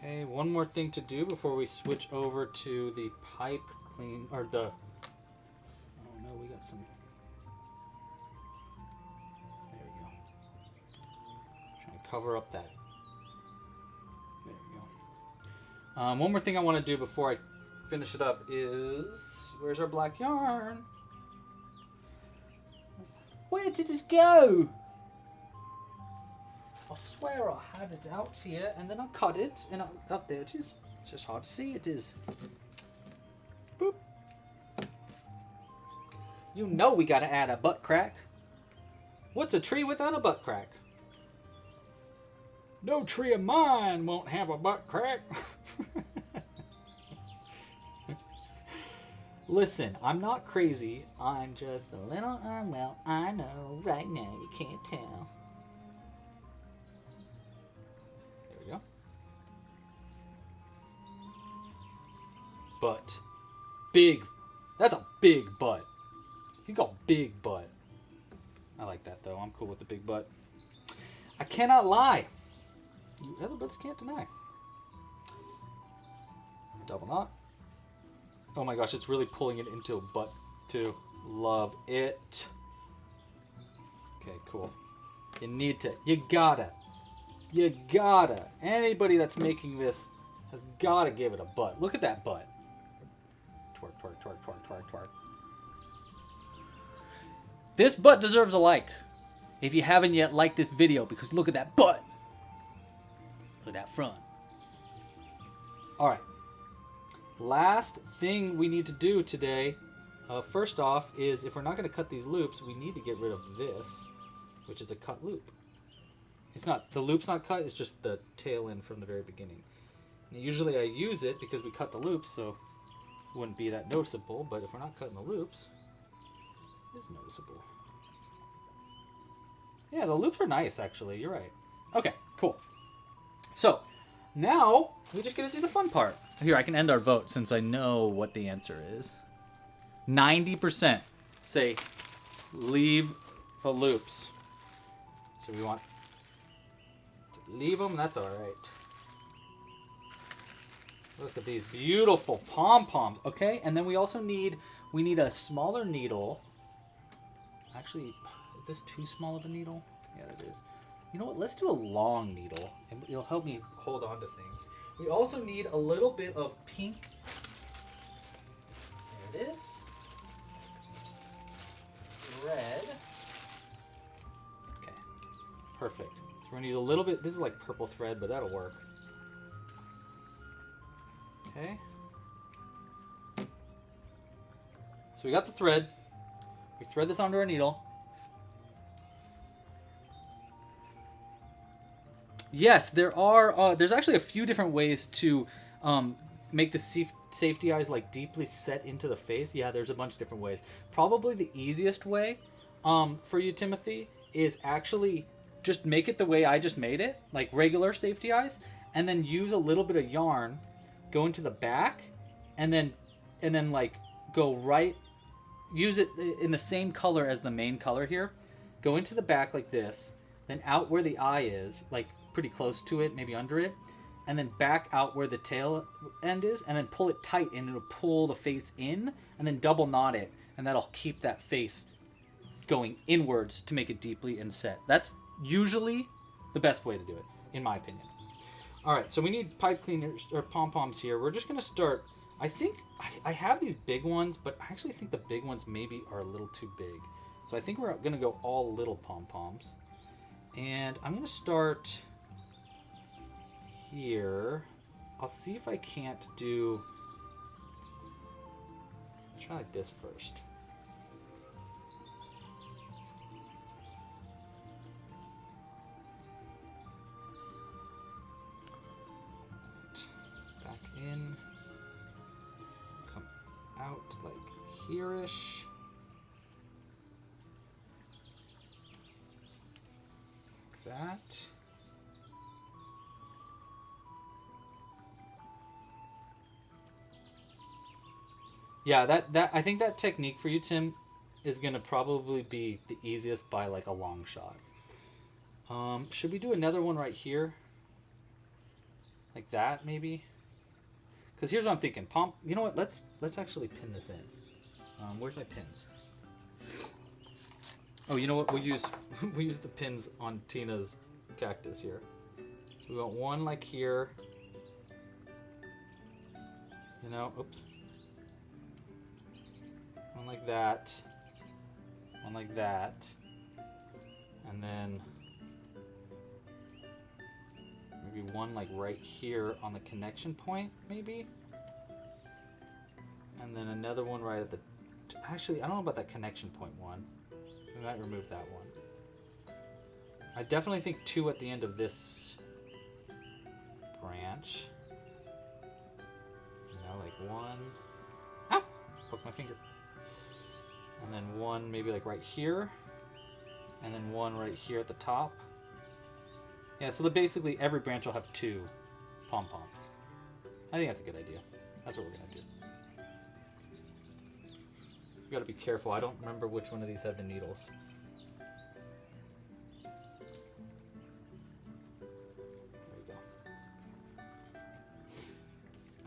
Okay, one more thing to do before we switch over to the pipe clean, or the... Oh no, we got some... There we go. Trying to cover up that. There we go. One more thing I want to do before I finish it up is... Where's our black yarn? Where did it go? I swear I had it out here, and then I cut it, and oh, there it is. It's just hard to see, it is. Boop. You know we gotta add a butt crack. What's a tree without a butt crack? No tree of mine won't have a butt crack. Listen, I'm not crazy. I'm just a little unwell. I know right now you can't tell. Butt. Big. That's a big butt. He got big butt. I like that though. I'm cool with the big butt. I cannot lie. You other butts can't deny. Double knot. Oh my gosh, it's really pulling it into a butt too. Love it. Okay, cool. You need to. You gotta. Anybody that's making this has gotta give it a butt. Look at that butt. Twerk, twerk, twerk, twerk, twerk, twerk. This butt deserves a like. If you haven't yet, like this video because look at that butt. Look at that front. Alright. Last thing we need to do today First off is if we're not going to cut these loops, we need to get rid of this, which is a cut loop. It's not, the loop's not cut, it's just the tail end from the very beginning. Now, usually I use it because we cut the loops, so it wouldn't be that noticeable, but if we're not cutting the loops, it's noticeable. Yeah, the loops are nice, actually, you're right. Okay, cool. So, now, we just gotta do the fun part. Here, I can end our vote since I know what the answer is. 90% say leave the loops. So we want to leave them, that's alright. Look at these beautiful pom-poms, okay? And then we also need a smaller needle. Actually, is this too small of a needle? Yeah, it is. You know what, let's do a long needle, and it'll help me hold on to things. We also need a little bit of pink. There it is. Red. Okay, perfect. So we're gonna use a little bit, this is like purple thread, but that'll work. Okay. So we got the thread. We thread this onto our needle. Yes, there's actually a few different ways to make the safety eyes like deeply set into the face. Yeah, there's a bunch of different ways. Probably the easiest way for you, Timothy, is actually just make it the way I just made it, like regular safety eyes, and then use a little bit of yarn, go into the back, and then like go right, use it in the same color as the main color here. Go into the back like this, then out where the eye is, like pretty close to it, maybe under it, and then back out where the tail end is, and then pull it tight, and it'll pull the face in, and then double knot it, and that'll keep that face going inwards to make it deeply inset. That's usually the best way to do it, in my opinion. All right, so we need pipe cleaners or pom-poms here. We're just gonna start. I think I have these big ones, but I actually think the big ones maybe are a little too big. So I think we're gonna go all little pom-poms, and I'm gonna start here. I'll see if I can't do. Let's try like this first. Back in. Come out like here-ish. Like that. Yeah, that I think that technique for you, Tim, is gonna probably be the easiest by like a long shot. Should we do another one right here? Like that, maybe? Because here's what I'm thinking. You know what? Let's actually pin this in. Where's my pins? Oh, you know what? We'll use the pins on Tina's cactus here. So we want one like here. You know, oops. One like that. One like that. And then maybe one like right here on the connection point, maybe. And then another one right at the... Actually, I don't know about that connection point one. We might remove that one. I definitely think two at the end of this branch. You know, like one... Ah! Poke my finger. And then one maybe like right here. And then one right here at the top. Yeah, so basically every branch will have two pom-poms. I think that's a good idea. That's what we're going to do. We got to be careful. I don't remember which one of these had the needles. There we go.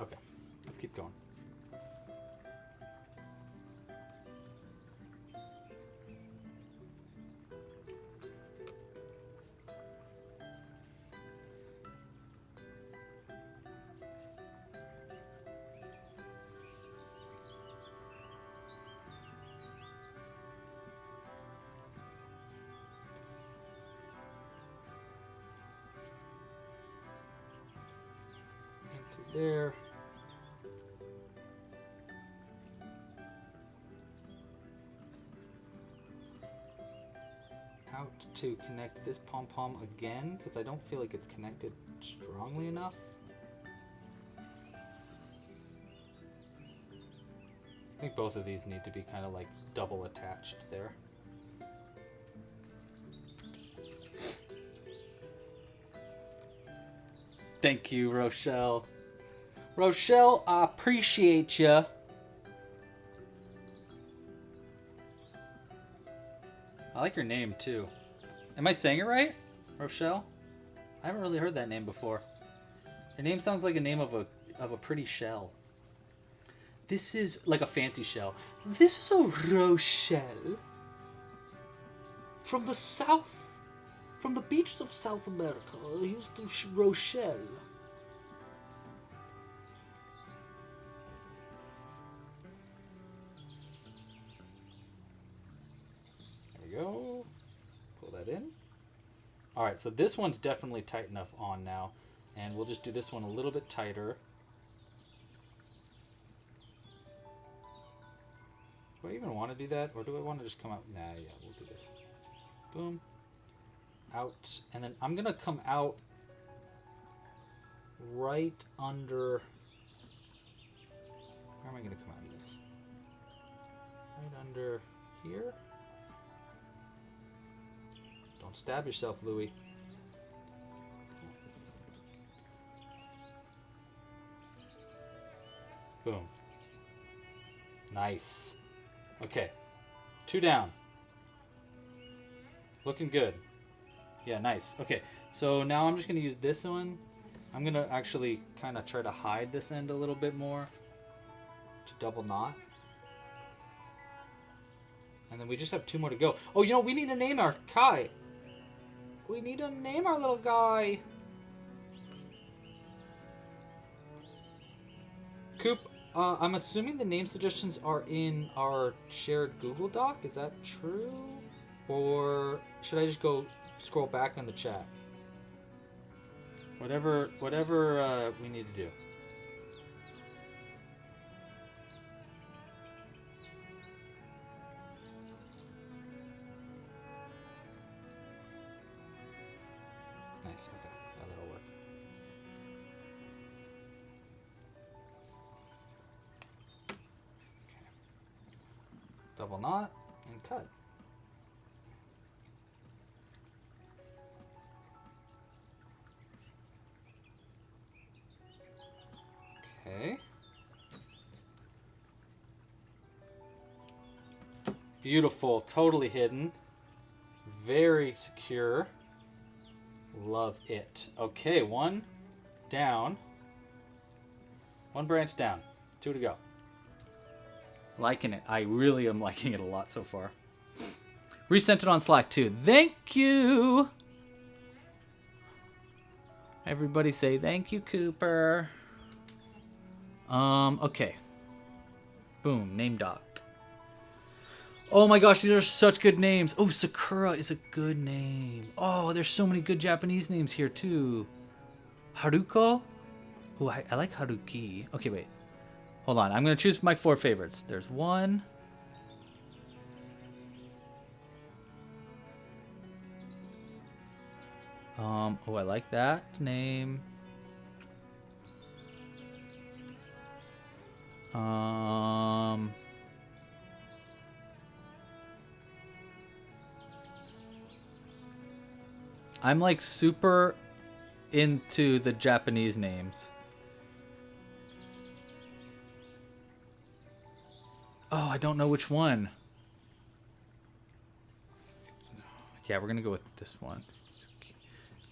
Okay, let's keep going. There. out to connect this pom-pom again because I don't feel like it's connected strongly enough. I think both of these need to be kind of like double attached there. Thank you, Rochelle. Rochelle, I appreciate you. I like your name too. Am I saying it right? Rochelle? I haven't really heard that name before. Your name sounds like a name of a pretty shell. This is like a fancy shell. This is a Rochelle from the south, from the beaches of South America. Here's the Rochelle. There we go. Pull that in. All right, so this one's definitely tight enough on now, and we'll just do this one a little bit tighter. Do I even want to do that, or do I want to just come out? Nah, yeah, we'll do this. Boom. Out. And then I'm going to come out right under... Where am I going to come out of this? Right under here? Don't stab yourself, Louie. Boom. Nice. Okay, 2 down. Looking good. Yeah, nice. Okay, so now I'm just going to use this one. I'm going to actually kind of try to hide this end a little bit more to double knot. And then we just have 2 more to go. Oh, you know, we need to name our Kai. We need to name our little guy. Coop. I'm assuming the name suggestions are in our shared Google Doc. Is that true? Or should I just go scroll back on the chat? Whatever we need to do. Nice, okay. Yeah, that'll work. Double knot and cut. Okay. Beautiful, totally hidden. Very secure. Love it. Okay, 1 down. 1 branch down. 2 to go. Liking it. I really am liking it a lot so far. Resent it on Slack too. Thank you. Everybody say thank you, Cooper. Okay. Boom. Name doc. Oh my gosh, these are such good names. Oh, Sakura is a good name. Oh, there's so many good Japanese names here too. Haruko. Oh, I like Haruki. Okay, wait. Hold on, I'm gonna choose my 4 favorites. There's 1. Oh, I like that name. I'm like super into the Japanese names. Oh, I don't know which one. Yeah, we're going to go with this one.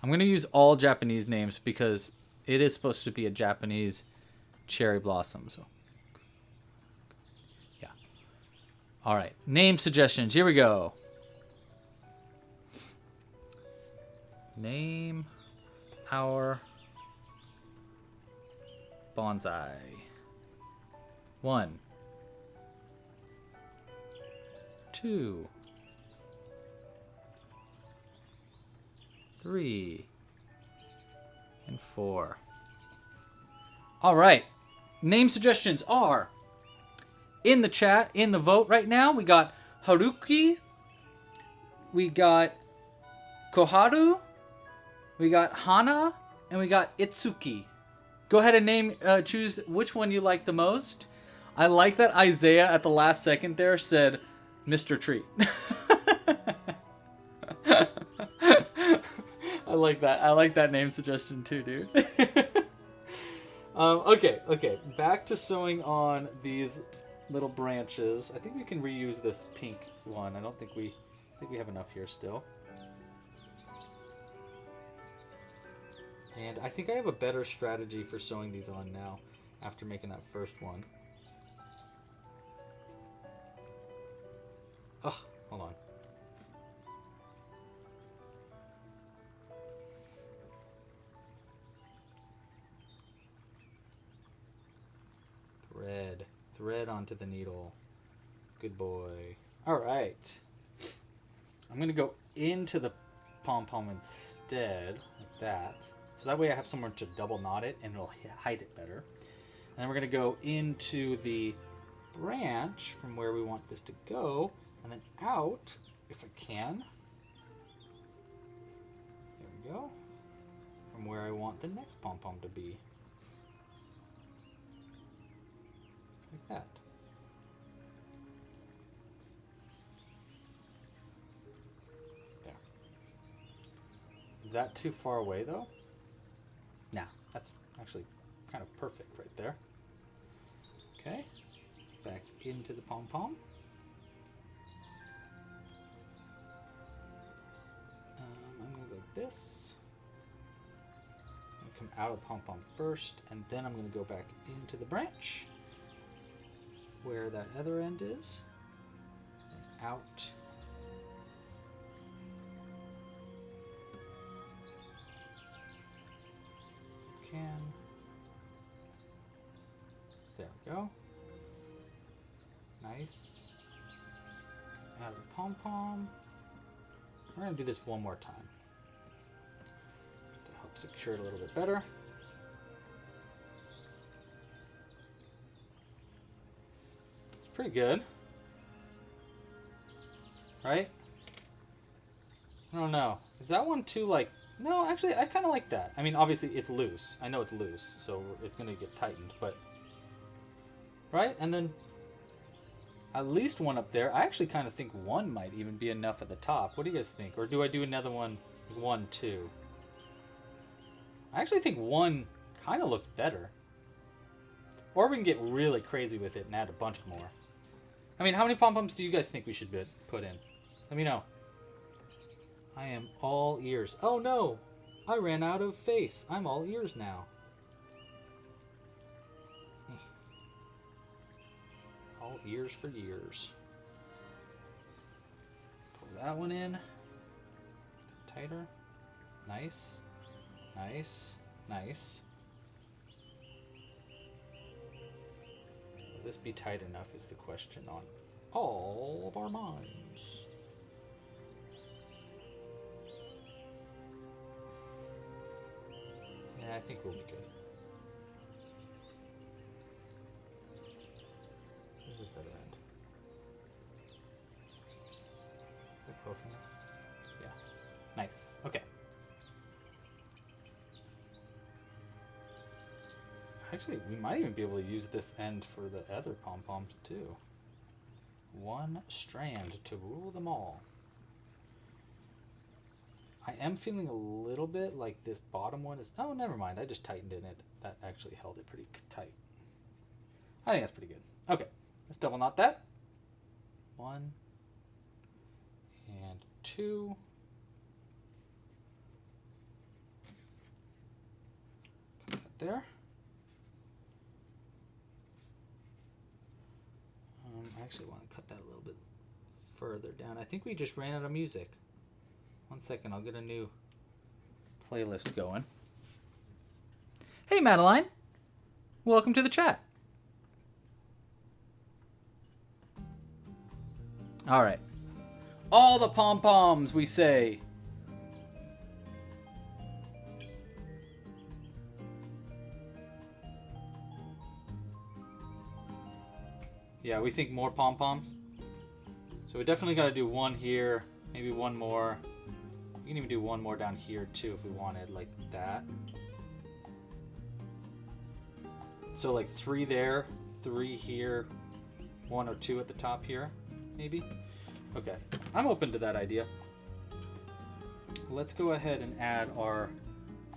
I'm going to use all Japanese names because it is supposed to be a Japanese cherry blossom. So, yeah. All right. Name suggestions. Here we go. Name our bonsai. 1, 2, 3, and 4. All right. Name suggestions are in the chat, in the vote right now. We got Haruki. We got Koharu, we got Hana, and we got Itsuki. Go ahead and choose which one you like the most. I like that Isaiah at the last second there said Mr. Treat. I like that. I like that name suggestion too, dude. Okay. Back to sewing on these little branches. I think we can reuse this pink one. I think we have enough here still. And I think I have a better strategy for sewing these on now after making that first one. Oh, hold on. Thread onto the needle. Good boy. All right. I'm going to go into the pom-pom instead, like that. So that way I have somewhere to double knot it and it'll hide it better. And then we're going to go into the branch from where we want this to go, and then out, if I can. There we go. From where I want the next pom-pom to be. Like that. There. Is that too far away though? Nah, that's actually kind of perfect right there. Okay, back into the pom-pom. I'm going to go like this. I'm going to come out of the pom-pom first, and then I'm going to go back into the branch where that other end is, and out. Can. There we go. Nice. Out of the pom-pom. We're going to do this one more time to help secure it a little bit better. It's pretty good. Right? I don't know. Is that one too, like... No, actually, I kind of like that. I mean, obviously, it's loose. I know it's loose, so it's going to get tightened, but... Right? And then... At least one up there. I actually kind of think one might even be enough at the top. What do you guys think? Or do I do another one, 1, 2? I actually think one kind of looks better. Or we can get really crazy with it and add a bunch more. I mean, how many pom-poms do you guys think we should put in? Let me know. I am all ears. Oh no! I ran out of face. I'm all ears now. All ears for years. Pull that one in. Tighter. Nice. Nice. Nice. Will this be tight enough is the question on all of our minds. Yeah, I think we'll be good. Where's this other end? Is that close enough? Yeah. Nice. Okay. Actually, we might even be able to use this end for the other pom-poms too. One strand to rule them all. I am feeling a little bit like this bottom one is... Oh, never mind. I just tightened in it. That actually held it pretty tight. I think that's pretty good. Okay. Let's double knot that. 1 and 2. Cut that there. I actually want to cut that a little bit further down. I think we just ran out of music. 1 second, I'll get a new playlist going. Hey, Madeline. Welcome to the chat. All right. All the pom-poms, we say. Yeah, we think more pom-poms. So we definitely got to do one here, maybe one more. We can even do one more down here too if we wanted, like that. So like 3 there, 3 here, 1 or 2 at the top here, maybe? Okay, I'm open to that idea. Let's go ahead and add our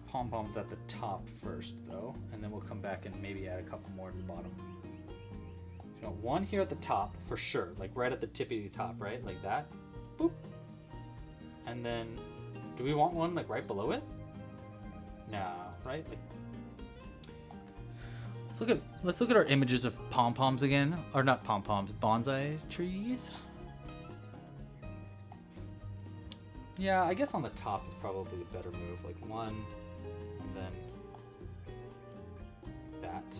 pom-poms at the top first, though, and then we'll come back and maybe add a couple more at the bottom. So 1 here at the top, for sure, like right at the tippity top, right? Like that. Boop. And then, do we want one like right below it? No, right? Like, let's look at our images of pom-poms again. Or not pom-poms, bonsai trees. Yeah, I guess on the top is probably a better move. Like 1, and then that.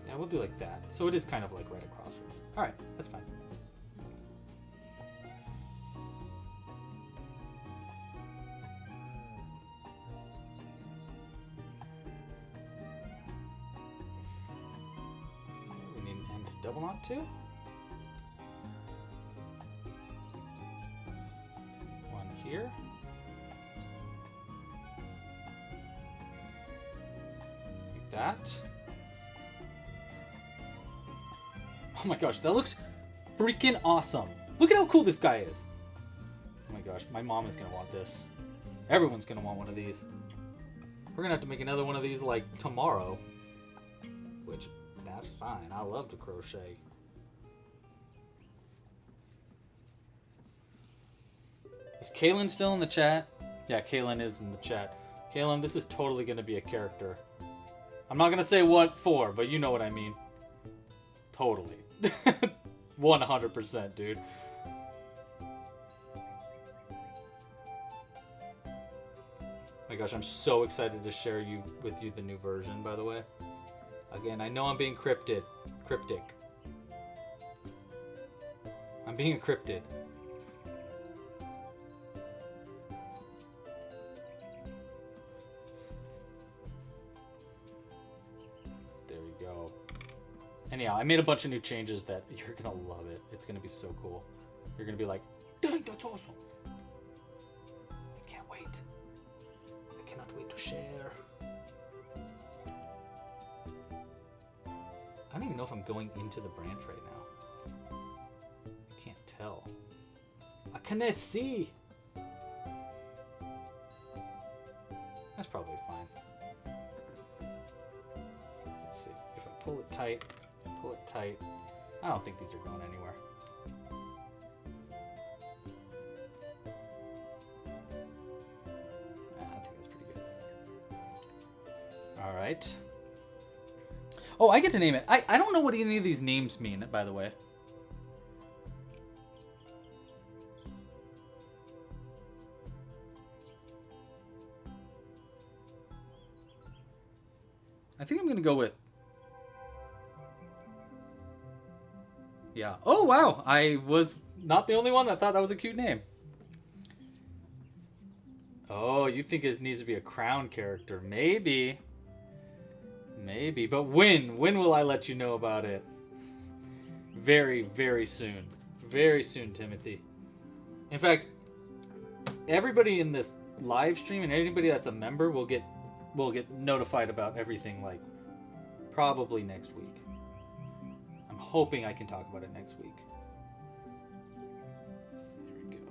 Yeah, we'll do like that. So it is kind of like right across from it. All right, that's fine. We need an end double knot too. Here. Like that. Oh my gosh, that looks freaking awesome. Look at how cool this guy is. Oh my gosh, my mom is gonna want this. Everyone's gonna want one of these. We're gonna have to make another one of these like tomorrow. Which, that's fine. I love to crochet. Is Kaylin still in the chat? Yeah, Kaylin is in the chat. Kaylin, this is totally going to be a character. I'm not going to say what for, but you know what I mean. Totally. 100%, dude. My gosh, I'm so excited to share with you the new version, by the way. Again, I know I'm being cryptic. I'm being encrypted. Anyhow, I made a bunch of new changes that you're gonna love it. It's gonna be so cool. You're gonna be like, dang, that's awesome. I can't wait. I cannot wait to share. I don't even know if I'm going into the branch right now. I can't tell. I cannot see. That's probably fine. Let's see. If I pull it tight, I don't think these are going anywhere. I think that's pretty good. All right. Oh, I get to name it. I don't know what any of these names mean, by the way. I think I'm going to go with... Yeah. Oh, wow. I was not the only one that thought that was a cute name. Oh, you think it needs to be a crown character. Maybe. Maybe. But when? When will I let you know about it? Very, very soon. Very soon, Timothy. In fact, everybody in this live stream and anybody that's a member will get notified about everything, like, probably next week. I'm hoping I can talk about it next week. There we go.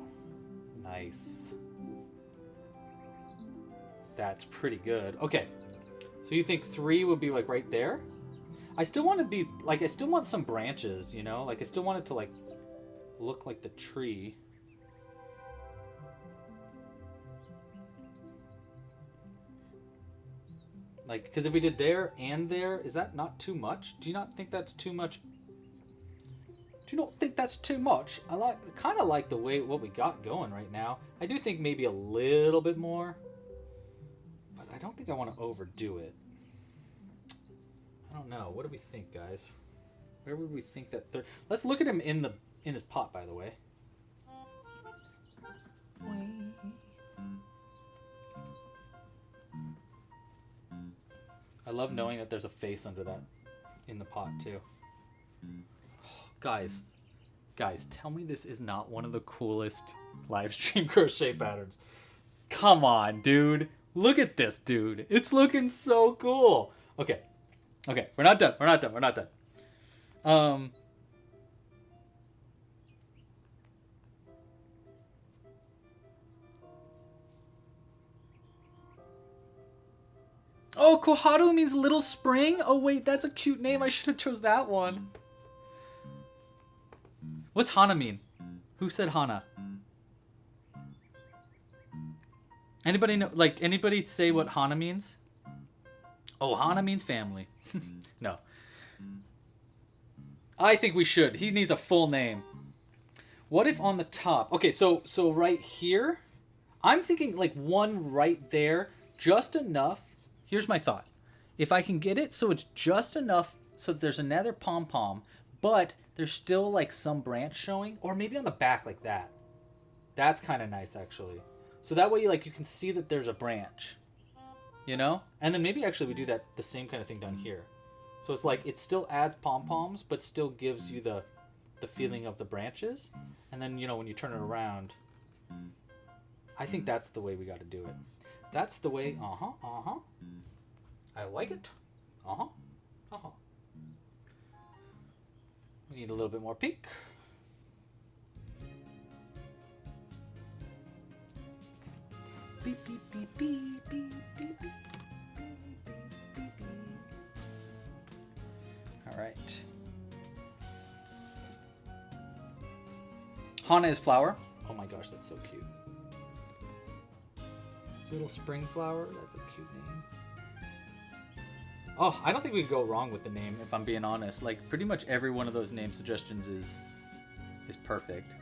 Nice. That's pretty good. Okay. So you think 3 would be like right there? I still want to be like, I still want some branches, you know? Like I still want it to like look like the tree. Like, because if we did there and there, is that not too much? Do you not think that's too much? Do you not think that's too much? I kind of like the way what we got going right now. I do think maybe a little bit more, but I don't think I want to overdo it. I don't know. What do we think, guys? Where would we think that third? Let's look at him in his pot, by the way. I love knowing that there's a face under that in the pot too. Oh, guys, tell me this is not one of the coolest live stream crochet patterns. Come on, dude. Look at this, dude. It's looking so cool. Okay. Okay, we're not done. We're not done. We're not done. Oh, Koharu means little spring? Oh, wait, that's a cute name. I should have chose that one. What's Hana mean? Who said Hana? Anybody know? Like, anybody say what Hana means? Oh, Hana means family. No. I think we should. He needs a full name. What if on the top? Okay, so right here, I'm thinking like one right there, just enough. Here's my thought. If I can get it so it's just enough so that there's another pom-pom, but there's still like some branch showing, or maybe on the back like that. That's kind of nice actually. So that way you can see that there's a branch, you know? And then maybe actually we do that the same kind of thing down here. So it's like it still adds pom-poms, but still gives you the feeling of the branches. And then, you know, when you turn it around, I think that's the way we got to do it. That's the way. I like it. We need a little bit more pink. Beep, beep, beep, beep, beep, beep, beep, beep, beep. All right. Hana is flower. Oh my gosh, that's so cute. Little spring flower. That's a cute name. Oh, I don't think we could go wrong with the name, if I'm being honest. Like, pretty much every one of those name suggestions is perfect.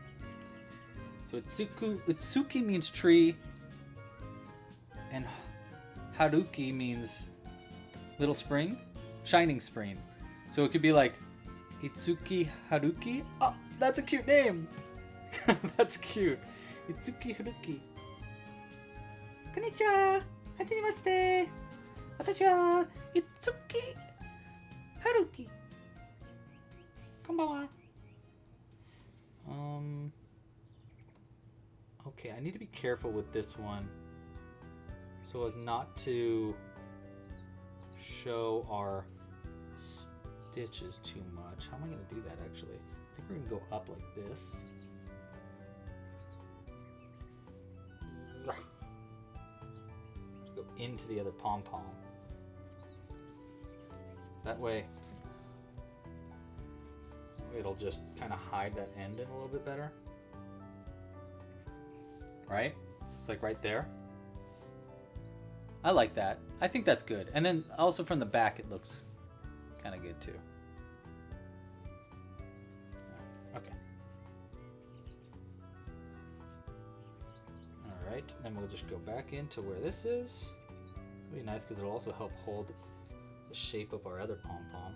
So Utsuki means tree, and Haruki means little spring, shining spring. So it could be like Itsuki Haruki. Oh, that's a cute name. That's cute. Itsuki Haruki. Konnichiwa. Hajimemashite. Watashi wa Itsuki Haruki. Konbanwa. Okay, I need to be careful with this one so as not to show our stitches too much. How am I going to do that actually? I think we're going to go up like this. Just go into the other pom-pom. That way it'll just kind of hide that end in a little bit better. Right? So it's like right there. I like that. I think that's good. And then also from the back it looks kind of good too. Okay. Alright, then we'll just go back into where this is. It'll be nice because it'll also help hold the shape of our other pom-pom.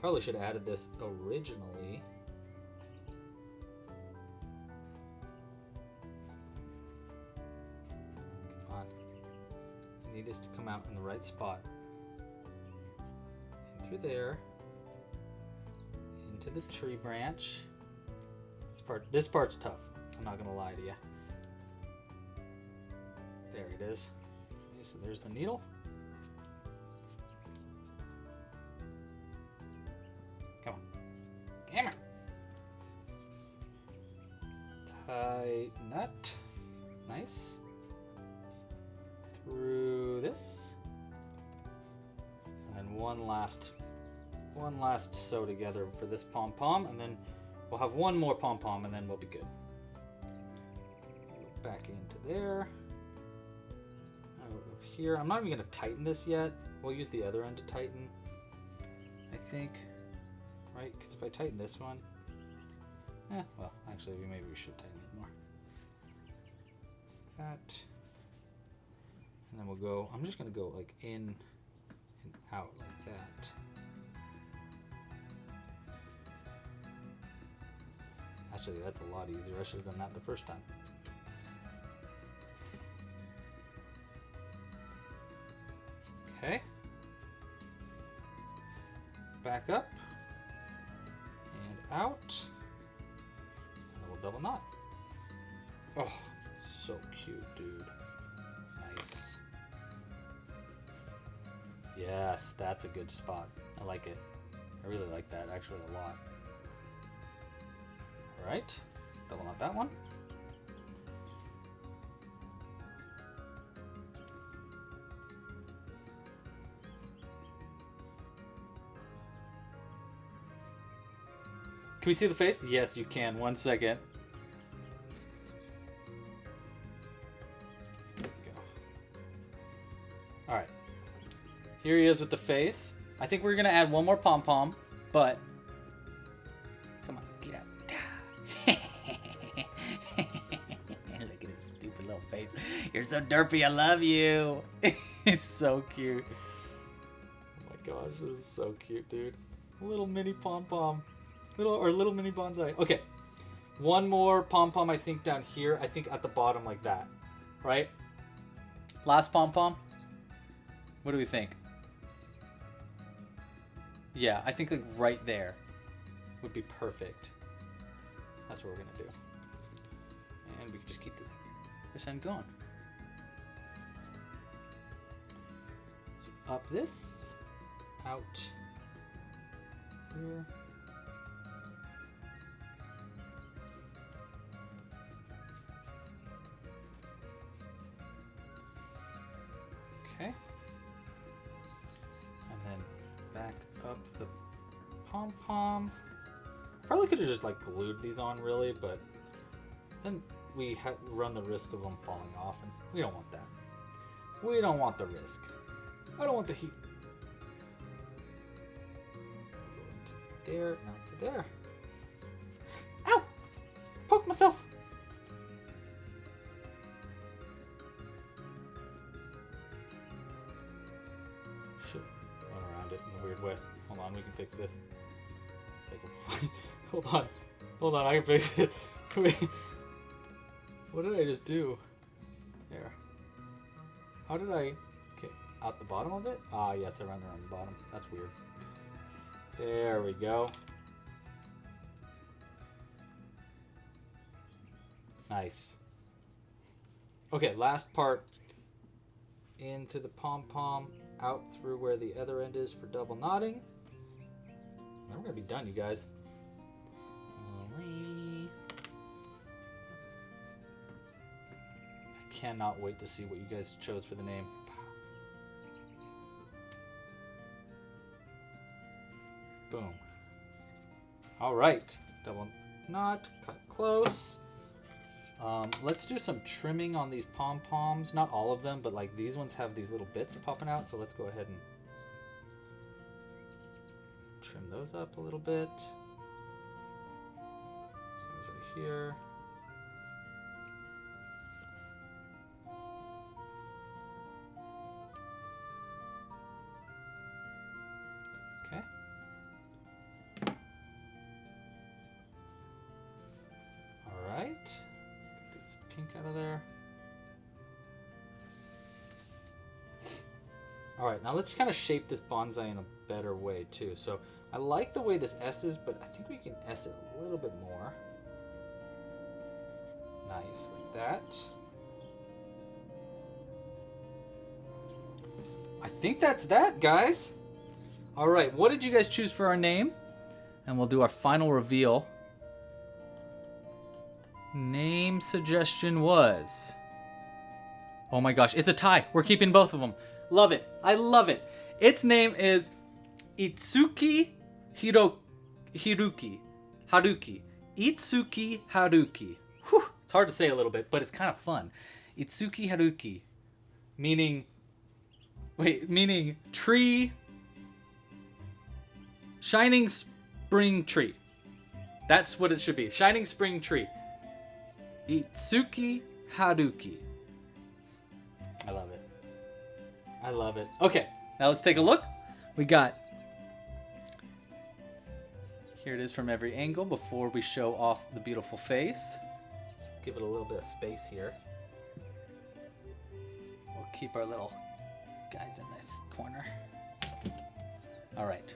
Probably should have added this originally. Come on. I need this to come out in the right spot. In through there. Into the tree branch. This part's tough. I'm not gonna lie to you. There it is. Okay, so there's the needle. Come on. Come on. Tighten that. Nice. Through this. And then one last sew together for this pom-pom, and then we'll have one more pom-pom and then we'll be good. Back into there. Out of here. I'm not even going to tighten this yet. We'll use the other end to tighten, I think. Right? Because if I tighten this one, well, actually, maybe we should tighten it more. Like that. And then we'll go, I'm just going to go like in and out like that. Actually, that's a lot easier. I should have done that the first time. Okay. Back up. And out. And then we'll double knot. Oh, so cute, dude. Nice. Yes, that's a good spot. I like it. I really like that actually a lot. All right, double knot that one. Can we see the face? Yes, you can. 1 second. There we go. All right. Here he is with the face. I think we're going to add one more pom-pom, but... Come on, get out. Look at his stupid little face. You're so derpy. I love you. He's so cute. Oh my gosh, this is so cute, dude. Little mini pom-pom. Little mini bonsai. Okay. One more pom-pom, I think, down here. I think at the bottom like that. Right? Last pom-pom. What do we think? Yeah, I think like right there would be perfect. That's what we're going to do. And we can just keep this end going. So up this. Out. Here. Okay. And then back up the pom-pom. Probably could have just like glued these on really, but then we run the risk of them falling off, and we don't want that. We don't want the risk. I don't want the heat. Go into there, not to there. Ow! Poke myself! Should run around it in a weird way. Hold on, we can fix this. Hold on, I can fix it. Wait. What did I just do? There. How did I get out the bottom of it? Ah, yes, I ran around the bottom. That's weird. There we go. Nice. Okay, last part. Into the pom-pom, out through where the other end is for double knotting. And we're gonna be done, you guys. I cannot wait to see what you guys chose for the name. Boom. All right, double knot, cut close. Let's do some trimming on these pom-poms. Not all of them, but like these ones have these little bits popping out. So let's go ahead and trim those up a little bit. So right here. Okay. All right. Get this pink out of there. All right, now let's kind of shape this bonsai in a better way too. So I like the way this S is, but I think we can S it a little bit more. Nice, like that. I think that's that, guys. All right, what did you guys choose for our name? And we'll do our final reveal. Name suggestion was... Oh my gosh, it's a tie. We're keeping both of them. Love it. I love it. Its name is Itsuki Haruki. Itsuki Haruki. Whew. It's hard to say a little bit, but it's kind of fun. Itsuki Haruki. Meaning tree. Shining spring tree. That's what it should be. Shining spring tree. Itsuki Haruki. I love it. I love it. Okay, now let's take a look. We got... Here it is from every angle before we show off the beautiful face. Give it a little bit of space here. We'll keep our little guys in this corner. All right.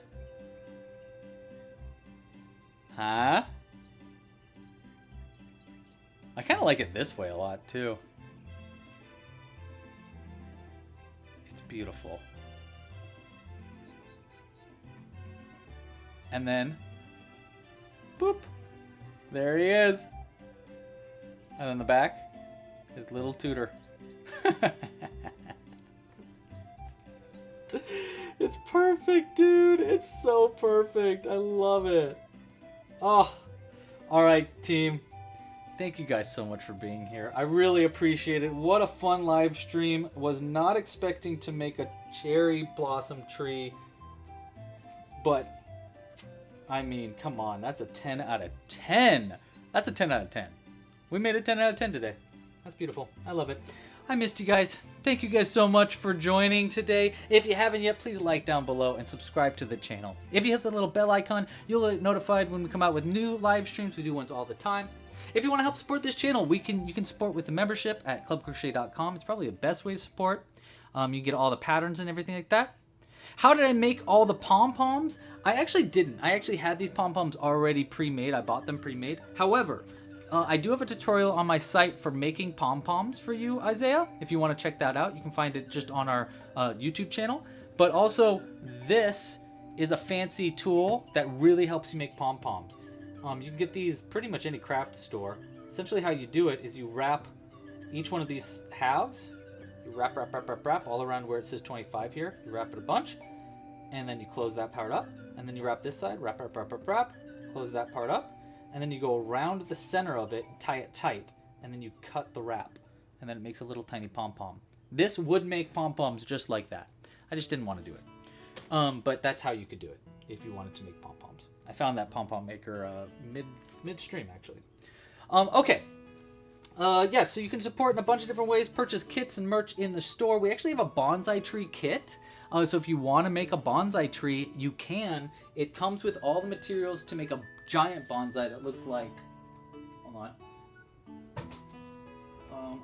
I kind of like it this way a lot too. It's beautiful. And then, boop, there he is. And then the back, his little tutor. It's perfect, dude. It's so perfect. I love it. Oh, all right, team. Thank you guys so much for being here. I really appreciate it. What a fun live stream. Was not expecting to make a cherry blossom tree, but I mean, come on. That's a 10 out of 10. That's a 10 out of 10. We made a 10 out of 10 today. That's beautiful. I love it. I missed you guys. Thank you guys so much for joining today. If you haven't yet, please like down below and subscribe to the channel. If you hit the little bell icon, you'll get notified when we come out with new live streams. We do ones all the time. If you want to help support this channel, you can support with a membership at clubcrochet.com. It's probably the best way to support. You get all the patterns and everything like that. How did I make all the pom-poms? I actually didn't. I actually had these pom-poms already pre-made. I bought them pre-made. However, I do have a tutorial on my site for making pom-poms for you, Isaiah. If you want to check that out, you can find it just on our YouTube channel. But also, this is a fancy tool that really helps you make pom-poms. You can get these pretty much any craft store. Essentially how you do it is you wrap each one of these halves. You wrap all around where it says 25 here. You wrap it a bunch, and then you close that part up. And then you wrap this side, wrap, close that part up. And then you go around the center of it, tie it tight, and then you cut the wrap. And then it makes a little tiny pom-pom. This would make pom-poms just like that. I just didn't want to do it. But that's how you could do it if you wanted to make pom-poms. I found that pom-pom maker midstream, actually. Okay. Yeah, so you can support in a bunch of different ways. Purchase kits and merch in the store. We actually have a bonsai tree kit. So if you want to make a bonsai tree, you can. It comes with all the materials to make a giant bonsai that looks like... Hold on.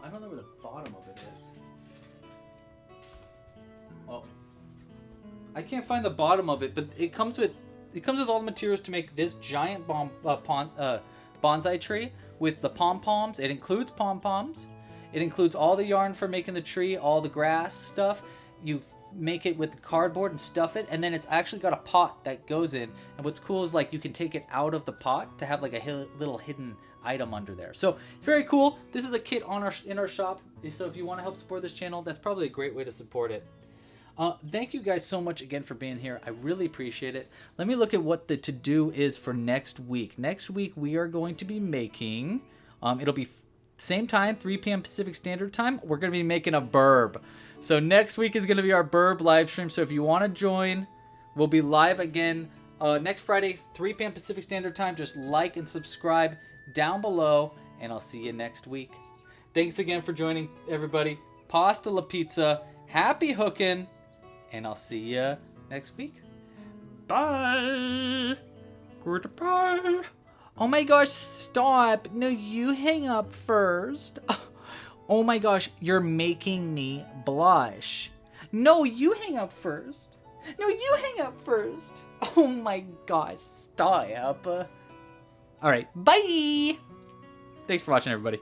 I don't know where the bottom of it is. Oh. I can't find the bottom of it, but it comes with all the materials to make this giant bonsai tree with the pom-poms. It includes pom-poms. It includes all the yarn for making the tree, all the grass stuff. You make it with cardboard and stuff it, and then it's actually got a pot that goes in. And what's cool is like you can take it out of the pot to have like a little hidden item under there. So it's very cool. This is a kit in our shop. So if you want to help support this channel, that's probably a great way to support it. Thank you guys so much again for being here. I really appreciate it. Let me look at what the to-do is for next week. Next week, we are going to be making, it'll be same time, 3 p.m. Pacific Standard Time. We're going to be making a burb. So next week is going to be our burb live stream. So if you want to join, we'll be live again next Friday, 3 p.m. Pacific Standard Time. Just like and subscribe down below, and I'll see you next week. Thanks again for joining, everybody. Pasta la pizza. Happy hooking. And I'll see you next week. Bye. Goodbye. Oh my gosh, stop. No, you hang up first. Oh my gosh, you're making me blush. No, you hang up first. No, you hang up first. Oh my gosh, stop. All right, bye. Thanks for watching, everybody.